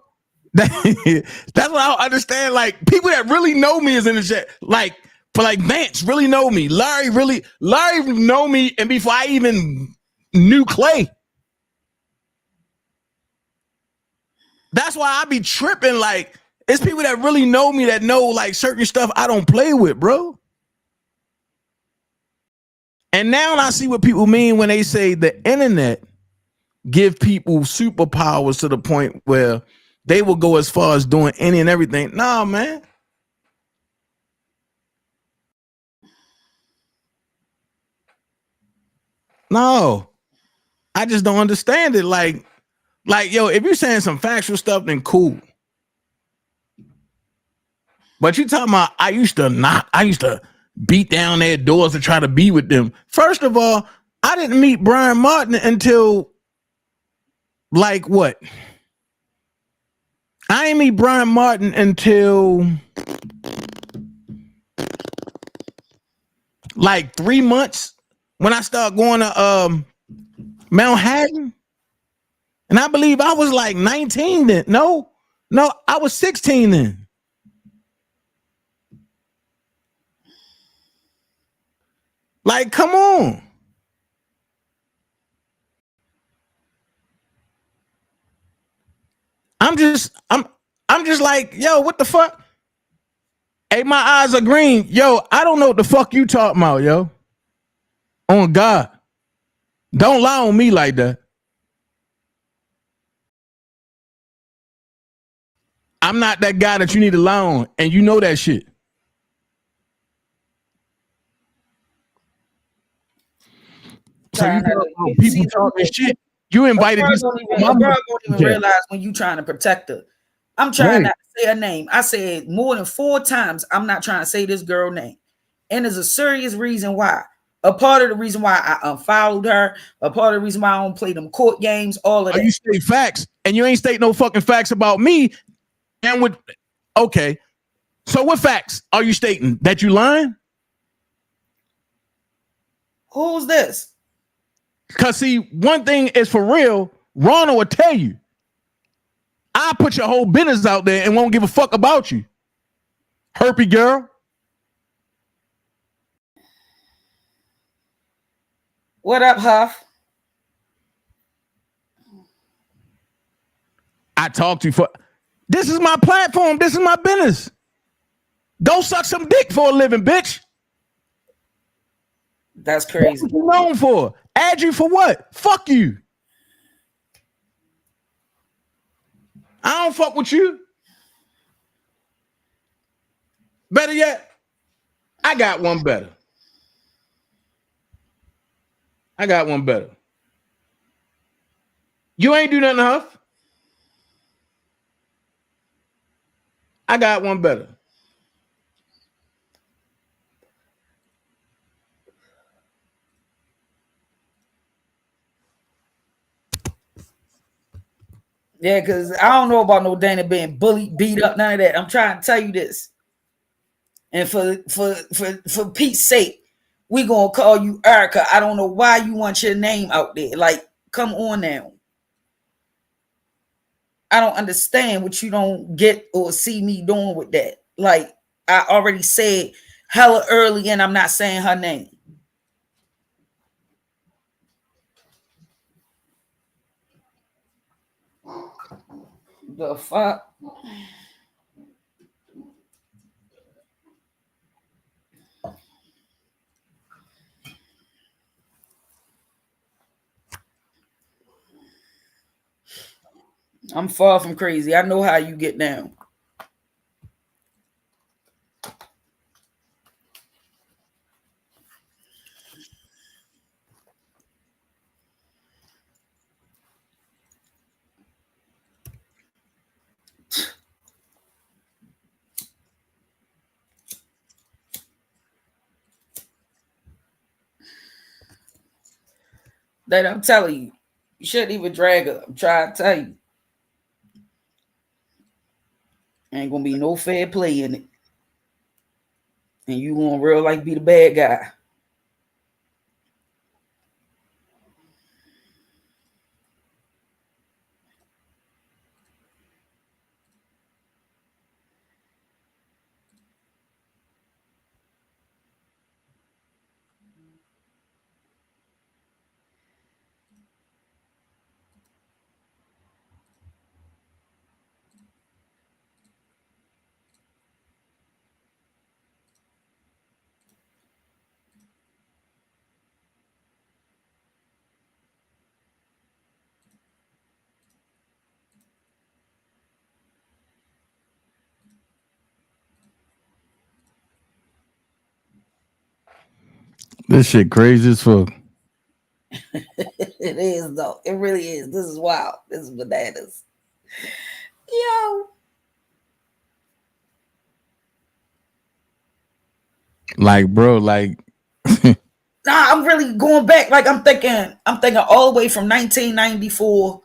Speaker 16: That's what I don't understand. Like people that really know me is in the chat. Like for like Vance really know me. Larry know me, and before I even knew Clay. That's why I be tripping. Like it's people that really know me that know like certain stuff I don't play with, bro. And now I see what people mean when they say the internet give people superpowers to the point where they will go as far as doing any and everything. Nah, man. No. I just don't understand it. Like, yo, if you're saying some factual stuff, then cool. But you talking about I used to beat down their doors to try to be with them. First of all, I didn't meet Brian Martin until like what? I didn't meet Brian Martin until like 3 months when I started going to Mount Haddon. And I believe I was like 19 then. No, I was 16 then. Like, come on. I'm just like, yo, what the fuck? Hey, my eyes are green. Yo, I don't know what the fuck you talking about, yo. On God. Don't lie on me like that. I'm not that guy that you need to lie on, and you know that shit. So you know people talking shit. You invited this.
Speaker 9: A girl don't even realize when you trying to protect her. I'm trying not to say her name. I said more than 4 times I'm not trying to say this girl name. And there's a serious reason why. A part of the reason why I unfollowed her, a part of the reason why I don't play them court games, all of that.
Speaker 16: You state facts, and you ain't state no fucking facts about me. And with okay. So what facts are you stating? That you lying?
Speaker 9: Who's this?
Speaker 16: Because see, one thing is for real, Ronald will tell you. I put your whole business out there and won't give a fuck about you. Herpy girl.
Speaker 9: What up, Huff?
Speaker 16: I talked to you for this is my platform. This is my business. Go suck some dick for a living, bitch.
Speaker 9: That's crazy.
Speaker 16: What you known for? Add you for what? Fuck you. I don't fuck with you. Better yet, I got one better. I got one better. You ain't do nothing, Huff. I got one better.
Speaker 9: Yeah, because I don't know about no Dana being bullied, beat up, none of that. I'm trying to tell you this. And for Pete's sake, we gonna call you Erica. I don't know why you want your name out there. Like, come on now. I don't understand what you don't get or see me doing with that. Like, I already said hella early and I'm not saying her name. The fuck? I'm far from crazy. I know how you get down. That I'm telling you, you shouldn't even drag her. I'm trying to tell you. Ain't gonna be no fair play in it. And you gonna real like be the bad guy.
Speaker 16: This shit crazy as fuck.
Speaker 9: It is though. It really is. This is wild. This is bananas. Yo.
Speaker 16: Like, bro, like
Speaker 9: Nah, I'm really going back. Like I'm thinking all the way from 1994,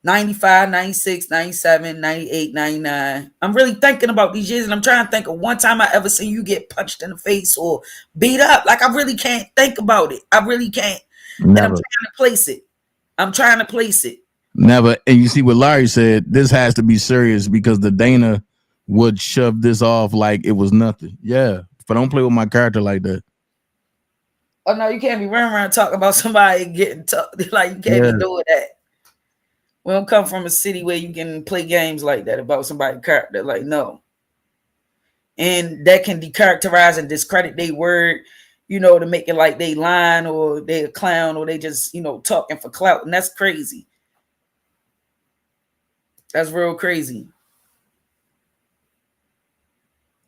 Speaker 9: 95, 96, 97, 98, 99. I'm really thinking about these years and I'm trying to think of one time I ever seen you get punched in the face or beat up. Like I really can't think about it. I really can't.
Speaker 16: Never.
Speaker 9: And I'm trying to place it.
Speaker 16: Never. And you see what Larry said, this has to be serious because the Dana would shove this off like it was nothing. Yeah. But don't play with my character like that.
Speaker 9: Oh no, you can't be running around talking about somebody getting like you can't be doing that. We don't come from a city where you can play games like that about somebody's character. Like, no. And that can decharacterize and discredit their word, you know, to make it like they lying or they a clown or they just, you know, talking for clout. And that's crazy. That's real crazy.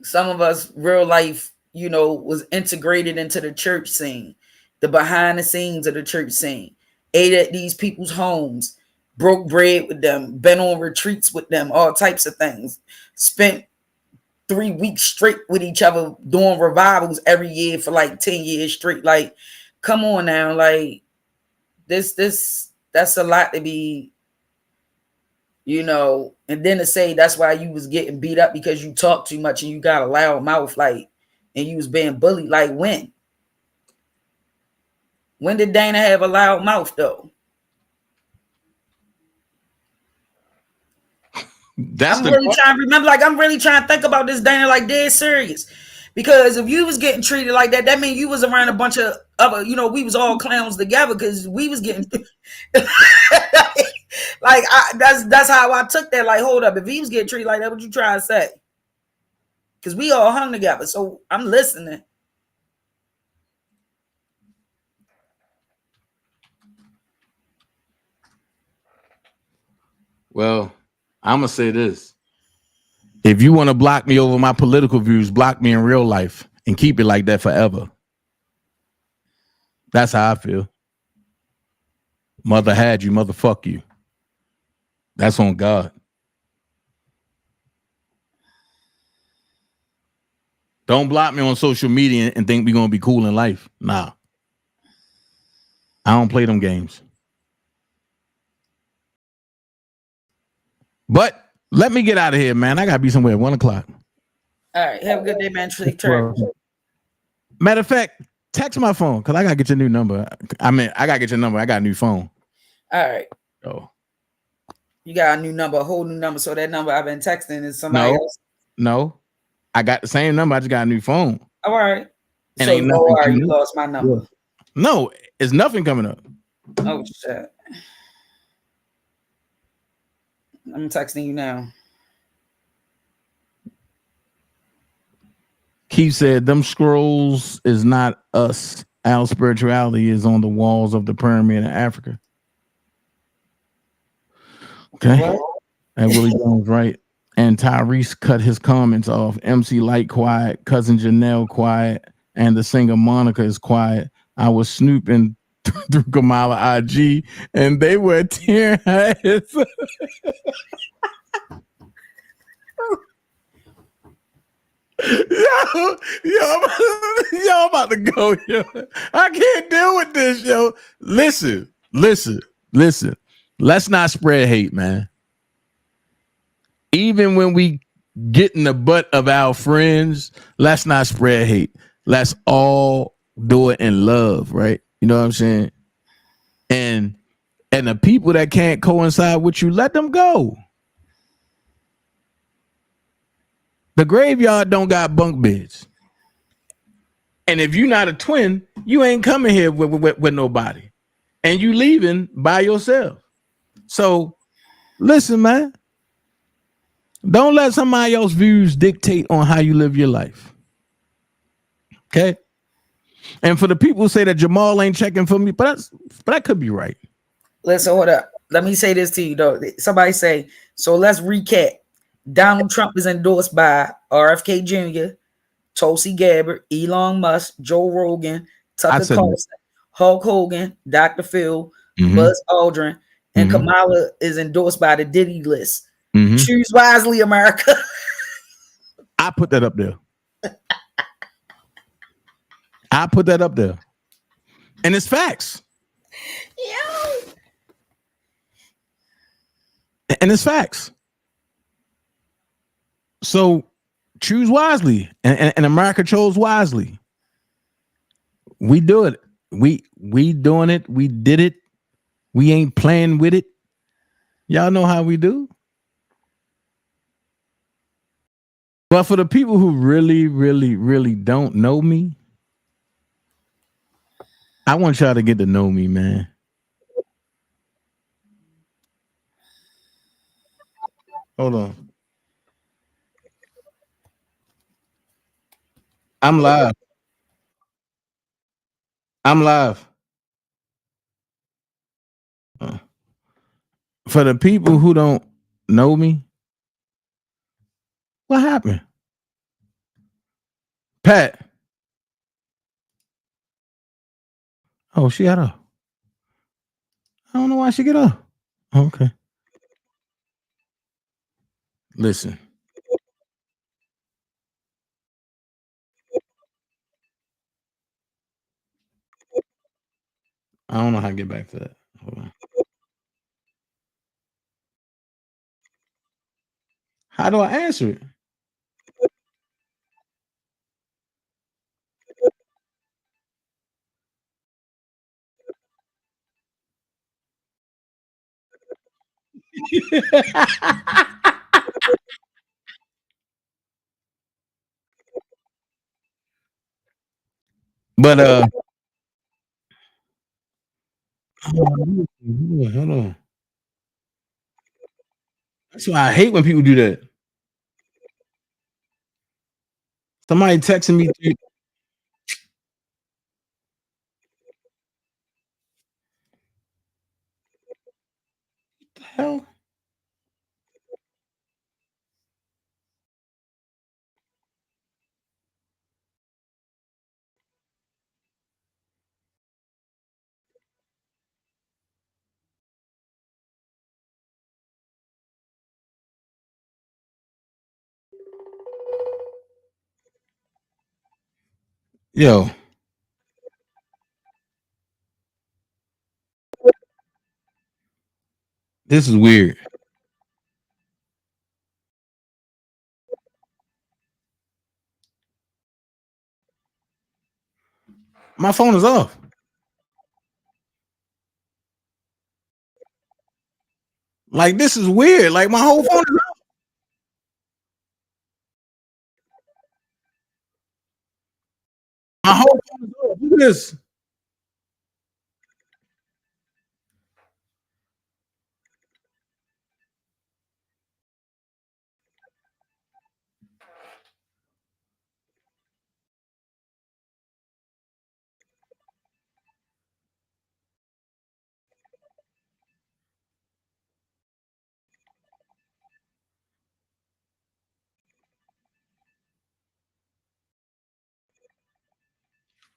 Speaker 9: Some of us, real life, you know, was integrated into the church scene, the behind the scenes of the church scene, ate at these people's homes, broke bread with them, been on retreats with them, all types of things, spent 3 weeks straight with each other doing revivals every year for like 10 years straight. Like, come on now. Like that's a lot to be, you know, and then to say that's why you was getting beat up because you talk too much and you got a loud mouth, like, and you was being bullied. Like, when did Dana have a loud mouth though?
Speaker 16: I'm
Speaker 9: really trying to remember. Like, I'm really trying to think about this, Dana, like dead serious. Because if you was getting treated like that, that means you was around a bunch of other, you know, we was all clowns together because we was getting like that's how I took that. Like, hold up, if he was getting treated like that, what you trying to say? Because we all hung together. So I'm listening.
Speaker 16: Well, I'm gonna say this. If you want to block me over my political views, block me in real life and keep it like that forever. That's how I feel. Mother had you, motherfuck you. That's on God. Don't block me on social media and think we're gonna be cool in life. Nah. I don't play them games. But let me get out of here, man. I gotta be somewhere at 1 o'clock.
Speaker 9: All right, have a good day, man.
Speaker 16: Matter of fact, text my phone because I gotta get your new number. I mean, I gotta get your number. I got a new phone.
Speaker 9: All right.
Speaker 16: Oh,
Speaker 9: you got a new number, a whole new number. So that number I've been texting is somebody else.
Speaker 16: No, I got the same number. I just got a new phone.
Speaker 9: All right.
Speaker 16: And
Speaker 9: so
Speaker 16: ain't nothing
Speaker 9: you lost my number.
Speaker 16: No, it's nothing coming up.
Speaker 9: Oh shit. I'm texting you now.
Speaker 16: Keith said, them scrolls is not us. Our spirituality is on the walls of the pyramid in Africa. Okay. And Willie Jones, right. And Tyrese cut his comments off. MC Light quiet, cousin Janelle quiet, and the singer Monica is quiet. I was snooping through Kamala IG, and they were tearing her ass. Yo, I'm about to go, yo. I can't deal with this, yo. Listen. Let's not spread hate, man. Even when we get in the butt of our friends, let's not spread hate. Let's all do it in love, right? You know what I'm saying? And the people that can't coincide with you, let them go. The graveyard don't got bunk beds. And if you're not a twin, you ain't coming here with nobody. And you leaving by yourself. So listen, man. Don't let somebody else's views dictate on how you live your life. Okay? And for the people who say that Jamal ain't checking for me, but that could be right.
Speaker 9: Listen, hold up. Let me say this to you, though. Somebody say, so let's recap. Donald Trump is endorsed by RFK Jr., Tulsi Gabbard, Elon Musk, Joe Rogan, Tucker Carlson, Hulk Hogan, Dr. Phil, Buzz Aldrin, and Kamala is endorsed by the Diddy list. Choose wisely, America.
Speaker 16: I put that up there. And it's facts.
Speaker 9: Yo.
Speaker 16: And it's facts. So choose wisely. And America chose wisely. We do it. We doing it. We did it. We ain't playing with it. Y'all know how we do. But for the people who really, really, really don't know me, I want y'all to get to know me, man. Hold on. I'm live. I'm live. For the people who don't know me, what happened? Pat. Oh, she got up. I don't know why she get up. Okay. Listen. I don't know how to get back to that. Hold on. How do I answer it? But hold on. That's why I hate when people do that. Somebody texting me. What the hell? Yo. This is weird. My phone is off. Like, this is weird. Like, my whole phone is off. My whole phone is off. Look at this.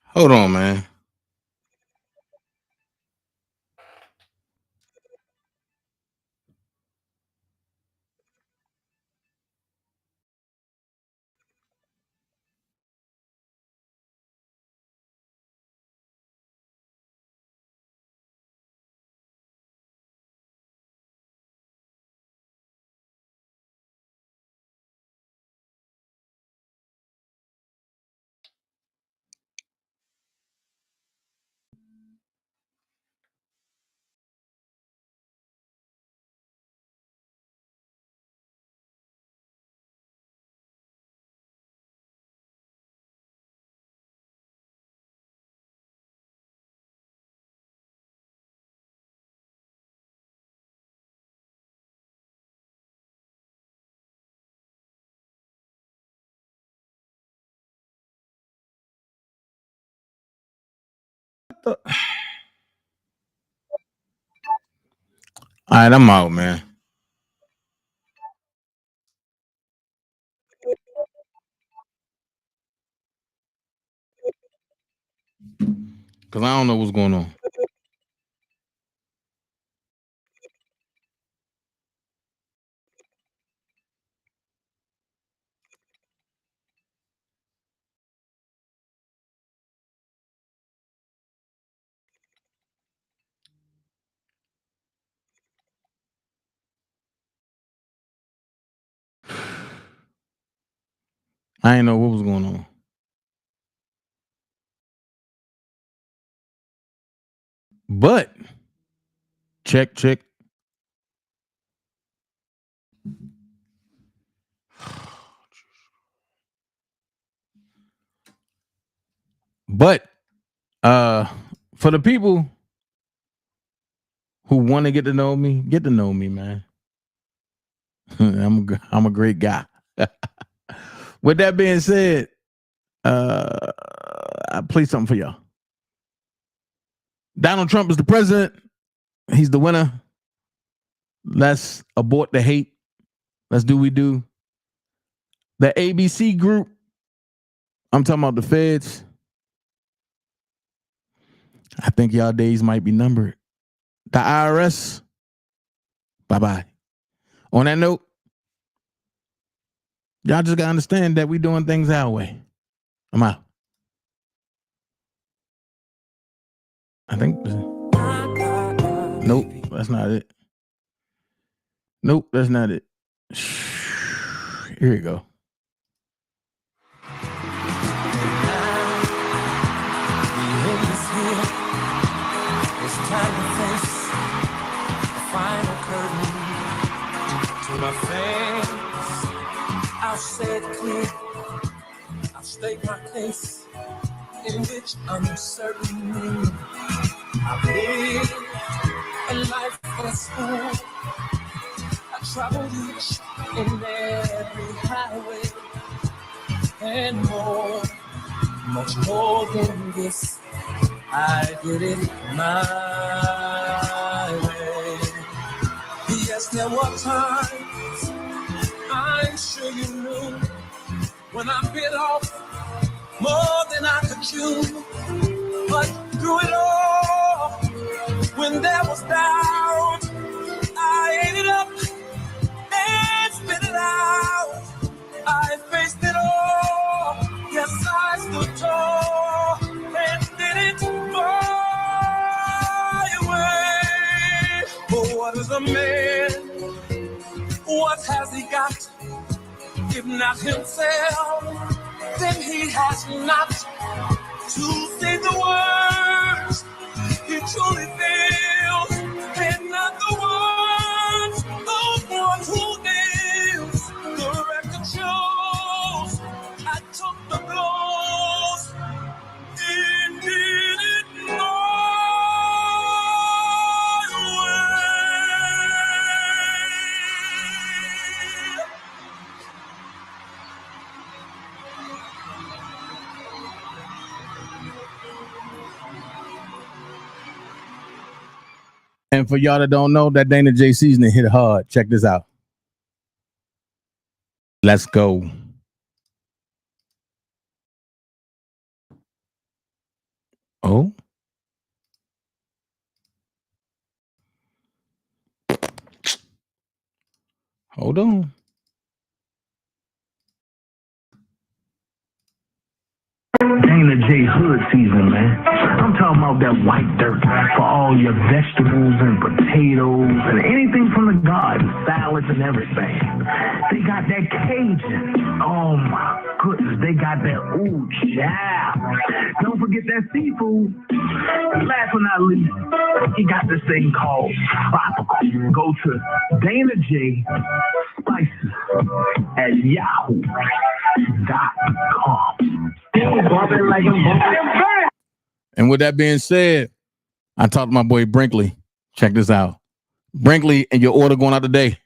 Speaker 16: Hold on, man. All right, I'm out, man. Because I don't know what's going on. I ain't know what was going on. But check. But For the people who want to get to know me, man. I'm a great guy. With that being said, I play something for y'all. Donald Trump is the president. He's the winner. Let's abort the hate. Let's do what we do. The ABC group, I'm talking about the feds. I think y'all days might be numbered. The IRS, bye-bye. On that note, y'all just gotta understand that we doing things our way. I'm out. I think. Nope, that's not it. Nope, that's not it. Here you go.
Speaker 4: It's time to face the final curtain. To my fans, I'll say it clear. I'll state my case, in which I'm certain I've lived a life full of school. I traveled each and every highway, and more, much more than this. I did it my way. Yes, there were times, I'm sure you knew, when I bit off more than I could chew. But through it all, when there was doubt, I ate it up and spit it out. I faced it all. Yes, I stood tall and did it my way. But what is a man? What has he got? If not himself, then he has not to say the words he truly feels, and not the words of one who deals. The record shows I took the blows and did it my
Speaker 16: And for y'all that don't know, that DanaJay seasoning hit hard. Check this out. Let's go. Oh. Hold on.
Speaker 3: DanaJay hood season, man. I'm talking about that white dirt for all your vegetables and potatoes and anything from the garden, salads and everything. They got that Cajun. Oh my goodness, they got that ooh child. Don't forget that seafood. Last but not least, you got this thing called tropical. Go to DanaJay Spices at yahoo.com.
Speaker 16: And with that being said, I talked to my boy Brinkley. Check this out. Brinkley, and your order going out today.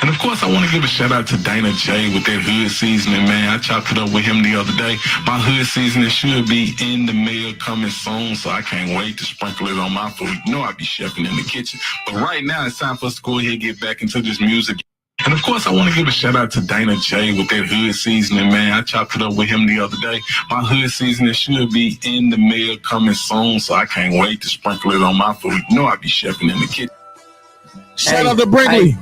Speaker 14: And of course, I want to give a shout out to DanaJay with that hood seasoning, man. I chopped it up with him the other day. My hood seasoning should be in the mail coming soon, so I can't wait to sprinkle it on my food. You know I be chefing in the kitchen. But right now, it's time for us to go ahead and get back into this music. And of course, I want to give a shout out to DanaJay with that hood seasoning, man. I chopped it up with him the other day. My hood seasoning should be in the mail coming soon, so I can't wait to sprinkle it on my food. You know I be chefing in the kitchen.
Speaker 16: Shout out to Brinkley.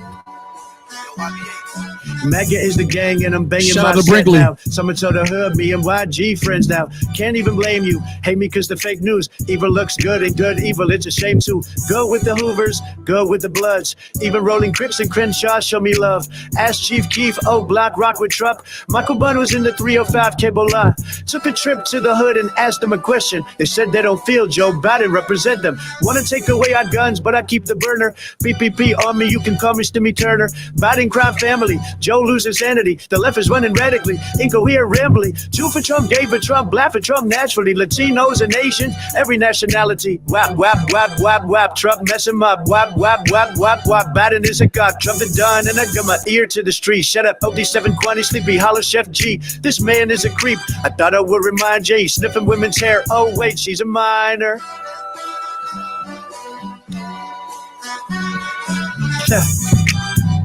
Speaker 13: Mega is the gang and I'm banging
Speaker 16: Shout
Speaker 13: my
Speaker 16: out to
Speaker 13: set
Speaker 16: Brinkley.
Speaker 13: now. Someone told the hood, me and YG friends now. Can't even blame you. Hate me cause the fake news. Evil looks good and good evil, it's a shame too. Go with the Hoovers, go with the Bloods. Even Rolling Crips and Crenshaw show me love. Ask Chief Keef, Oak Block, rock with Trupp. Michael Bunn was in the 305 cable line. Took a trip to the hood and asked them a question. They said they don't feel Joe Biden represent them. Want to take away our guns, but I keep the burner. PPP on me, you can call me Stimmy Turner. Biden crime family. Joe Joe loses sanity. The left is running radically, incoherent, rambling. Two for Trump, gay for Trump, black for Trump naturally. Latinos and Asians, every nationality. Wap, wap, wap, wap, wap. Trump mess him up. Wap, wap, wap, wap, wap. Biden is a god. Trump is done, and I got my ear to the street. Shut up, OD7 Quantity Sleepy, holler Chef G. This man is a creep. I thought I would remind Jay, sniffing women's hair. Oh wait, she's a minor.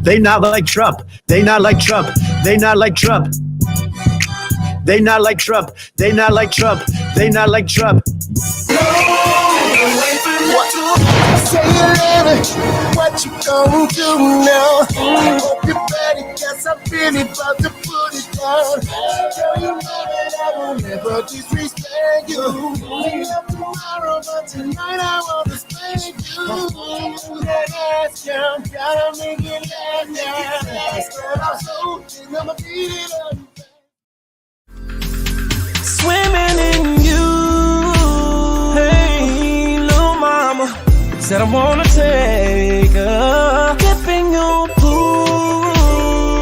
Speaker 13: They not like Trump. They not like Trump. They not like Trump. They not like Trump. They not like Trump. They not like Trump.
Speaker 15: Say it, what you gonna do now? Hope you're ready, guess I'm really about to put it down. Girl, you know that I will never disrespect you. We love tomorrow, but tonight I want to spank you. That ass down, gotta make it last now. Girl, I'm so in, I'ma beat it up.
Speaker 4: Swimming in you. Hey, little mama. Said I wanna take her. Dipping your pool.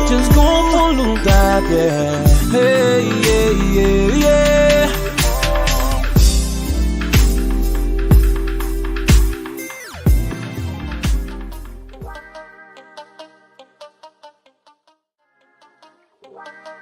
Speaker 4: Just go for a little dive, yeah. Hey, yeah, yeah, yeah.
Speaker 15: Wow.